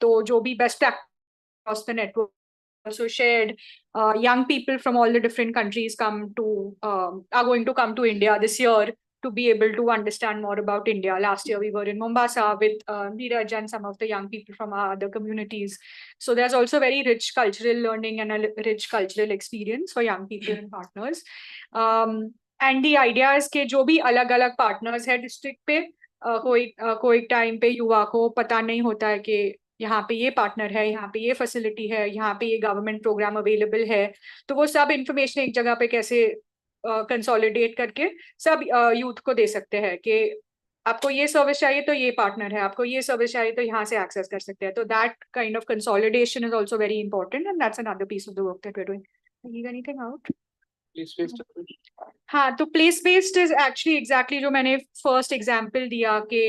तो जो भी best practice the network also shared. Young people from all the different countries are going to come to India this year to be able to understand more about India. Last year we were in Mombasa with Neeraj and some of the young people from our other communities. So there's also very rich cultural learning and a rich cultural experience for young people and partners. And the idea is कि जो भी अलग अलग partners है district पे, कोई time पे युवा को पता नहीं होता है कि यहाँ पे ये पार्टनर है, यहाँ पे ये फैसिलिटी है, यहाँ पे ये गवर्नमेंट प्रोग्राम अवेलेबल है, तो वो सब इंफॉर्मेशन एक जगह पे कैसे कंसोलिडेट करके सब यूथ को दे सकते हैं कि आपको ये सर्विस चाहिए तो ये पार्टनर है, आपको ये सर्विस चाहिए तो यहाँ से एक्सेस कर सकते हैं। तो that kind of consolidation is also very important and that's another piece of the work that we are doing. Anything out? हाँ, तो place based is actually exactly जो मैंने फर्स्ट एग्जांपल दिया कि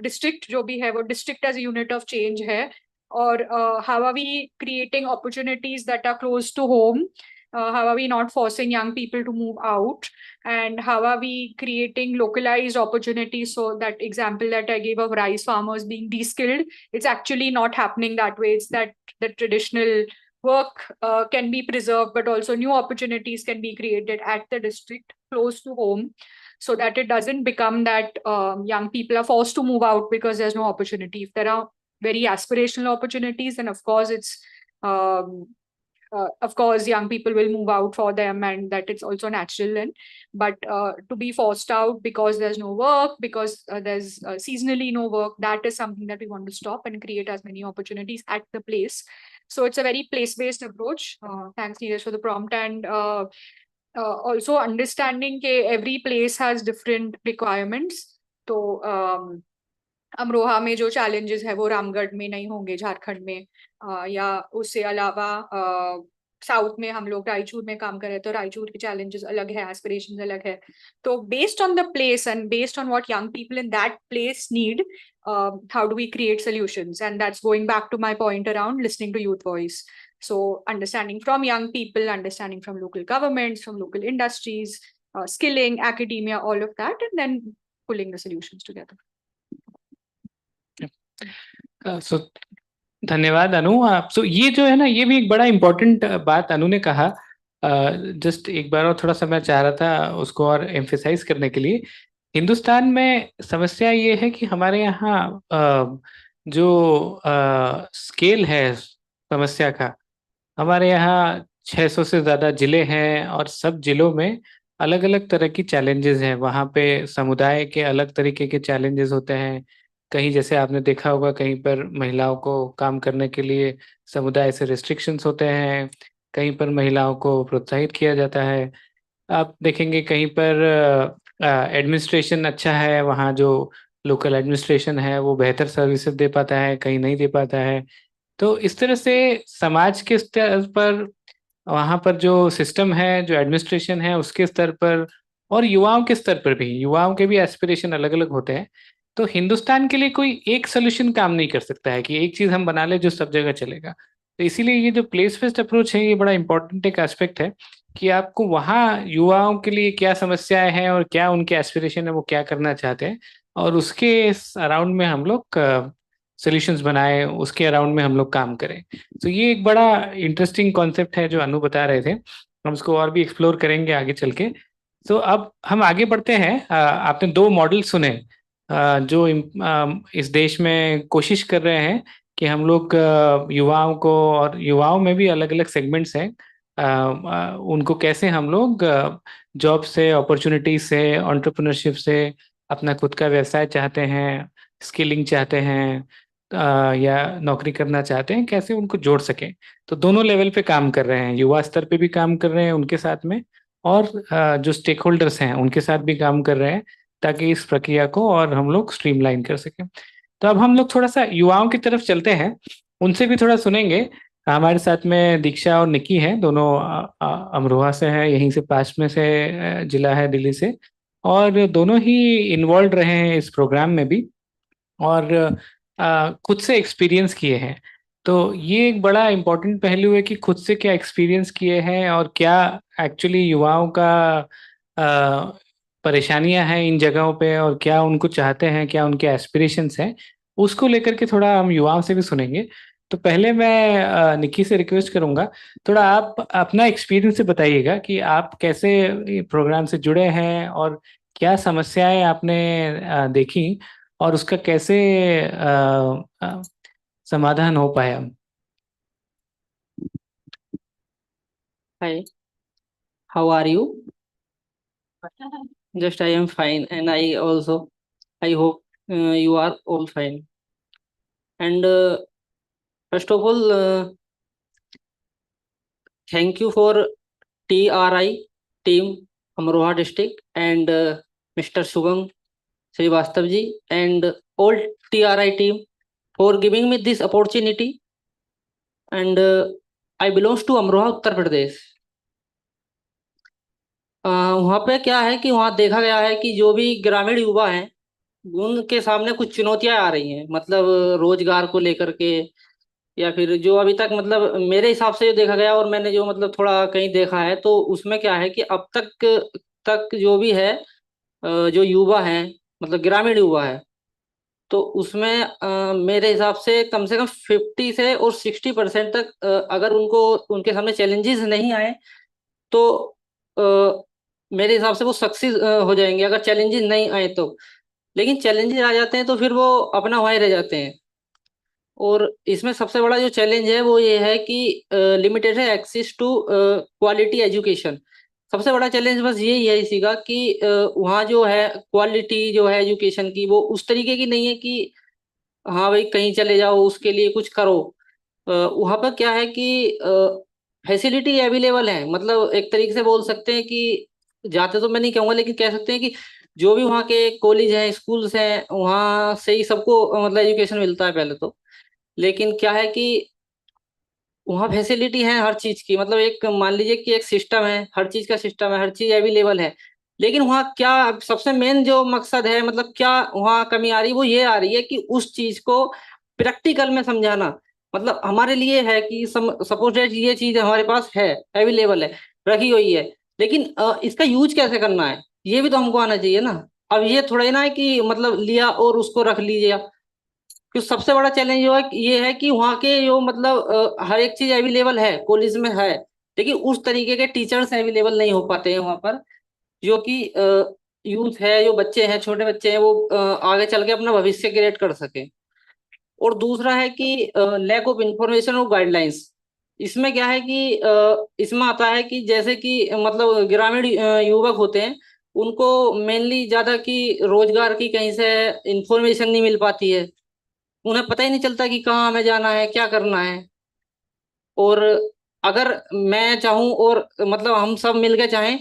डिस्ट्रिक्ट जो भी है वो district as unit of change है, और how are we creating opportunities that are close to home, how are we not forcing young people to move out, and how are we creating localized opportunities? So that example that I gave of rice farmers being de-skilled, it's actually not happening that way. It's that the traditional work can be preserved, but also new opportunities can be created at the district close to home, so that it doesn't become that young people are forced to move out because there's no opportunity. If there are very aspirational opportunities, then of course it's of course young people will move out for them, and that it's also natural then. But to be forced out because there's no work, because there's seasonally no work, that is something that we want to stop and create as many opportunities at the place. So it's a very place-based approach. Thanks, Neeraj, for the prompt. And also understanding that every place has different requirements. So Amroha में जो challenges है वो रामगढ़ में नहीं होंगे, झारखंड में, या उससे अलावा साउथ में हम लोग रायचूर में काम कर रहे हैं तो रायचूर के challenges अलग है, aspirations अलग है। तो based on the place and based on what young people in that place need, how do we create solutions? And that's going back to my point around listening to youth voice. So understanding from young people, understanding from local governments, from local industries, skilling, academia, all of that, and then pulling the solutions together. So धन्यवाद अनु। सो ये जो है ना, ये भी एक बड़ा important बात अनु ने कहा। जस्ट एक बार और थोड़ा सा मैं चाह रहा था उसको और एम्फेसाइज करने के लिए। हिंदुस्तान में समस्या ये है कि हमारे यहाँ जो स्केल है समस्या का, हमारे यहाँ 600 से ज़्यादा जिले हैं और सब जिलों में अलग अलग तरह की चैलेंजेस हैं। वहाँ पे समुदाय के अलग तरीके के चैलेंजेस होते हैं। कहीं जैसे आपने देखा होगा, कहीं पर महिलाओं को काम करने के लिए समुदाय से रिस्ट्रिक्शंस होते हैं, कहीं पर महिलाओं को प्रोत्साहित किया जाता है। आप देखेंगे कहीं पर एडमिनिस्ट्रेशन अच्छा है, वहाँ जो लोकल एडमिनिस्ट्रेशन है वो बेहतर सर्विसेज दे पाता है, कहीं नहीं दे पाता है। तो इस तरह से समाज के स्तर पर, वहाँ पर जो सिस्टम है, जो एडमिनिस्ट्रेशन है उसके स्तर पर, और युवाओं के स्तर पर भी, युवाओं के भी एस्पिरेशन अलग अलग होते हैं। तो हिंदुस्तान के लिए कोई एक सोल्यूशन काम नहीं कर सकता है कि एक चीज़ हम बना ले जो सब जगह चलेगा। तो इसीलिए ये जो प्लेस बेस्ड अप्रोच है, ये बड़ा इंपॉर्टेंट एक एस्पेक्ट है कि आपको वहाँ युवाओं के लिए क्या समस्याएं हैं और क्या उनके एस्पिरेशन है, वो क्या करना चाहते हैं, और उसके अराउंड में हम लोग सोल्यूशंस बनाए, उसके अराउंड में हम लोग काम करें। तो ये एक बड़ा इंटरेस्टिंग कॉन्सेप्ट है जो अनु बता रहे थे, हम उसको और भी एक्सप्लोर करेंगे आगे चल के। तो अब हम आगे बढ़ते हैं। आपने दो मॉडल सुने जो इस देश में कोशिश कर रहे हैं कि हम लोग युवाओं को, और युवाओं में भी अलग अलग सेगमेंट्स हैं, उनको कैसे हम लोग जॉब से, अपॉर्चुनिटी से, एंटरप्रेन्योरशिप से, अपना खुद का व्यवसाय चाहते हैं, स्किलिंग चाहते हैं, या नौकरी करना चाहते हैं, कैसे उनको जोड़ सकें। तो दोनों लेवल पे काम कर रहे हैं, युवा स्तर पे भी काम कर रहे हैं उनके साथ में, और जो स्टेक होल्डर्स हैं उनके साथ भी काम कर रहे हैं, ताकि इस प्रक्रिया को और हम लोग स्ट्रीमलाइन कर सकें। तो अब हम लोग थोड़ा सा युवाओं की तरफ चलते हैं, उनसे भी थोड़ा सुनेंगे। हमारे साथ में दीक्षा और निकी हैं, दोनों अमरोहा से हैं, यहीं से पास में से जिला है दिल्ली से, और दोनों ही इन्वॉल्व रहे हैं इस प्रोग्राम में भी, और खुद से एक्सपीरियंस किए हैं। तो ये एक बड़ा इम्पोर्टेंट पहलू है कि खुद से क्या एक्सपीरियंस किए हैं और क्या एक्चुअली युवाओं का परेशानियां हैं इन जगहों पे, और क्या उनको चाहते हैं, क्या उनके एस्पिरेशंस हैं, उसको लेकर के थोड़ा हम युवाओं से भी सुनेंगे। तो पहले मैं निकी से रिक्वेस्ट करूंगा, थोड़ा आप अपना एक्सपीरियंस से बताइएगा कि आप कैसे प्रोग्राम से जुड़े हैं और क्या समस्याएं आपने देखी, और उसका कैसे समाधान हो पाया। Hi, how are you? Just I am fine, and I hope you are all fine. And first of all, thank you for TRI team Amroha district and Mr. Shubham Srivastav ji and all TRI team for giving me this opportunity. And I belongs to Amroha, Uttar Pradesh. वहाँ पे क्या है कि वहाँ देखा गया है कि जो भी ग्रामीण युवा हैं उनके सामने कुछ चुनौतियां आ रही हैं, मतलब रोजगार को लेकर के, या फिर जो अभी तक मतलब मेरे हिसाब से जो देखा गया और मैंने जो मतलब थोड़ा कहीं देखा है, तो उसमें क्या है कि अब तक जो भी है जो युवा हैं, मतलब ग्रामीण युवा है, तो उसमें मेरे हिसाब से कम 50 से और 60% तक अगर उनको उनके सामने चैलेंजेस नहीं आए तो मेरे हिसाब से वो सक्सेस हो जाएंगे, अगर चैलेंजेस नहीं आए तो। लेकिन चैलेंजेस आ जाते हैं तो फिर वो अपना वहीं रह जाते हैं। और इसमें सबसे बड़ा जो चैलेंज है वो ये है कि लिमिटेड है एक्सेस टू क्वालिटी एजुकेशन। सबसे बड़ा चैलेंज बस यही है इसी का कि वहाँ जो है क्वालिटी जो है एजुकेशन की वो उस तरीके की नहीं है कि हाँ भाई कहीं चले जाओ उसके लिए कुछ करो। वहाँ पर क्या है कि फैसिलिटी अवेलेबल है, मतलब एक तरीके से बोल सकते हैं कि जाते तो मैं नहीं कहूँगा, लेकिन कह सकते हैं कि जो भी वहाँ के कॉलेज हैं, स्कूल्स हैं, वहाँ से ही सबको मतलब एजुकेशन मिलता है पहले तो। लेकिन क्या है कि वहाँ फैसिलिटी है हर चीज की, मतलब एक मान लीजिए कि एक सिस्टम है, हर चीज का सिस्टम है, हर चीज अवेलेबल है। लेकिन वहाँ क्या सबसे मेन जो मकसद है, मतलब क्या वहाँ कमी आ रही है, वो ये आ रही है कि उस चीज को प्रैक्टिकल में समझाना। मतलब हमारे लिए है कि सपोज दैट ये चीज हमारे पास है, अवेलेबल है, रखी हुई है, लेकिन इसका यूज कैसे करना है ये भी तो हमको आना चाहिए ना। अब ये थोड़ा ही ना है कि मतलब लिया और उसको रख लीजिए। क्यों सबसे बड़ा चैलेंज जो है ये है कि वहाँ के जो मतलब हर एक चीज अवेलेबल है कॉलेज में है, लेकिन उस तरीके के टीचर्स अवेलेबल नहीं हो पाते हैं वहाँ पर, जो कि यूथ है, जो बच्चे हैं, छोटे बच्चे हैं, वो आगे चल के अपना भविष्य क्रिएट कर सके। और दूसरा है कि लैक ऑफ इंफॉर्मेशन और गाइडलाइंस। इसमें क्या है कि इसमें आता है कि जैसे कि मतलब ग्रामीण युवक होते हैं, उनको मेनली ज्यादा की रोजगार की कहीं से इंफॉर्मेशन नहीं मिल पाती है, उन्हें पता ही नहीं चलता कि कहाँ हमें जाना है, क्या करना है। और अगर मैं चाहूँ और मतलब हम सब मिलकर चाहें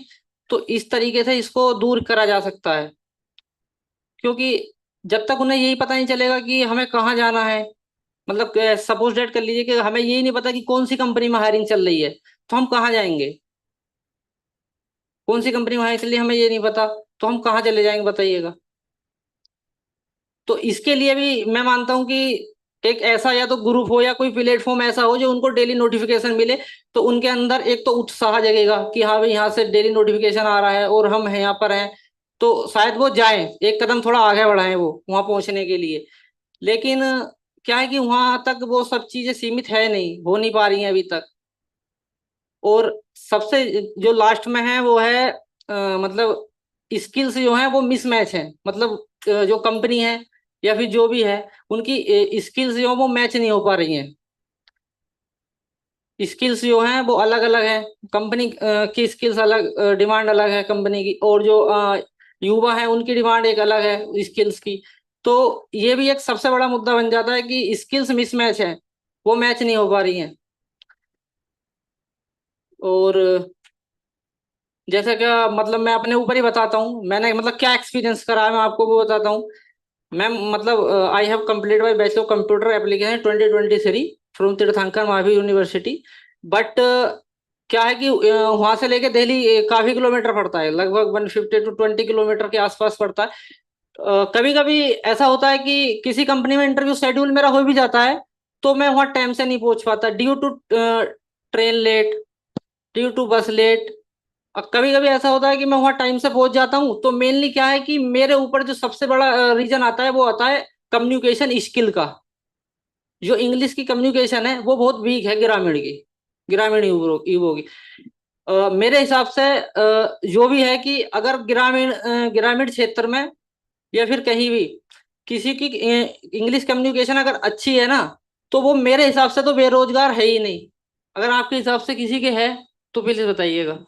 तो इस तरीके से इसको दूर करा जा सकता है, क्योंकि जब तक उन्हें यही पता नहीं चलेगा कि हमें कहाँ जाना है, मतलब सपोज डेट कर लीजिए कि हमें यही नहीं पता कि कौन सी कंपनी में हायरिंग चल रही है, तो हम कहाँ जाएंगे? कौन सी कंपनी में हायरिंग चल रही है हमें ये नहीं पता, तो हम कहाँ चले जाएंगे बताइएगा। तो इसके लिए भी मैं मानता हूं कि एक ऐसा या तो ग्रुप हो या कोई प्लेटफॉर्म ऐसा हो जो उनको डेली नोटिफिकेशन मिले, तो उनके अंदर एक तो उत्साह जगेगा कि हाँ भाई यहाँ से डेली नोटिफिकेशन आ रहा है और हम हैं यहाँ पर हैं, तो शायद वो जाएं, एक कदम थोड़ा आगे बढ़ाएं वो वहां पहुंचने के लिए। लेकिन क्या है कि वहां तक वो सब चीजें सीमित है नहीं, हो नहीं पा रही हैं अभी तक। और सबसे जो लास्ट में है वो है मतलब स्किल्स जो है वो मिसमैच है, मतलब जो कंपनी है या फिर जो भी है उनकी स्किल्स जो वो मैच नहीं हो पा रही हैं। स्किल्स जो हैं वो अलग अलग है, कंपनी की स्किल्स अलग, डिमांड अलग है कंपनी की, और जो युवा है उनकी डिमांड एक अलग है स्किल्स की। तो ये भी एक सबसे बड़ा मुद्दा बन जाता है कि स्किल्स मिसमैच है, वो मैच नहीं हो पा रही हैं। और जैसा क्या मतलब मैं अपने ऊपर ही बताता हूँ, मैंने मतलब क्या एक्सपीरियंस करा है मैं आपको वो बताता हूँ। मैं मतलब I have complete my bachelor of computer application 2023 from तीर्थंकर महावीर यूनिवर्सिटी। बट क्या है कि वहां से लेके दिल्ली काफी किलोमीटर पड़ता है, लगभग 150 to 20 किलोमीटर के आसपास पड़ता है। कभी कभी ऐसा होता है कि किसी कंपनी में इंटरव्यू शेड्यूल मेरा हो भी जाता है तो मैं वहां टाइम से नहीं पहुंच पाता, due to train late, due to bus late. कभी कभी ऐसा होता है कि मैं वहां टाइम से पहुंच जाता हूँ, तो मेनली क्या है कि मेरे ऊपर जो सबसे बड़ा रीजन आता है वो आता है कम्युनिकेशन स्किल का। जो इंग्लिश की कम्युनिकेशन है वो बहुत वीक है ग्रामीण की, ग्रामीण युवकों की। मेरे हिसाब से जो भी है कि अगर ग्रामीण क्षेत्र में या फिर कहीं भी किसी की इंग्लिश कम्युनिकेशन अगर अच्छी है ना, तो वो मेरे हिसाब से तो बेरोजगार है ही नहीं। अगर आपके हिसाब से किसी के है तो प्लीज बताइएगा।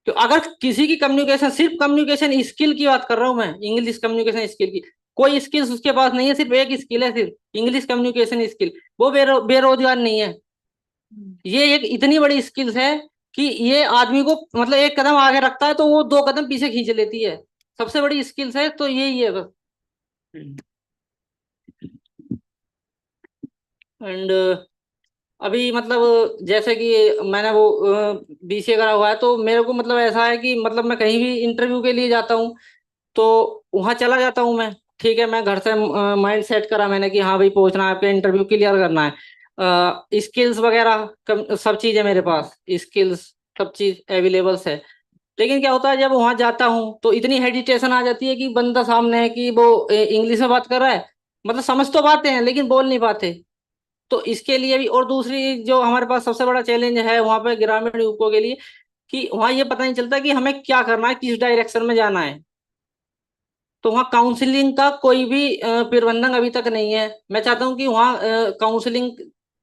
तो अगर किसी की कम्युनिकेशन, सिर्फ कम्युनिकेशन स्किल की बात कर रहा हूं मैं, इंग्लिश कम्युनिकेशन स्किल की, कोई स्किल्स उसके पास नहीं है, सिर्फ एक स्किल है, सिर्फ इंग्लिश कम्युनिकेशन स्किल, वो बेरोजगार नहीं है। ये एक इतनी बड़ी स्किल्स है कि ये आदमी को मतलब एक कदम आगे रखता है तो वो 2 कदम पीछे खींच लेती है। सबसे बड़ी स्किल्स है तो यही है बस। एंड अभी मतलब जैसे कि मैंने वो बीसीए करा हुआ है, तो मेरे को मतलब ऐसा है कि मतलब मैं कहीं भी इंटरव्यू के लिए जाता हूँ तो वहां चला जाता हूँ मैं। ठीक है, मैं घर से माइंड सेट करा मैंने कि हाँ भाई पहुंचना है, आपके इंटरव्यू क्लियर करना है, स्किल्स वगैरह सब चीज़ है मेरे पास, स्किल्स सब चीज़ अवेलेबल्स है। लेकिन क्या होता है जब वहां जाता हूँ तो इतनी हेजिटेशन आ जाती है कि बंदा सामने है कि वो इंग्लिश में बात कर रहा है, मतलब समझ तो पाते हैं लेकिन बोल नहीं पाते। तो इसके लिए भी, और दूसरी जो हमारे पास सबसे बड़ा चैलेंज है वहां पे ग्रामीण युवकों के लिए, कि वहां ये पता नहीं चलता कि हमें क्या करना है, किस डायरेक्शन में जाना है। तो वहाँ काउंसलिंग का कोई भी प्रबंधन अभी तक नहीं है। मैं चाहता हूँ कि वहाँ काउंसलिंग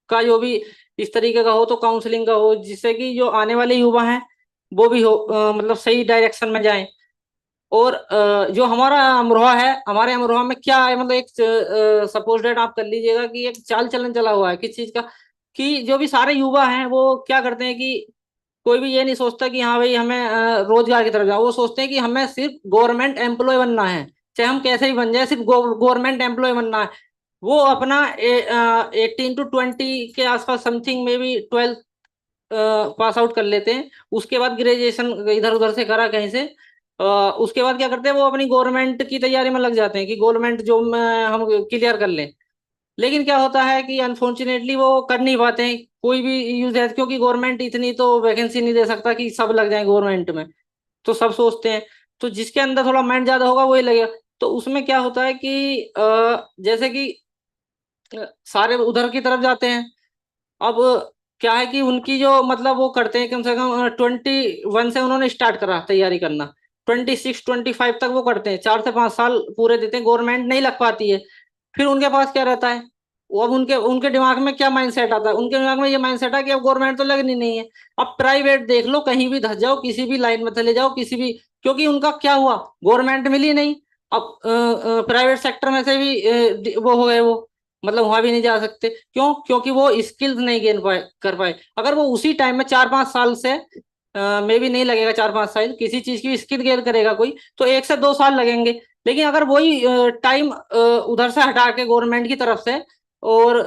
का जो भी इस तरीके का हो तो काउंसलिंग का हो, जिससे कि जो आने वाले युवा हैं वो भी हो मतलब सही डायरेक्शन में जाएं। और जो हमारा अमरोहा है, हमारे अमरोहा में क्या है, मतलब एक सपोज डेट आप कर लीजिएगा कि एक चाल चलन चला हुआ है किस चीज का, कि जो भी सारे युवा हैं वो क्या करते हैं कि कोई भी ये नहीं सोचता कि हाँ भाई हमें रोजगार की तरफ जाओ, वो सोचते हैं कि हमें सिर्फ गवर्नमेंट एम्प्लॉय बनना है, चाहे हम कैसे भी बन जाए, सिर्फ गवर्नमेंट एम्प्लॉय बनना है। वो अपना 18 to 20 के आसपास समथिंग में भी 12th पास आउट कर लेते हैं। उसके बाद ग्रेजुएशन इधर उधर से करा कहीं से, उसके बाद क्या करते हैं वो अपनी गवर्नमेंट की तैयारी में लग जाते हैं कि गवर्नमेंट जॉब में हम क्लियर कर लें। लेकिन क्या होता है कि अनफॉर्चुनेटली वो कर नहीं पाते हैं कोई भी यूज है, क्योंकि गवर्नमेंट इतनी तो वैकेंसी नहीं दे सकता कि सब लग जाए गवर्नमेंट में। तो सब सोचते हैं, तो जिसके अंदर थोड़ा माइंड ज्यादा होगा वही लगेगा। तो उसमें क्या होता है कि जैसे कि सारे उधर की तरफ जाते हैं। अब क्या है कि उनकी जो मतलब वो करते हैं, कम से कम 21 से उन्होंने स्टार्ट करा तैयारी करना, 26 25 तक वो करते हैं, 4 से 5 साल पूरे देते हैं, गवर्नमेंट नहीं लग पाती है। फिर उनके पास क्या रहता है, वो अब उनके उनके दिमाग में क्या माइंडसेट आता है, उनके दिमाग में ये माइंडसेट है कि अब गवर्नमेंट तो लगनी नहीं है, अब प्राइवेट देख लो, कहीं भी धस जाओ, किसी भी लाइन में चले जाओ, किसी भी, क्योंकि उनका क्या हुआ, गवर्नमेंट मिली नहीं। अब प्राइवेट सेक्टर में से भी वो हो गए, वो मतलब वहां भी नहीं जा सकते, क्यों, क्योंकि वो स्किल्स नहीं गेन कर पाए। अगर वो उसी टाइम में 4 5 साल से मे भी नहीं लगेगा, 4 5 साल किसी चीज की स्किल गेन करेगा कोई, तो 1 से 2 साल लगेंगे। लेकिन अगर वही टाइम उधर से हटा के गवर्नमेंट की तरफ से और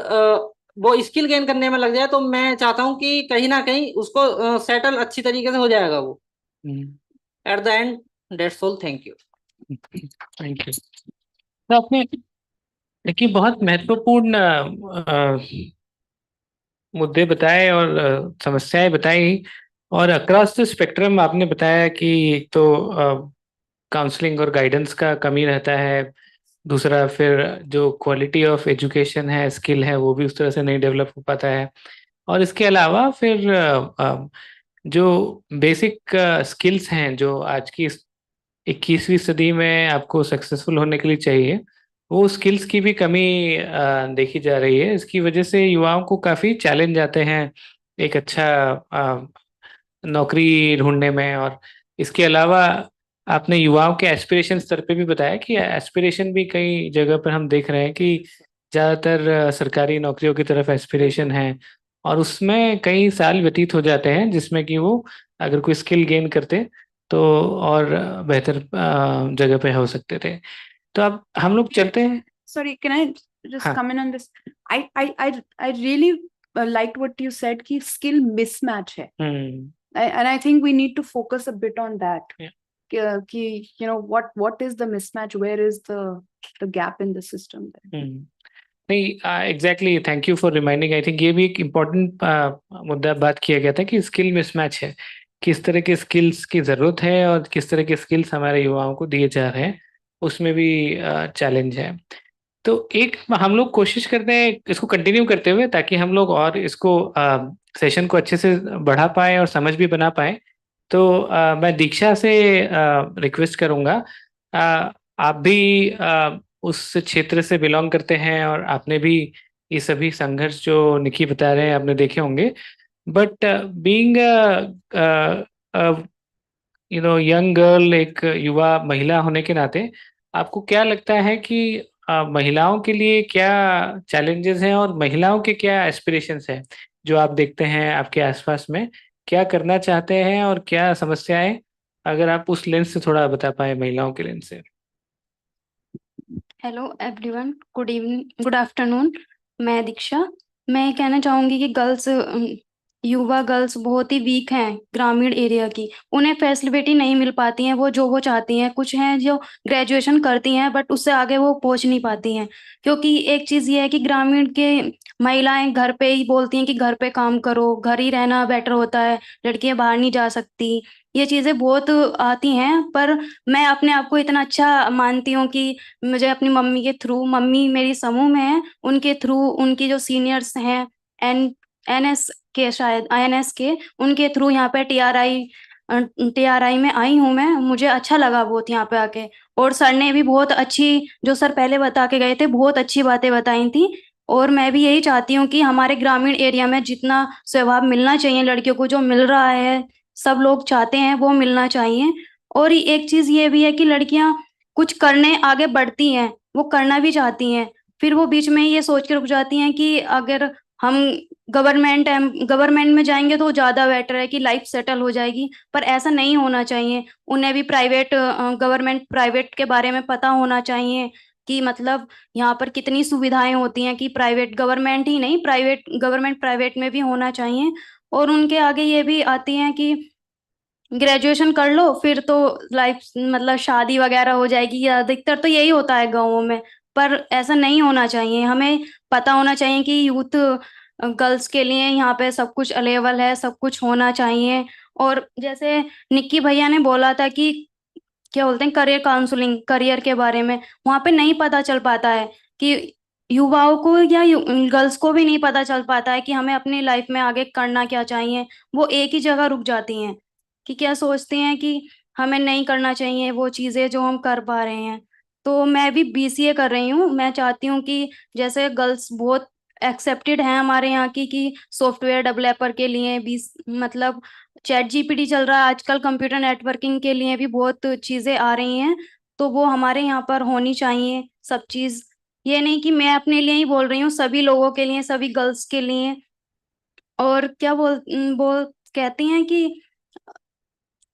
वो स्किल गेन करने में लग जाए, तो मैं चाहता हूँ कि कहीं ना कहीं उसको सेटल अच्छी तरीके से हो जाएगा वो at the end. That's all, thank you. Thank you. तो आपने देखिए बहुत महत्वपूर्ण मुद्दे बताए और समस्याएं बताई, और अक्रॉस द स्पेक्ट्रम आपने बताया कि एक तो काउंसलिंग और गाइडेंस का कमी रहता है, दूसरा फिर जो क्वालिटी ऑफ एजुकेशन है, स्किल है, वो भी उस तरह से नहीं डेवलप हो पाता है। और इसके अलावा फिर जो बेसिक स्किल्स हैं जो आज की 21वीं सदी में आपको सक्सेसफुल होने के लिए चाहिए, वो स्किल्स की भी कमी देखी जा रही है। इसकी वजह से युवाओं को काफ़ी चैलेंज आते हैं एक अच्छा नौकरी ढूंढने में। और इसके अलावा आपने युवाओं के एस्पिरेशन स्तर पे भी बताया कि एस्पिरेशन भी कई जगह पर हम देख रहे हैं कि ज़्यादातर सरकारी नौकरियों की तरफ एस्पिरेशन है, और उसमें कई साल व्यतीत हो जाते हैं जिसमें कि वो अगर कोई स्किल गेन करते तो और बेहतर जगह पे हो सकते थे। तो अब हम लोग चलते हैं। Sorry, can I just come in on this? I really liked what you said कि skill mismatch है. And I think we need to focus a bit on that. कि you know what is the mismatch? Where is the gap in the system there? नहीं, exactly, thank you for reminding. I think ये भी एक important मुद्दा बात किया गया था कि स्किल मिसमैच है, किस तरह के स्किल्स की ज़रूरत है और किस तरह के स्किल्स हमारे युवाओं को दिए जा रहे हैं, उसमें भी चैलेंज है। तो एक हम लोग कोशिश करते हैं इसको कंटिन्यू करते हुए, ताकि हम लोग और इसको सेशन को अच्छे से बढ़ा पाए और समझ भी बना पाए। तो मैं दीक्षा से रिक्वेस्ट करूँगा, आप भी उस क्षेत्र से बिलोंग करते हैं और आपने भी ये सभी संघर्ष जो निकी बता रहे हैं आपने देखे होंगे। बट बीइंग यंग गर्ल, एक युवा महिला होने के नाते आपको क्या लगता है कि महिलाओं के लिए क्या चैलेंजेस हैं और महिलाओं के क्या एस्पिरेशंस हैं जो आप देखते हैं आपके आसपास में, क्या करना चाहते हैं और क्या समस्याएं, अगर आप उस लेंस से थोड़ा बता पाए, महिलाओं के लेंस से। Hello everyone, good evening, good afternoon. मैं दीक्षा। मैं कहना चाहूँगी कि युवा गर्ल्स बहुत ही वीक हैं ग्रामीण एरिया की। उन्हें फैसिलिटी नहीं मिल पाती हैं वो जो वो चाहती हैं। कुछ हैं जो ग्रेजुएशन करती हैं बट उससे आगे वो पहुंच नहीं पाती हैं, क्योंकि एक चीज़ ये है कि ग्रामीण के महिलाएं घर पे ही बोलती हैं कि घर पे काम करो, घर ही रहना बेटर होता है, लड़कियां बाहर नहीं जा सकती। ये चीज़ें बहुत आती हैं, पर मैं अपने आप को इतना अच्छा मानती हूँ कि मुझे अपनी मम्मी के थ्रू, मम्मी मेरी समूह में है, उनके थ्रू, उनकी जो सीनियर्स हैं एनएस के, शायद आईएनएस के, उनके थ्रू यहाँ पे टीआरआई में आई हूँ मैं। मुझे अच्छा लगा बहुत यहाँ पे आके, और सर ने भी बहुत अच्छी, जो सर पहले बता के गए थे, बहुत अच्छी बातें बताई थी। और मैं भी यही चाहती हूँ कि हमारे ग्रामीण एरिया में जितना स्वभाव मिलना चाहिए लड़कियों को, जो मिल रहा है, सब लोग चाहते हैं वो मिलना चाहिए। और एक चीज़ ये भी है कि लड़कियां कुछ करने आगे बढ़ती हैं, वो करना भी चाहती हैं, फिर वो बीच में ये सोच के रुक जाती हैं कि अगर हम गवर्नमेंट में जाएंगे तो ज़्यादा बेटर है कि लाइफ सेटल हो जाएगी। पर ऐसा नहीं होना चाहिए। उन्हें भी गवर्नमेंट प्राइवेट के बारे में पता होना चाहिए कि मतलब यहाँ पर कितनी सुविधाएं होती हैं, कि प्राइवेट गवर्नमेंट ही नहीं, गवर्नमेंट प्राइवेट में भी होना चाहिए। और उनके आगे ये भी आती हैं कि ग्रेजुएशन कर लो फिर तो लाइफ मतलब शादी वगैरह हो जाएगी, अधिकतर तो यही होता है गाँवों में। पर ऐसा नहीं होना चाहिए। हमें पता होना चाहिए कि यूथ गर्ल्स के लिए यहाँ पे सब कुछ अवेलेबल है, सब कुछ होना चाहिए। और जैसे निक्की भैया ने बोला था कि क्या बोलते हैं, करियर काउंसलिंग, करियर के बारे में, वहाँ पे नहीं पता चल पाता है कि युवाओं को या गर्ल्स को भी नहीं पता चल पाता है कि हमें अपनी लाइफ में आगे करना क्या चाहिए। वो एक ही जगह रुक जाती हैं कि क्या सोचती हैं कि हमें नहीं करना चाहिए वो चीज़ें जो हम कर पा रहे हैं। तो मैं भी बीसीए कर रही हूँ। मैं चाहती हूँ कि जैसे गर्ल्स बहुत एक्सेप्टेड हैं हमारे यहाँ की, कि सॉफ्टवेयर डेवलपर के लिए भी, मतलब चैट जीपीटी चल रहा है आजकल, कंप्यूटर नेटवर्किंग के लिए भी बहुत चीज़ें आ रही हैं, तो वो हमारे यहाँ पर होनी चाहिए सब चीज़। ये नहीं कि मैं अपने लिए ही बोल रही हूँ, सभी लोगों के लिए, सभी गर्ल्स के लिए। और क्या बोल कहती हैं कि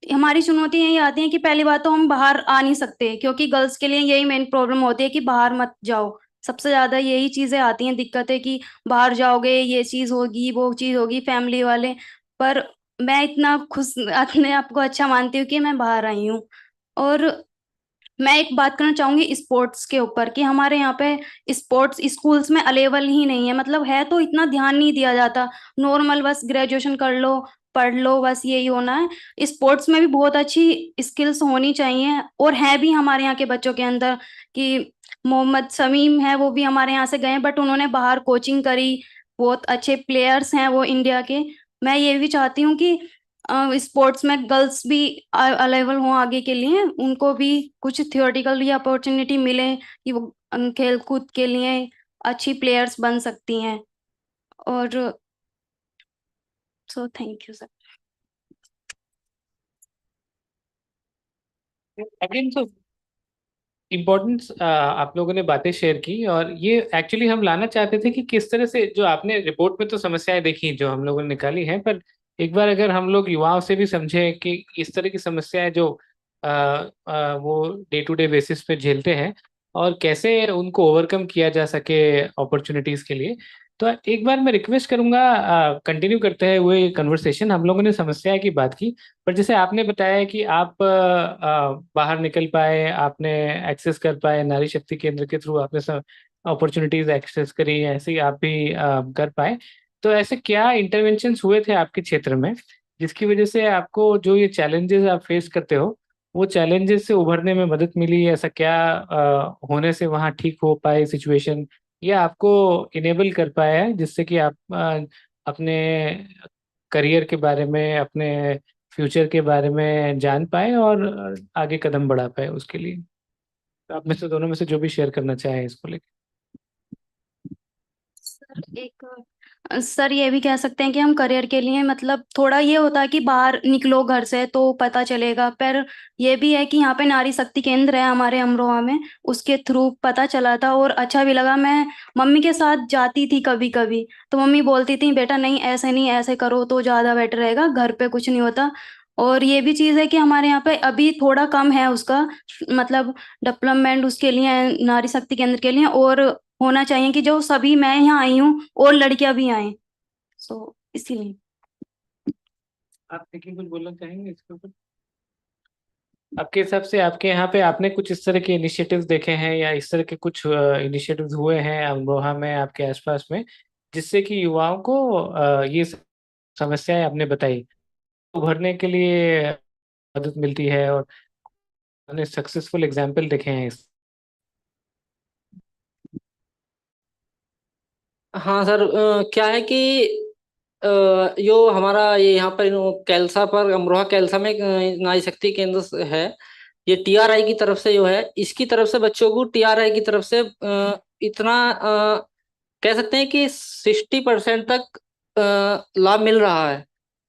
हमारी चुनौती यही आती है कि पहली बात तो हम बाहर आ नहीं सकते, क्योंकि गर्ल्स के लिए यही मेन प्रॉब्लम होती है कि बाहर मत जाओ। सबसे ज्यादा यही चीजें आती हैं, दिक्कतें, कि बाहर जाओगे ये चीज होगी, वो चीज होगी, फैमिली वाले। पर मैं इतना खुश अपने आप को अच्छा मानती हूँ कि मैं बाहर आई हूँ। और मैं एक बात करना चाहूंगी स्पोर्ट्स के ऊपर, कि हमारे यहाँ पे स्पोर्ट्स स्कूल्स में अवेलेबल ही नहीं है। मतलब है तो इतना ध्यान नहीं दिया जाता, नॉर्मल बस ग्रेजुएशन कर लो, पढ़ लो, बस यही होना है। स्पोर्ट्स में भी बहुत अच्छी स्किल्स होनी चाहिए, और है भी हमारे यहाँ के बच्चों के अंदर, कि मोहम्मद शमीम है, वो भी हमारे यहाँ से गए, बट उन्होंने बाहर कोचिंग करी, बहुत अच्छे प्लेयर्स हैं वो इंडिया के। मैं ये भी चाहती हूँ कि स्पोर्ट्स में गर्ल्स भी अवेलेबल हों आगे के लिए, उनको भी कुछ थियोरेटिकल या अपॉर्चुनिटी मिले कि वो खेल कूद के लिए अच्छी प्लेयर्स बन सकती हैं। और so thank you sir. Again so importance आप लोगों ने बातें शेयर की, और ये एक्चुअली हम लाना चाहते थे कि किस तरह से, जो आपने रिपोर्ट में तो समस्याएं देखी जो हम लोगों ने निकाली हैं, पर एक बार अगर हम लोग युवाओं से भी समझे कि इस तरह की समस्याएं जो वो डे टू डे बेसिस पे झेलते हैं, और कैसे उनको ओवरकम किया जा सके अपॉर्चुनिटीज के लिए। तो एक बार मैं रिक्वेस्ट करूंगा, कंटिन्यू करते हैं हुए कन्वर्सेशन। हम लोगों ने समस्या की बात की, पर जैसे आपने बताया कि आप बाहर निकल पाए, आपने एक्सेस कर पाए नारी शक्ति केंद्र के थ्रू, आपने सब अपॉर्चुनिटीज एक्सेस करी, ऐसे ही आप भी कर पाए। तो ऐसे क्या इंटरवेंशंस हुए थे आपके क्षेत्र में जिसकी वजह से आपको जो ये चैलेंजेस आप फेस करते हो, वो चैलेंजेस से उभरने में मदद मिली? ऐसा क्या होने से वहाँ ठीक हो पाए सिचुएशन, या आपको इनेबल कर पाया है जिससे कि आप अपने करियर के बारे में, अपने फ्यूचर के बारे में जान पाए और आगे कदम बढ़ा पाए उसके लिए? तो आप में से दोनों में से जो भी शेयर करना चाहे इसको लेकर। सर ये भी कह सकते हैं कि हम करियर के लिए, मतलब थोड़ा ये होता है कि बाहर निकलो घर से तो पता चलेगा, पर ये भी है कि यहाँ पे नारी शक्ति केंद्र है हमारे अमरोहा में, उसके थ्रू पता चला था और अच्छा भी लगा। मैं मम्मी के साथ जाती थी कभी कभी, तो मम्मी बोलती थी बेटा नहीं ऐसे नहीं, ऐसे करो तो ज़्यादा बेटर रहेगा, घर पे कुछ नहीं होता। और ये भी चीज़ है कि हमारे यहाँ पे अभी थोड़ा कम है उसका, मतलब डेवलपमेंट उसके लिए, नारी शक्ति केंद्र के लिए, और होना चाहिए कि जो सभी, मैं यहाँ आई हूँ और लड़कियां भी आए, सो इसीलिए। आप देखिए कुछ बोलना चाहेंगे इसके ऊपर? आपके हिसाब से आपके यहाँ पे आपने कुछ इस तरह के इनिशिएटिव्स देखे हैं, या इस तरह के कुछ इनिशिएटिव्स हुए हैं अमरोहा में, आपके आसपास में, जिससे कि युवाओं को ये समस्याएं आपने बताई उभरने के लिए मदद मिलती है, और आपने सक्सेसफुल एग्जाम्पल देखे हैं इस? हाँ सर, क्या है कि जो हमारा ये यहाँ पर कैलसा पर, अमरोहा कैलसा में नारी शक्ति केंद्र है, ये टीआरआई की तरफ से जो है, इसकी तरफ से बच्चों को टीआरआई की तरफ से इतना कह सकते हैं कि 60% तक लाभ मिल रहा है।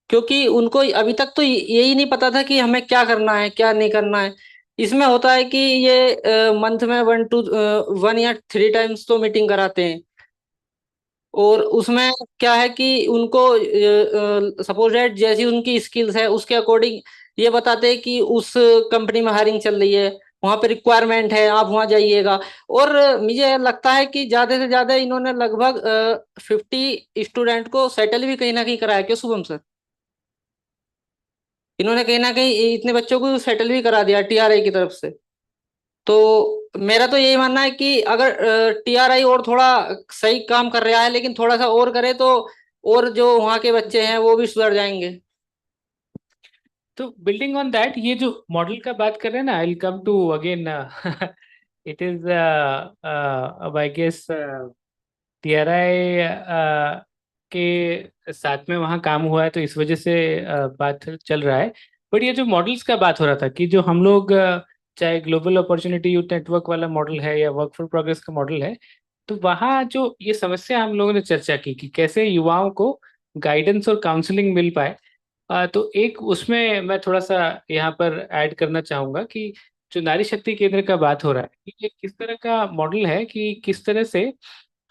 क्योंकि उनको अभी तक तो यही नहीं पता था कि हमें क्या करना है क्या नहीं करना है। इसमें होता है कि ये मंथ में 1 या 3 टाइम्स तो मीटिंग कराते हैं, और उसमें क्या है कि उनको सपोज दैट जैसी उनकी स्किल्स है उसके अकॉर्डिंग ये बताते हैं कि उस कंपनी में हायरिंग चल रही है, वहां पे रिक्वायरमेंट है, आप वहां जाइएगा। और मुझे लगता है कि ज्यादा से ज्यादा इन्होंने लगभग 50 स्टूडेंट को सेटल भी कहीं ना कहीं कराया। क्यों शुभम सर? इन्होंने कहीं ना कहीं इतने बच्चों को सेटल भी करा दिया टीआरआई की तरफ से। तो मेरा तो यही मानना है कि अगर टीआरआई और थोड़ा सही काम कर रहा है, लेकिन थोड़ा सा और करे तो और जो वहाँ के बच्चे हैं वो भी सुधर जाएंगे। तो बिल्डिंग ऑन दैट, ये जो मॉडल का बात कर रहे हैं ना, I will come to again, it is I guess TRI के साथ में वहाँ काम हुआ है, तो इस वजह से बात चल रहा है। बट ये जो मॉडल्स का बात हो रहा था कि जो हम लोग चाहे ग्लोबल अपॉर्चुनिटी यूथ नेटवर्क वाला मॉडल है या वर्क फॉर प्रोग्रेस का मॉडल है, तो वहाँ जो ये समस्या हम लोगों ने चर्चा की कि कैसे युवाओं को गाइडेंस और काउंसलिंग मिल पाए, तो एक उसमें मैं थोड़ा सा यहाँ पर ऐड करना चाहूँगा कि जो नारी शक्ति केंद्र का बात हो रहा है, ये किस तरह का मॉडल है कि किस तरह से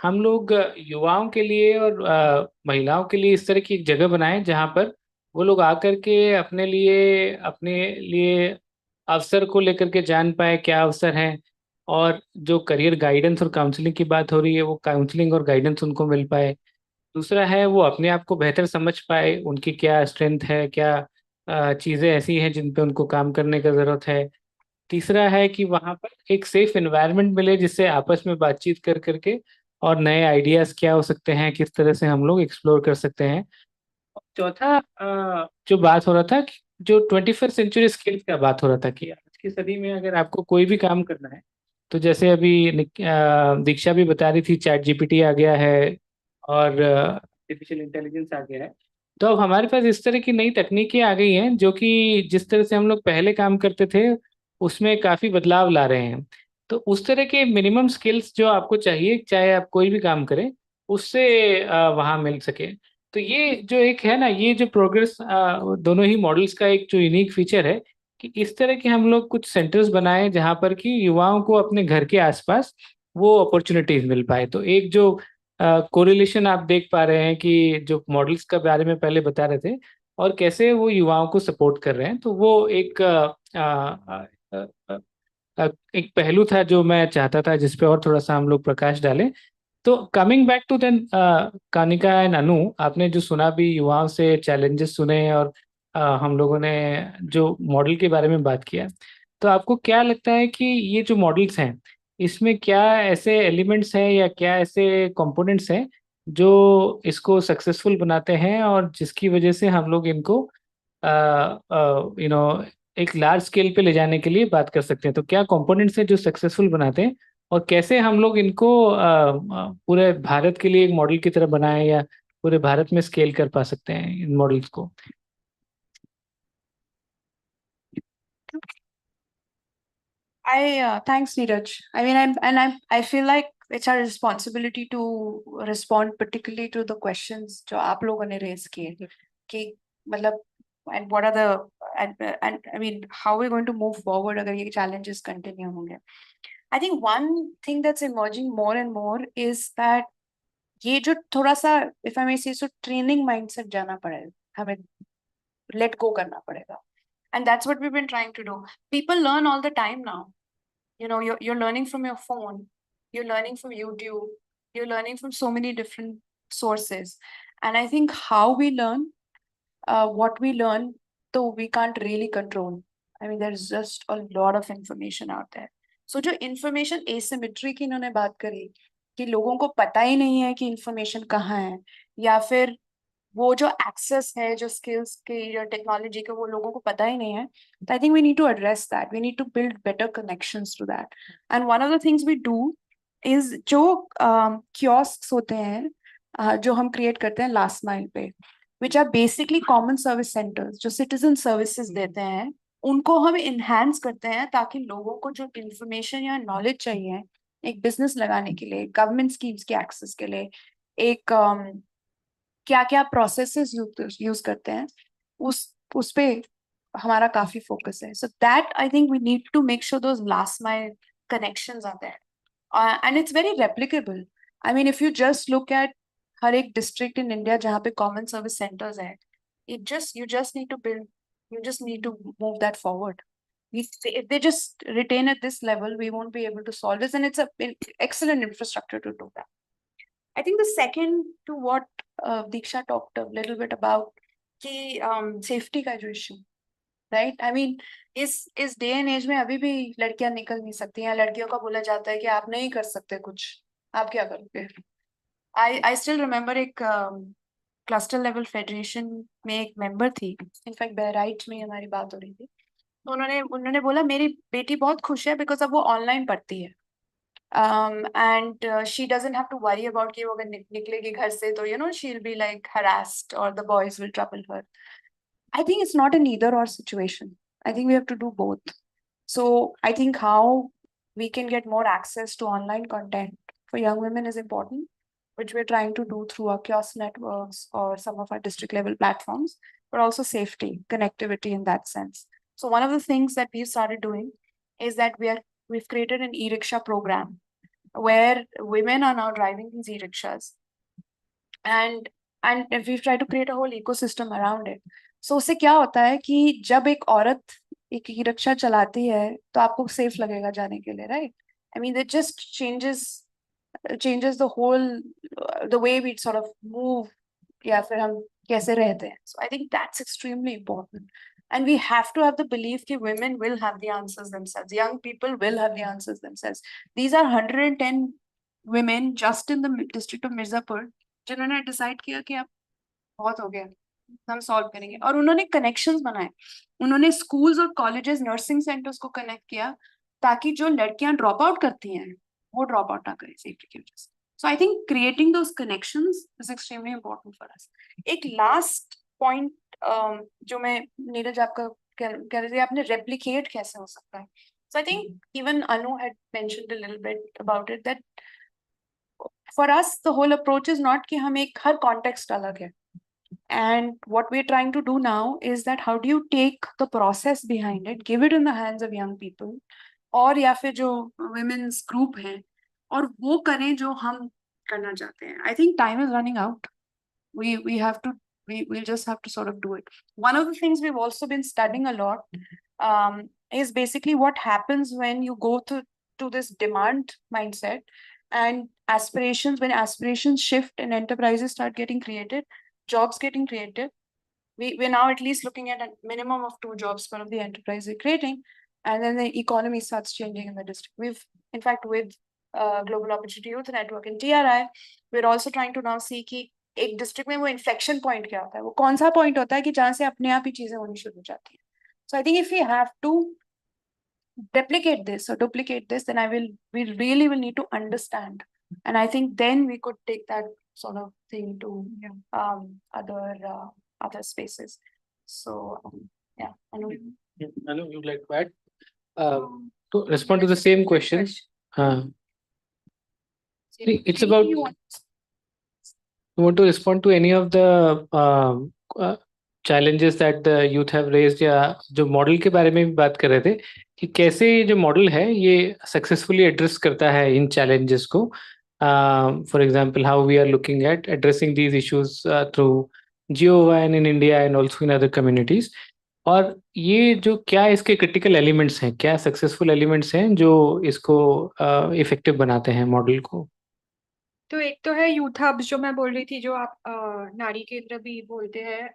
हम लोग युवाओं के लिए और महिलाओं के लिए इस तरह की एक जगह बनाएं जहाँ पर वो लोग आकर के अपने लिए अवसर को लेकर के जान पाए क्या अवसर हैं, और जो करियर गाइडेंस और काउंसलिंग की बात हो रही है वो काउंसलिंग और गाइडेंस उनको मिल पाए। दूसरा है वो अपने आप को बेहतर समझ पाए, उनकी क्या स्ट्रेंथ है, क्या चीज़ें ऐसी हैं जिन पे उनको काम करने का ज़रूरत है। तीसरा है कि वहाँ पर एक सेफ एनवायरनमेंट मिले जिससे आपस में बातचीत कर करके और नए आइडियाज़ क्या हो सकते हैं, किस तरह से हम लोग एक्सप्लोर कर सकते हैं। चौथा जो बात हो रहा था कि जो 21st सेंचुरी स्किल्स का बात हो रहा था कि आज की सदी में अगर आपको कोई भी काम करना है, तो जैसे अभी दीक्षा भी बता रही थी, चैट जीपीटी आ गया है और आर्टिफिशियल इंटेलिजेंस आ गया है। तो अब हमारे पास इस तरह की नई तकनीकें आ गई हैं जो कि जिस तरह से हम लोग पहले काम करते थे उसमें काफ़ी बदलाव ला रहे हैं। तो उस तरह के मिनिमम स्किल्स जो आपको चाहिए, चाहे आप कोई भी काम करें, उससे वहाँ मिल सके। तो ये जो एक है ना, ये जो प्रोग्रेस दोनों ही मॉडल्स का एक जो यूनिक फीचर है कि इस तरह के हम लोग कुछ सेंटर्स बनाए जहाँ पर कि युवाओं को अपने घर के आसपास वो अपॉर्चुनिटीज मिल पाए। तो एक जो कोरिलेशन आप देख पा रहे हैं कि जो मॉडल्स का बारे में पहले बता रहे थे और कैसे वो युवाओं को सपोर्ट कर रहे हैं, तो वो एक एक पहलू था जो मैं चाहता था जिस पे और थोड़ा सा हम लोग प्रकाश डालें। तो coming back to then Kanika and Anu, आपने जो सुना भी, युवाओं से चैलेंजेस सुने और हम लोगों ने जो मॉडल के बारे में बात किया, तो आपको क्या लगता है कि ये जो मॉडल्स हैं इसमें क्या ऐसे एलिमेंट्स हैं या क्या ऐसे कंपोनेंट्स हैं जो इसको सक्सेसफुल बनाते हैं और जिसकी वजह से हम लोग इनको यू नो एक लार्ज स्केल पे ले जाने के लिए बात कर सकते हैं? तो क्या कंपोनेंट्स हैं जो सक्सेसफुल बनाते हैं और कैसे हम लोग इनको पूरे भारत के लिए एक मॉडल की तरह बनाएं या पूरे भारत में स्केल कर पा सकते हैं इन मॉडल्स को? Thanks, Neeraj. I feel like it's our responsibility to respond particularly to the questions जो आप लोगों ने raise किए कि मतलब and what are the and I mean how are we going to move forward अगर ये challenges continue होंगे. I think one thing that's emerging more and more is that ये जो थोड़ा सा, if I may say so, training mindset जाना पड़ेगा, हमें let go करना पड़ेगा. And that's what we've been trying to do. People learn all the time now. You know, you're learning from your phone, you're learning from YouTube, you're learning from so many different sources. And I think how we learn, what we learn, though we can't really control. I mean, there's just a lot of information out there. So जो information asymmetry की इन्होंने बात करी कि लोगों को पता ही नहीं है कि information कहाँ है, या फिर वो जो एक्सेस है जो स्किल्स के या टेक्नोलॉजी के वो लोगों को पता ही नहीं है. I think we need to address that, we need to build better connections to that. And one of the things we do is जो कियोस्क्स होते हैं जो हम क्रिएट करते हैं लास्ट माइल पे, which are basically common service centres जो citizen services देते हैं, उनको हम इन्हांस करते हैं ताकि लोगों को जो इंफॉर्मेशन या नॉलेज चाहिए एक बिजनेस लगाने के लिए, गवर्नमेंट स्कीम्स के एक्सेस के लिए, एक क्या क्या प्रोसेसेस यूज करते हैं, उस पे हमारा काफी फोकस है. So that I think we need to make sure those last mile connections आते हैं and it's very replicable. I mean if you just look at हर एक डिस्ट्रिक्ट इन इंडिया जहाँ पे कॉमन सर्विस सेंटर्स है, you just need to build, you just need to move that forward. If they just retain at this level, we won't be able to solve this, and it's an excellent infrastructure to do that. I think the second to what Diksha talked a little bit about कि safety का जो issue, right? I mean इस day and age में अभी भी लड़कियां निकल नहीं सकती हैं, लड़कियों का बोला जाता है कि आप नहीं कर सकते कुछ, आप क्या करोगे? I still remember एक cluster level federation में एक member थी, इनफैक्ट बहराइच में हमारी बात हो रही थी, तो उन्होंने बोला मेरी बेटी बहुत खुश है बिकॉज अब वो ऑनलाइन पढ़ती है. And she doesn't have to worry about कि वो अगर निकलेगी घर से तो she'll be like harassed or the boys will trouble her. I think it's not an either or situation. I think we have to do both. So I think how we can get more access to online content for young women is important, which we're trying to do through our kiosk networks or some of our district level platforms, but also safety, connectivity in that sense. So one of the things that we've started doing is that we've created an e-rickshaw program where women are now driving these e-rickshaws, and we've tried to create a whole ecosystem around it. So उससे क्या होता है कि जब एक औरत एक e rickshaw चलाती है तो आपको सेफ लगेगा जाने के लिए, right? I mean it just changes the whole the way we sort of move या फिर हम कैसे रहते हैं. So I think that's extremely important. And we have to have the belief that women will have the answers themselves. Young people will have the answers themselves. These are 110 women just in the district of Mirzapur जिन्होंने decide किया कि अब बहुत हो गया, हम solve करेंगे। और उन्होंने कनेक्शंस बनाए, उन्होंने स्कूल्स और कॉलेजेस, नर्सिंग सेंटर्स को कनेक्ट किया ताकि जो लड़कियां ड्रॉप आउट करती हैं वो ड्रॉप आउट ना करें सेफ्टी की वजह से। So I think creating those connections is extremely important for us. एक लास्ट पॉइंट जो मैं, नीरज आपका कह रहे थे, आपने रेप्लिकेट कैसे हो सकता है। So I think even Anu had mentioned a little bit about it that for us the whole approach is not कि हम एक, हर कॉन्टेक्स्ट अलग है। And what we're trying to do now is that how do you take the process behind it, give it in the hands of young people, और या फिर जो women's group है, और वो करें जो हम करना चाहते हैं. I think time is running out. We have to, we'll just have to sort of do it. One of the things we've also been studying a lot is basically what happens when you go to this demand mindset and aspirations, when aspirations shift and enterprises start getting created, jobs getting created. We're now at least looking at a minimum of 2 jobs per of the enterprise we're creating, and then the economy starts changing in the district. We've, in fact, with Global Opportunity Youth Network and TRI, we're also trying to now see कि एक district में वो inflection point क्या होता है, वो कौन सा point होता है कि जहाँ से अपने आप ही चीजें होनी शुरू हो जाती हैं. So I think if we have to replicate this or duplicate this, then we really will need to understand, and I think then we could take that sort of thing to other spaces. So yeah, I know you'd like to add to respond to the same questions. It's about, you want to respond to any of the challenges that the youth have raised, या जो model के बारे में भी बात कर रहे थे कि कैसे ये जो मॉडल है ये सक्सेसफुली एड्रेस करता है इन चैलेंजेस को. For example, how we are looking at addressing these issues through GeoVan in India and also in other communities. और ये जो क्या इसके क्रिटिकल एलिमेंट्स हैं, क्या सक्सेसफुल एलिमेंट्स हैं जो इसको इफेक्टिव बनाते हैं मॉडल को. तो एक तो है यूथ हब्स जो मैं बोल रही थी, जो आप नारी केंद्र भी बोलते हैं.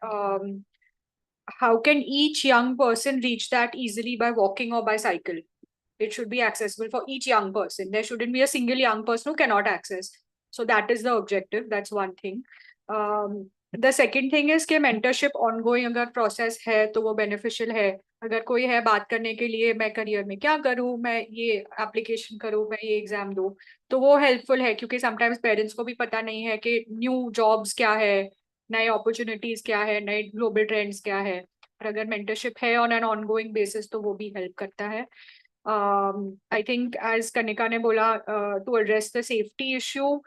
How can each young person reach that easily by walking or by cycle? It should be accessible for each young person. There shouldn't be a single young person who cannot access. So that is the objective. That's one thing. The second thing is कि mentorship ongoing अगर process है तो वो beneficial है. अगर कोई है बात करने के लिए मैं करियर में क्या करूँ, मैं ये application करूँ, मैं ये exam दूँ, तो वो helpful है क्योंकि sometimes parents को भी पता नहीं है कि new jobs क्या है, नए opportunities क्या है, नए global trends क्या है. और अगर mentorship है on an ongoing basis तो वो भी help करता है. I think as Kanika ne bola, to address the safety issue,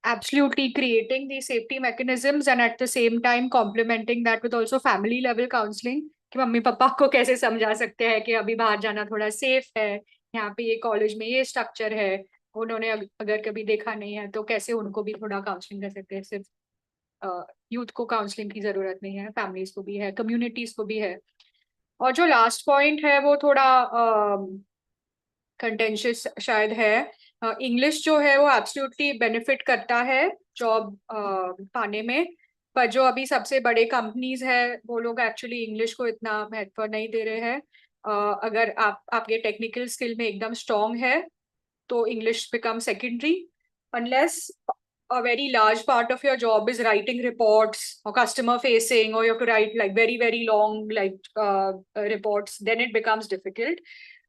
absolutely creating the safety mechanisms and at the same time complementing that with also family level counseling कि mummy papa को कैसे समझा सकते हैं कि अभी बाहर जाना थोड़ा सेफ है, यहाँ पे ये कॉलेज में ये स्ट्रक्चर है, उन्होंने अगर कभी देखा नहीं है तो कैसे उनको भी थोड़ा काउंसलिंग कर सकते हैं. सिर्फ यूथ को काउंसलिंग की जरूरत नहीं है, फैमिलीज को भी है, कम्युनिटीज को भी है. और जो लास्ट पॉइंट है वो थोड़ा कंटेंशियस शायद है. इंग्लिश जो है वो एब्सोल्युटली बेनिफिट करता है जॉब पाने में, पर जो अभी सबसे बड़े कंपनीज है वो लोग एक्चुअली इंग्लिश को इतना महत्व नहीं दे रहे हैं. अगर आपके टेक्निकल स्किल में एकदम स्ट्रॉन्ग है तो English become secondary, unless a very large part of your job is writing reports or customer facing, or you have to write like very, very long reports, then it becomes difficult.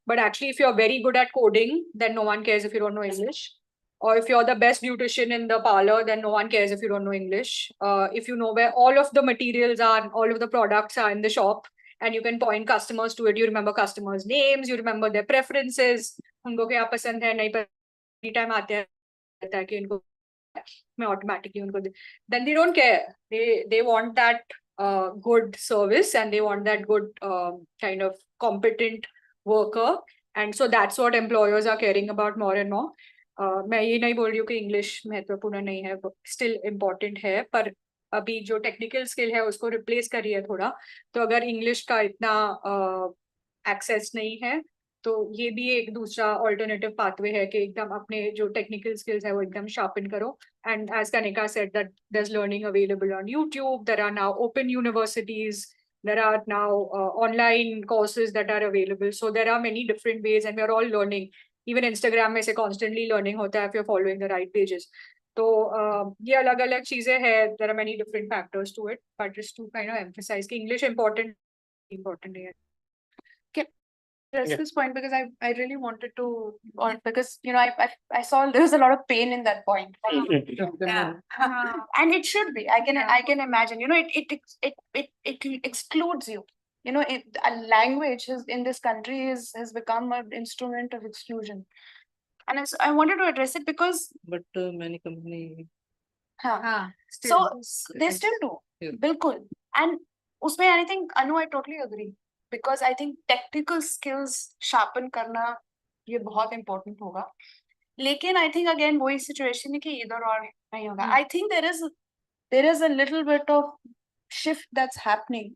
But actually, if you're very good at coding, then no one cares if you don't know English. Or if you're the best beautician in the parlor, then no one cares if you don't know English. If you know where all of the materials are, all of the products are in the shop, and you can point customers to it, you remember customers' names, you remember their preferences, उनको क्या पसंद है, नहीं पसंद, time आते हैं कि इनको मैं automatically उनको then they don't care. They want that good service and they want that good kind of competent worker, and so that's what employers are caring about more and more. मैं ये नहीं बोल रही हूँ कि इंग्लिश महत्वपूर्ण नहीं है, स्टिल इम्पोर्टेंट है, पर अभी जो टेक्निकल स्किल है उसको रिप्लेस करी है थोड़ा. तो अगर इंग्लिश का इतना एक्सेस नहीं है तो ये भी एक दूसरा ऑल्टरनेटिव पाथवे है कि एकदम अपने जो टेक्निकल स्किल्स है वो एकदम शार्पन करो. And as Kanika said that there is learning available on YouTube, there are now open universities, there are now online courses that are available, so there are many different ways and we are all learning. Even Instagram में से constantly learning होता है if you're following the right pages. तो ये अलग अलग चीजें हैं. There are many different factors to it, but just to kind of emphasize कि English important है. Address this point because I really wanted to, because I saw there was a lot of pain in that point. Yeah. And it should be. I can imagine. It excludes you. A language in this country has become an instrument of exclusion. And I wanted to address it because But many company. so they still do. Bilkul. And usme I think Anu, I totally agree. Because I think technical skills sharpen करना ये बहुत important होगा. लेकिन I think again वही situation है कि इधर और नहीं होगा. I think there is a little bit of shift that's happening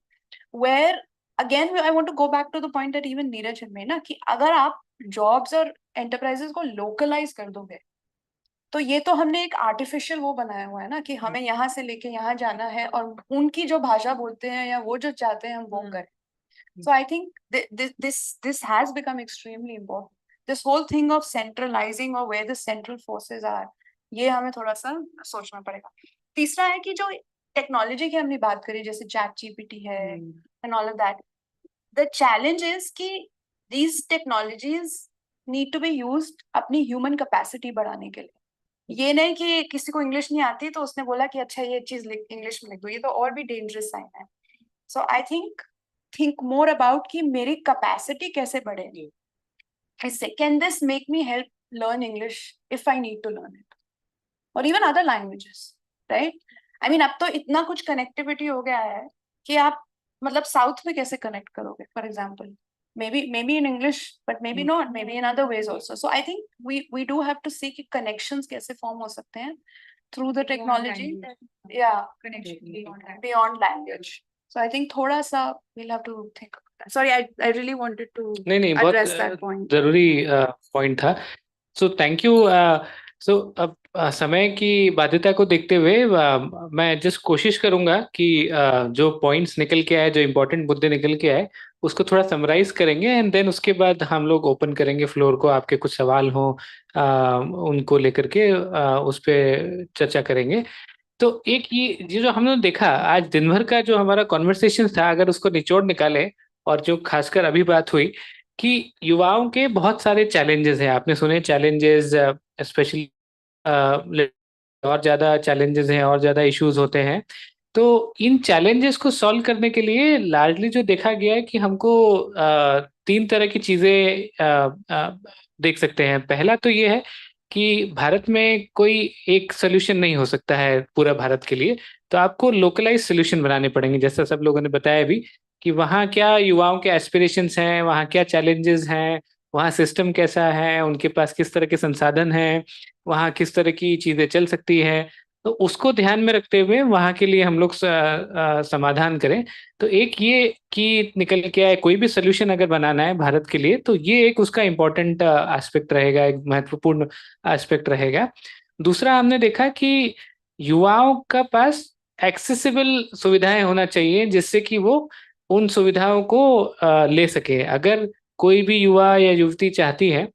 where again I want to go back to the point that even Neeraj had made ना कि अगर आप jobs और enterprises को localize कर दोगे तो ये तो हमने एक आर्टिफिशियल वो बनाया हुआ है ना कि हमें यहाँ से लेके यहाँ जाना है और उनकी जो भाषा बोलते हैं या वो जो चाहते हैं हम वो करें. So I think this has become extremely important. This whole thing of centralizing or where the central forces are, ये हमें थोड़ा सा सोचना पड़ेगा. तीसरा है कि जो टेक्नोलॉजी की हमने बात करी जैसे चैट जीपीटी है and all of that. The challenge is कि these technologies need to be used अपनी human capacity बढ़ाने के लिए. ये नहीं कि किसी को इंग्लिश नहीं आती तो उसने बोला कि अच्छा ये चीज इंग्लिश में लिख दो. ये तो और भी डेंजरस साइन है. So I think more about कि मेरी capacity कैसे बढ़ेगी. Can this make me help learn English if I need to learn it? Or even other languages, right? I mean अब तो इतना कुछ connectivity हो गया है कि आप मतलब साउथ में कैसे connect करोगे, for example. Maybe in English, but maybe not, maybe in other ways also. So I think we do have to see कि connections कैसे form हो सकते हैं through the technology. Yeah, connection beyond language. So I think थोड़ा सा we'll have to think about that. Sorry, I really wanted to नहीं address बहुत that point. जरूरी पॉइंट था. So thank you. सो अब समय की बाध्यता को देखते हुए मैं जस्ट कोशिश करूंगा कि जो पॉइंट्स निकल के आए, जो इम्पोर्टेंट मुद्दे निकल के आए, उसको थोड़ा समराइज करेंगे एंड देन उसके बाद हम लोग ओपन करेंगे फ्लोर को. आपके कुछ सवाल हो उनको लेकर के उस पर चर्चा करेंगे. तो एक ये जो हमने देखा आज दिन भर का जो हमारा कॉन्वर्सेशन था, अगर उसको निचोड़ निकाले और जो खासकर अभी बात हुई कि युवाओं के बहुत सारे चैलेंजेस हैं. आपने सुने चैलेंजेस स्पेशली और ज़्यादा चैलेंजेस हैं और ज़्यादा इश्यूज होते हैं. तो इन चैलेंजेस को सॉल्व करने के लिए लार्जली जो देखा गया है कि हमको 3 तरह की चीज़ें देख सकते हैं. पहला तो ये है कि भारत में कोई एक सोल्यूशन नहीं हो सकता है पूरा भारत के लिए. तो आपको लोकलाइज सोल्यूशन बनाने पड़ेंगे, जैसा सब लोगों ने बताया भी कि वहाँ क्या युवाओं के एस्पिरेशंस हैं, वहाँ क्या चैलेंजेस हैं, वहाँ सिस्टम कैसा है, उनके पास किस तरह के संसाधन हैं, वहाँ किस तरह की चीज़ें चल सकती है. तो उसको ध्यान में रखते हुए वहाँ के लिए हम लोग समाधान करें. तो एक ये कि निकल के आए कोई भी सोल्यूशन अगर बनाना है भारत के लिए तो ये एक उसका इम्पोर्टेंट एस्पेक्ट रहेगा, एक महत्वपूर्ण एस्पेक्ट रहेगा. दूसरा हमने देखा कि युवाओं का पास एक्सेसिबल सुविधाएं होना चाहिए जिससे कि वो उन सुविधाओं को ले सके. अगर कोई भी युवा या युवती चाहती है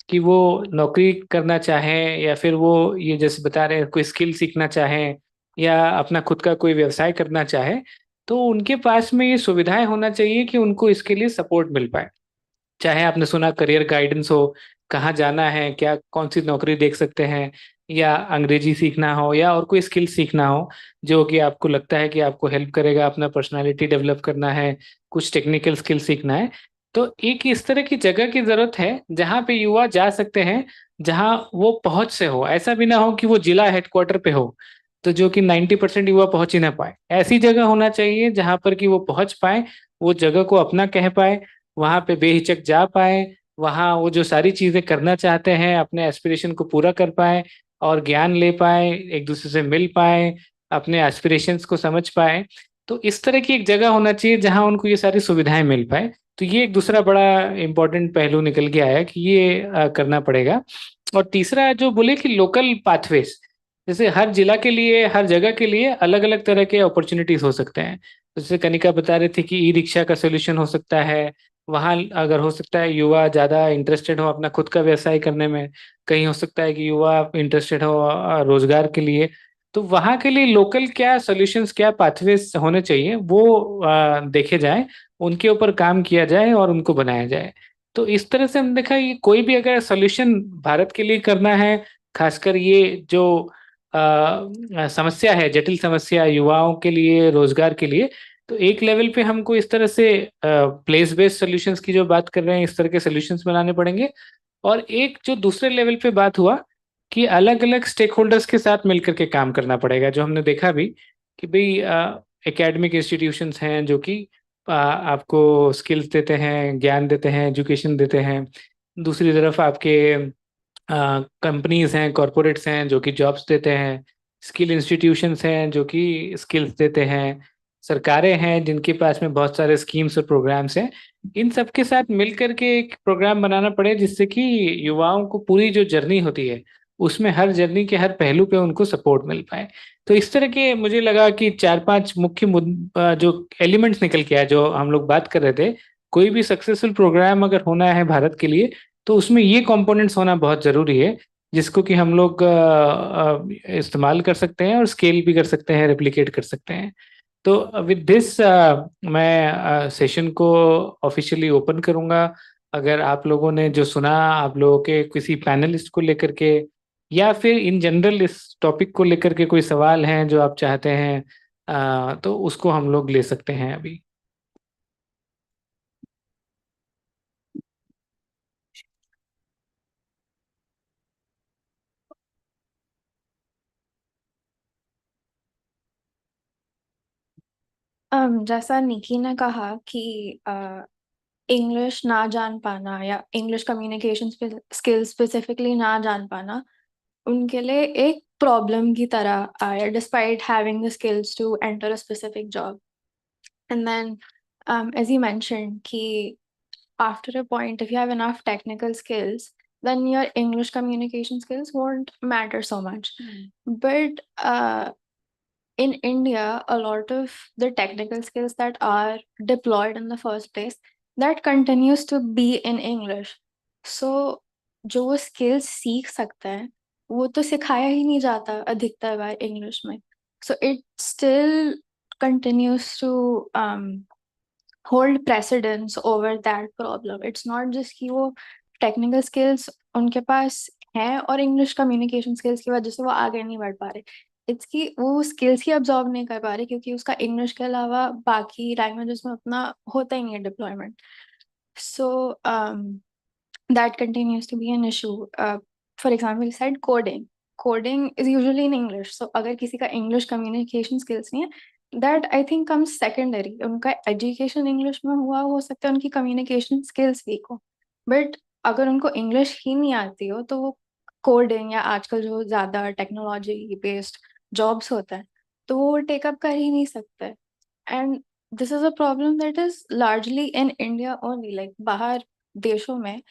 कि वो नौकरी करना चाहें या फिर वो ये जैसे बता रहे हैं कोई स्किल सीखना चाहें या अपना खुद का कोई व्यवसाय करना चाहे, तो उनके पास में ये सुविधाएं होना चाहिए कि उनको इसके लिए सपोर्ट मिल पाए. चाहे आपने सुना करियर गाइडेंस हो, कहाँ जाना है, क्या कौन सी नौकरी देख सकते हैं, या अंग्रेजी सीखना हो या और कोई स्किल सीखना हो जो कि आपको लगता है कि आपको हेल्प करेगा, अपना पर्सनालिटी डेवलप करना है, कुछ टेक्निकल स्किल सीखना है. तो एक इस तरह की जगह की जरूरत है जहाँ पे युवा जा सकते हैं, जहाँ वो पहुंच से हो. ऐसा भी ना हो कि वो जिला हेडक्वार्टर पे हो तो जो कि 90% युवा पहुंच ही ना पाए. ऐसी जगह होना चाहिए जहाँ पर कि वो पहुंच पाए, वो जगह को अपना कह पाए, वहाँ पे बेहिचक जा पाए, वहाँ वो जो सारी चीज़ें करना चाहते हैं अपने एस्पिरेशन को पूरा कर पाए और ज्ञान ले पाए, एक दूसरे से मिल पाए, अपने एस्पिरेशंस को समझ पाए. तो इस तरह की एक जगह होना चाहिए जहाँ उनको ये सारी सुविधाएं मिल पाए. तो ये एक दूसरा बड़ा इम्पोर्टेंट पहलू निकल के आया कि ये करना पड़ेगा. और तीसरा जो बोले कि लोकल पाथवेज, जैसे हर जिला के लिए, हर जगह के लिए अलग अलग तरह के अपॉर्चुनिटीज हो सकते हैं. जैसे कनिका बता रहे थे कि ई रिक्शा का सोल्यूशन हो सकता है, वहाँ अगर हो सकता है युवा ज़्यादा इंटरेस्टेड हो अपना खुद का व्यवसाय करने में, कहीं हो सकता है कि युवा इंटरेस्टेड हो रोजगार के लिए, तो वहाँ के लिए लोकल क्या सॉल्यूशंस, क्या पाथवेज होने चाहिए वो देखे जाए, उनके ऊपर काम किया जाए और उनको बनाया जाए। तो इस तरह से हम देखा ये कोई भी अगर सॉल्यूशन भारत के लिए करना है, खासकर ये जो समस्या है, जटिल समस्या युवाओं के लिए, रोजगार के लिए, तो एक लेवल पे हमको इस तरह से प्लेस बेस्ड सॉल्यूशंस की जो बात कर रहे हैं, इस तरह के सॉल्यूशंस बनाने पड़ेंगे। और एक जो दूसरे लेवल पे बात हुआ कि अलग अलग स्टेक होल्डर्स के साथ मिलकर के काम करना पड़ेगा, जो हमने देखा भी कि भाई एकेडमिक इंस्टीट्यूशंस हैं जो कि आपको स्किल्स देते हैं, ज्ञान देते हैं, एजुकेशन देते हैं। दूसरी तरफ आपके कंपनीज हैं, कॉरपोरेट्स हैं जो कि जॉब्स देते हैं, स्किल इंस्टीट्यूशंस हैं जो कि स्किल्स देते हैं, सरकारें हैं जिनके पास में बहुत सारे स्कीम्स और प्रोग्राम्स हैं। इन सब के साथ मिल करके एक प्रोग्राम बनाना पड़े जिससे कि युवाओं को पूरी जो जर्नी होती है उसमें हर जर्नी के हर पहलू पे उनको सपोर्ट मिल पाए। तो इस तरह के मुझे लगा कि 4-5 मुख्य जो एलिमेंट्स निकल के आए, जो हम लोग बात कर रहे थे। कोई भी सक्सेसफुल प्रोग्राम अगर होना है भारत के लिए तो उसमें ये कंपोनेंट्स होना बहुत जरूरी है, जिसको कि हम लोग इस्तेमाल कर सकते हैं और स्केल भी कर सकते हैं, रेप्लिकेट कर सकते हैं। तो विद दिस मैं सेशन को ऑफिशियली ओपन करूंगा। अगर आप लोगों ने जो सुना, आप लोगों के किसी पैनलिस्ट को लेकर के या फिर इन जनरल इस टॉपिक को लेकर के कोई सवाल हैं जो आप चाहते हैं, तो उसको हम लोग ले सकते हैं अभी। जैसा निकी ने कहा कि इंग्लिश ना जान पाना या इंग्लिश कम्युनिकेशन स्किल्स स्पेसिफिकली ना जान पाना उनके लिए एक प्रॉब्लम की तरह आया, despite having the skills to enter a specific job. And then as you mentioned कि after a point, if you have enough technical skills, then your English communication skills won't matter so much. But in India, a lot of the technical skills that are deployed in the first place, that continues to be in English. So जो वो skills सीख सकते हैं वो तो सिखाया ही नहीं जाता अधिकतर बार English में. So it still continues to hold precedence over that problem. It's not just कि वो technical skills उनके पास हैं और English communication skills की वजह से वो आगे नहीं बढ़ पा रहे. It's कि वो skills ही absorb नहीं कर पा रहे क्योंकि उसका English के अलावा बाकी languages में उतना होता ही नहीं है deployment. So that continues to be an issue. For example, you said coding. Coding is usually in English. So अगर किसी का English communication skills नहीं है, that I think comes secondary. उनका education English में हुआ हो सकता है उनकी communication skills weak हो. But अगर उनको English ही नहीं आती हो तो वो coding या आजकल जो ज़्यादा technology based jobs होता है तो वो take up कर ही नहीं सकते. And this is a problem that is largely in India only. Like बाहर देशों में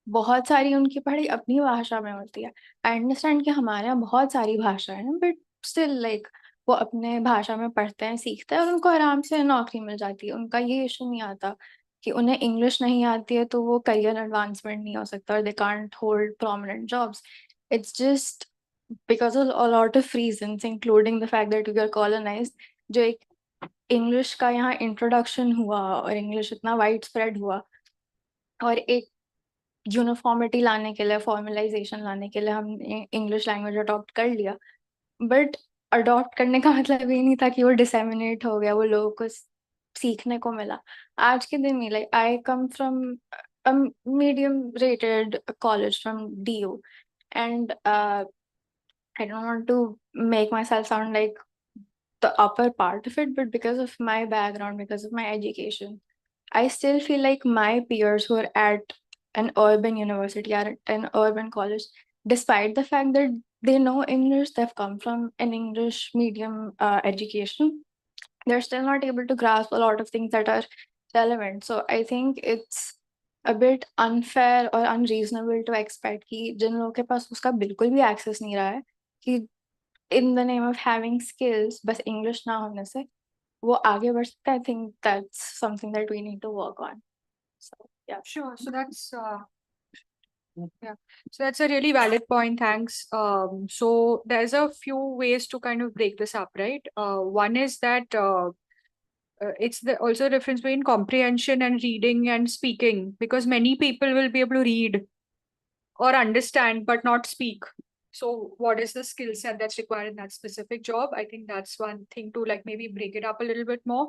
बहुत सारी उनकी पढ़ाई अपनी भाषा में होती है. आई अंडरस्टैंड कि हमारे यहाँ बहुत सारी भाषाएं हैं बट स्टिल लाइक वो अपने भाषा में पढ़ते हैं, सीखते हैं और उनको आराम से नौकरी मिल जाती है. उनका ये इशू नहीं आता कि उन्हें इंग्लिश नहीं आती है तो वो करियर एडवांसमेंट नहीं हो सकता और they can't hold prominent jobs. It's just because of a lot of reasons including the fact that we are colonised. जो एक इंग्लिश का यहाँ इंट्रोडक्शन हुआ और इंग्लिश इतना वाइड स्प्रेड हुआ और एक यूनिफॉर्मिटी लाने के लिए, फॉर्मलाइजेशन लाने के लिए हमने इंग्लिश लैंग्वेज अडॉप्ट कर लिया. बट अडॉप्ट करने का मतलब ये नहीं था कि वो डिसेमिनेट हो गया, वो लोगों को सीखने को मिला. आज के दिन में like I come from a medium rated college from DU and I don't want to make myself sound like the upper part of it, but because of my background, because of my education, I still feel like my peers who are at an urban university or at an urban college, despite the fact that they know English, they've come from an English medium education, they're still not able to grasp a lot of things that are relevant. So I think it's a bit unfair or unreasonable to expect कि जिन लोगों के पास उसका बिल्कुल भी access नहीं रहा है कि in the name of having skills बस English ना होने से वो आगे बढ़ सकता है. I think that's something that we need to work on. So yeah. Sure. So that's yeah. So that's a really valid point. Thanks. So there's a few ways to kind of break this up, right? One is that it's also the difference between comprehension and reading and speaking, because many people will be able to read or understand but not speak. So what is the skill set that's required in that specific job? I think that's one thing to like maybe break it up a little bit more.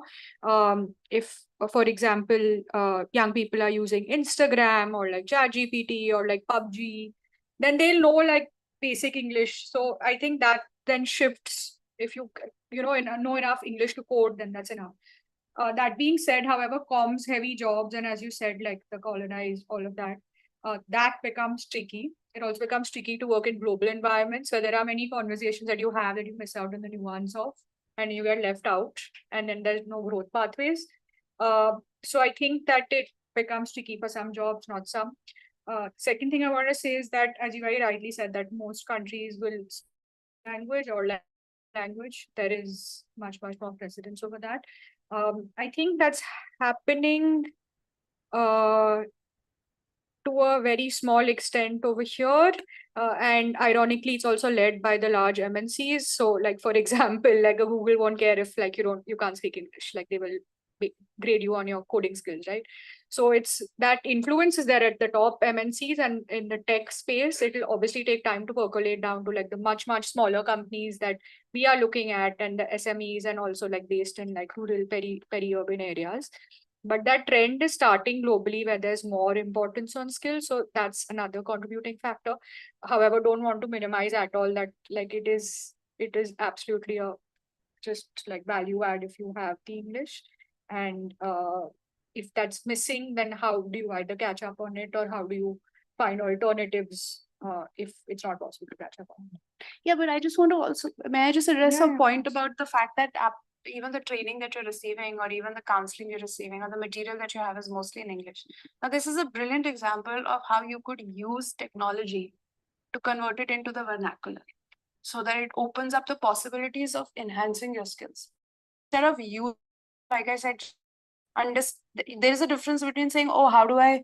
If, for example, young people are using Instagram or like ChatGPT or like PUBG, then they'll know like basic English. So I think that then shifts. If you know enough English to code, then that's enough. That being said, however, comms heavy jobs, and as you said, like the colonized, all of that, that becomes tricky. It also becomes tricky to work in global environments where there are many conversations that you have that you miss out on the nuance of, and you get left out, and then there's no growth pathways. So I think that it becomes tricky for some jobs, not some. Second thing I want to say is that, as you very rightly said, that most countries will language or language, there is much more precedence over that. I think that's happening to a very small extent over here. And ironically, it's also led by the large MNCs. So like, for example, like a Google won't care if like you can't speak English, like they will grade you on your coding skills, right? So it's that influence is there at the top MNCs, and in the tech space, it will obviously take time to percolate down to like the much smaller companies that we are looking at, and the SMEs, and also like based in like rural peri-urban areas. But that trend is starting globally where there's more importance on skills. So that's another contributing factor. However, don't want to minimize at all that like it is absolutely a just like value add if you have the English. And if that's missing, then how do you either catch up on it, or how do you find alternatives if it's not possible to catch up on it? Yeah, but I just want to also, may I just address a point course. about the fact that even the training that you're receiving, or even the counseling you're receiving, or the material that you have is mostly in English. Now, this is a brilliant example of how you could use technology to convert it into the vernacular, so that it opens up the possibilities of enhancing your skills. Instead of you, like I said, there is a difference between saying, oh, how do I,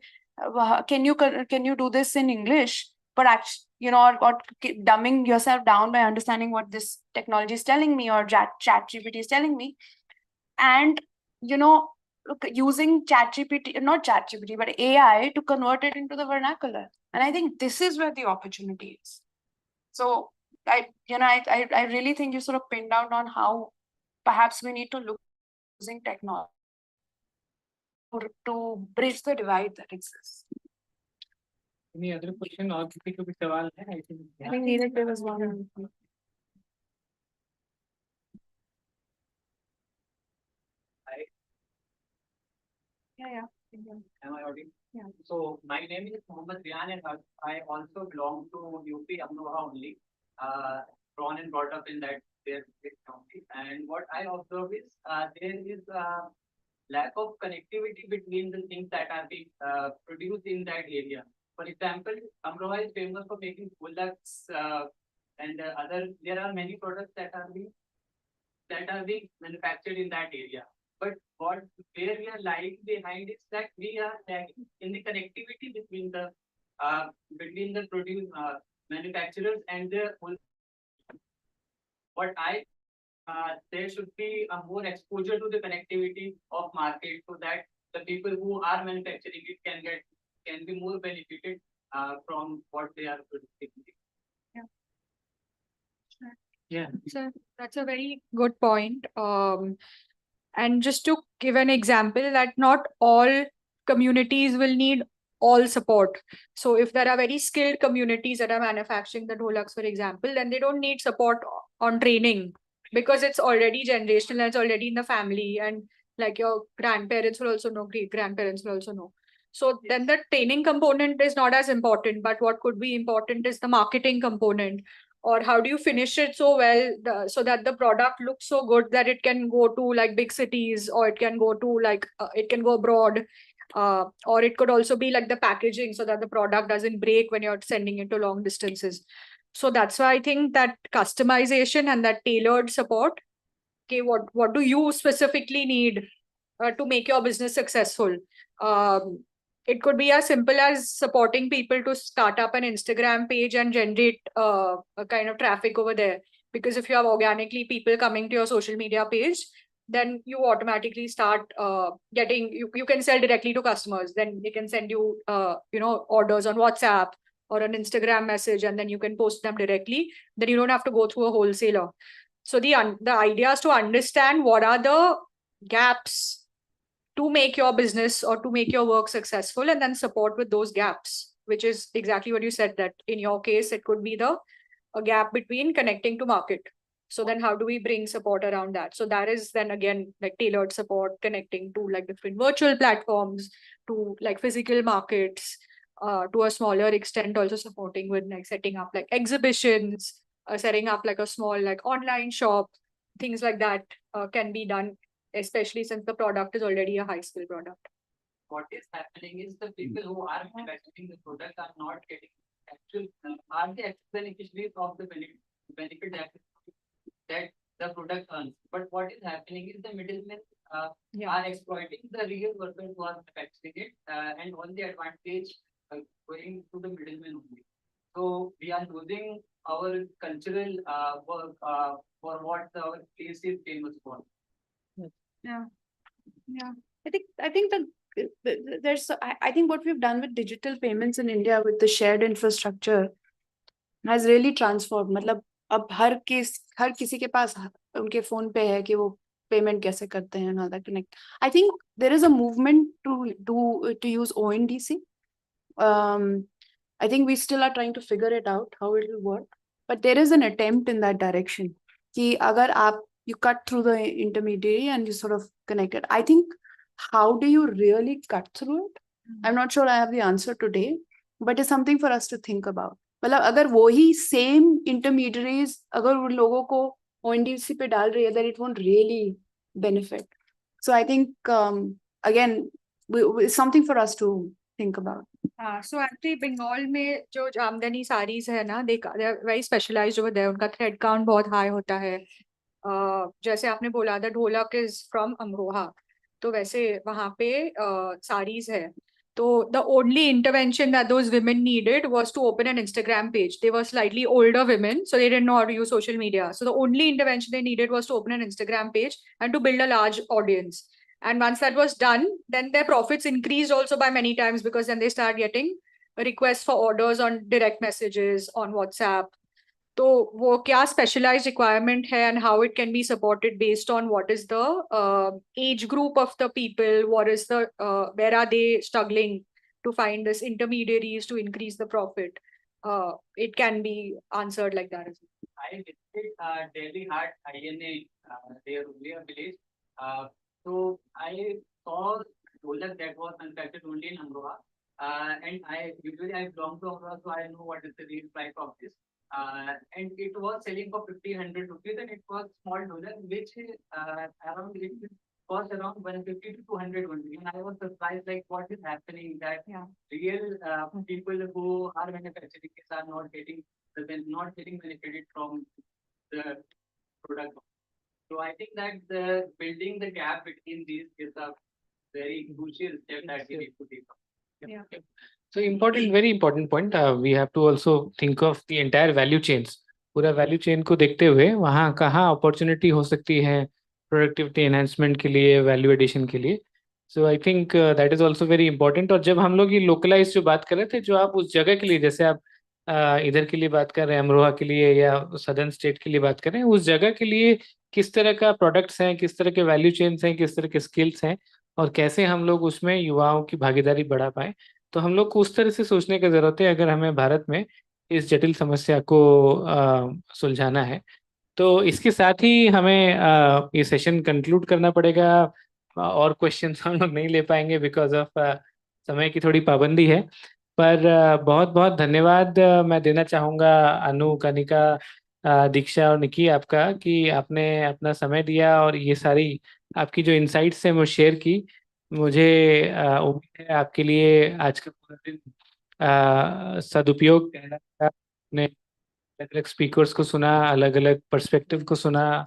can you do this in English? But actually, or dumbing yourself down by understanding what this technology is telling me, or ChatGPT is telling me. And, using ChatGPT, not ChatGPT, but AI to convert it into the vernacular. And I think this is where the opportunity is. So I really think you sort of pinned down on how perhaps we need to look at using technology to bridge the divide that exists. Any other question or किसी को भी सवाल है? I think neither there was one. Yeah. Am I audible? Yeah. So my name is Mohammed Riyan, and I also belong to UP Amroha only. Born and brought up in that county. And what I observe is there is a lack of connectivity between the things that are being produced in that area. For example, Amroha is famous for making bullocks and there are many products that are being manufactured in that area. But where we are lying behind is that we are lacking in the connectivity between the manufacturers and the there should be a more exposure to the connectivity of market, so that the people who are manufacturing it can be more benefited from what they are producing. Yeah. So that's a very good point. And just to give an example, that not all communities will need all support. So if there are very skilled communities that are manufacturing the Dholaks, for example, then they don't need support on training, because it's already generational and it's already in the family, and like your grandparents will also know, great grandparents will also know. So then the training component is not as important, but what could be important is the marketing component, or how do you finish it so well so that the product looks so good that it can go to like big cities, or it can go to like it can go abroad, or it could also be like the packaging, so that the product doesn't break when you're sending it to long distances. So that's why I think that customization and that tailored support, okay, what do you specifically need to make your business successful? it could be as simple as supporting people to start up an Instagram page and generate a kind of traffic over there. Because if you have organically people coming to your social media page, then you automatically start getting, you can sell directly to customers. Then they can send you, orders on WhatsApp or an Instagram message, and then you can post them directly. Then you don't have to go through a wholesaler. So the idea is to understand what are the gaps to make your business or to make your work successful, and then support with those gaps, which is exactly what you said, that in your case, it could be a gap between connecting to market. So then how do we bring support around that? So that is then again like tailored support, connecting to like different virtual platforms, to like physical markets, to a smaller extent also supporting with like setting up like exhibitions, setting up like a small like online shop, things like that can be done, especially since the product is already a high skill product. What is happening is the people who are manufacturing the product are not getting actual, are the actual beneficiaries of the benefit that the product earns. But what is happening is the middlemen are exploiting the real workers who are manufacturing it, and all the advantage going to the middlemen only. So we are losing our cultural work for what our place is famous for. Yeah. I think I think what we've done with digital payments in India with the shared infrastructure has really transformed. मतलब अब हर किसी के पास उनके phone पे है कि वो payment कैसे करते हैं and all that connect. I think there is a movement to use ONDC. I think we still are trying to figure it out how it will work, but there is an attempt in that direction. कि अगर आप you cut through the intermediary and you sort of connect it. I think how do you really cut through it? I'm not sure I have the answer today, but it's something for us to think about. मतलब अगर वो ही same intermediaries अगर उन लोगों को ONDC पे डाल रही है, then it won't really benefit. So I think again, it's something for us to think about. So actually Bengal में जो जामदनी sarees है ना, they are very specialized over there. उनका thread count बहुत high होता है. जैसे आपने बोला था ढोलक is from Amroha, तो वैसे वहाँ पे sarees है. So the only intervention that those women needed was to open an Instagram page. They were slightly older women, so they didn't know how to use social media. So the only intervention they needed was to open an Instagram page and to build a large audience. And once that was done, then their profits increased also by many times, because then they start getting requests for orders on direct messages on WhatsApp. तो वो क्या specialized requirement है and how it can be supported based on what is the age group of the people, what is the where are they struggling to find this intermediaries to increase the profit. It can be answered like that as well. I visited Delhi Hart INA, their rural village. So I saw Dholak that was manufactured only in Amroha, and I belong to Amroha, so I know what is the real price of this. And it was selling for 1,500 rupees, and it was small Dholak, which around it cost around 150 to 200 only. And I was surprised, like what is happening, that real people who are manufacturing this are not getting benefited from the product. So I think that building the gap between these is a very crucial step that we need to take up. So very important point. We have to also think of the entire value chains. पूरा value chain को देखते हुए वहाँ कहाँ opportunity हो सकती है productivity enhancement के लिए, value addition के लिए. So I think that is also very important. और जब हम लोग ये localized जो बात कर रहे थे, जो आप उस जगह के लिए, जैसे आप इधर के लिए बात कर रहे हैं, अमरोहा के लिए या सदर्न स्टेट के लिए बात कर रहे हैं, उस जगह के लिए किस तरह का प्रोडक्ट्स हैं, किस तरह के वैल्यू चेन्स हैं, किस तरह के स्किल्स हैं, और कैसे हम लोग उसमें युवाओं की भागीदारी बढ़ा पाए. तो हम लोग को उस तरह से सोचने की जरूरत है अगर हमें भारत में इस जटिल समस्या को सुलझाना है. तो इसके साथ ही हमें ये सेशन कंक्लूड करना पड़ेगा. और क्वेश्चंस हम लोग नहीं ले पाएंगे बिकॉज ऑफ समय की थोड़ी पाबंदी है. पर बहुत बहुत धन्यवाद मैं देना चाहूँगा अनु, कनिका, दीक्षा और निकी आपका, कि आपने अपना समय दिया और ये सारी आपकी जो इनसाइट्स हैं वो शेयर की. मुझे उम्मीद है आपके लिए आज का पूरा दिन सदुपयोग कहना. आपने अलग अलग स्पीकर्स को सुना, अलग अलग पर्सपेक्टिव को सुना,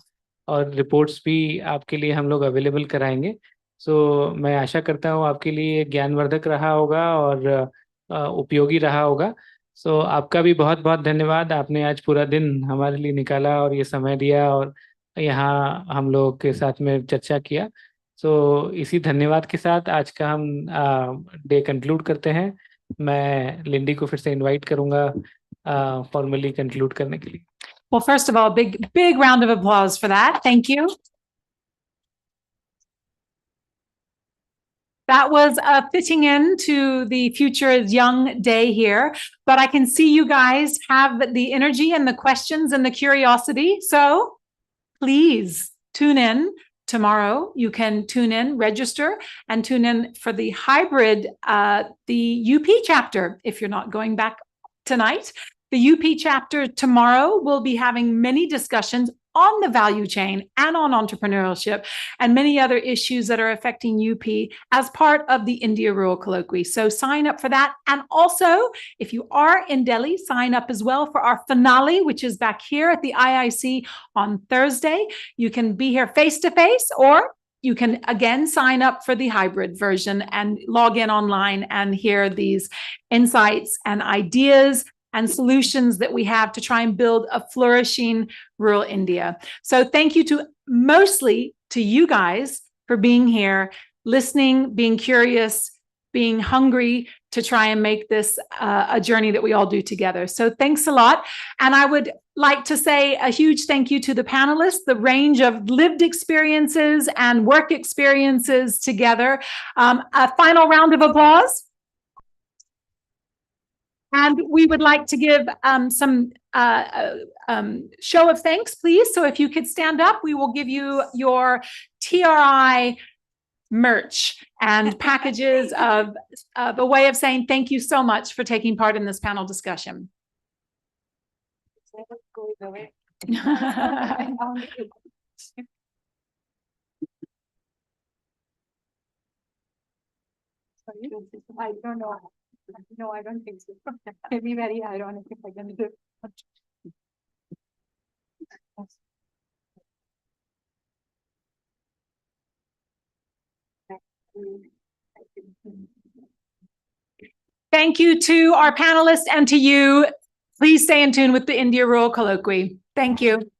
और रिपोर्ट्स भी आपके लिए हम लोग अवेलेबल कराएंगे. सो मैं आशा करता हूँ आपके लिए ज्ञानवर्धक रहा होगा और उपयोगी रहा होगा। सो आपका भी बहुत बहुत धन्यवाद। आपने आज पूरा दिन हमारे लिए निकाला और ये समय दिया और यहाँ हम लोग के साथ में चर्चा किया। सो इसी धन्यवाद के साथ आज का हम डे कंक्लूड करते हैं। मैं लिंडी को फिर से इनवाइट करूंगा फॉर्मली कंक्लूड करने के लिए। Well, first of all, big round of applause for that. Thank you. That was a fitting end to the Future is Young Day here, but I can see you guys have the energy and the questions and the curiosity. So please tune in tomorrow. You can tune in, register, and tune in for the hybrid, the UP chapter. If you're not going back tonight, the UP chapter tomorrow will be having many discussions on the value chain and on entrepreneurship and many other issues that are affecting UP as part of the India Rural Colloquy. So sign up for that. And also, if you are in Delhi, sign up as well for our finale, which is back here at the IIC on Thursday. You can be here face-to-face, or you can again sign up for the hybrid version and log in online and hear these insights and ideas and solutions that we have to try and build a flourishing rural India. So thank you mostly to you guys for being here, listening, being curious, being hungry to try and make this a journey that we all do together. So thanks a lot. And I would like to say a huge thank you to the panelists, the range of lived experiences and work experiences together. A final round of applause. And we would like to give some show of thanks, please. So if you could stand up, we will give you your TRI merch and packages of a way of saying thank you so much for taking part in this panel discussion. I don't know. No, I don't think so. It'd be very ironic if I can do it. Thank you to our panelists and to you. Please stay in tune with the India Rural Colloquy. Thank you.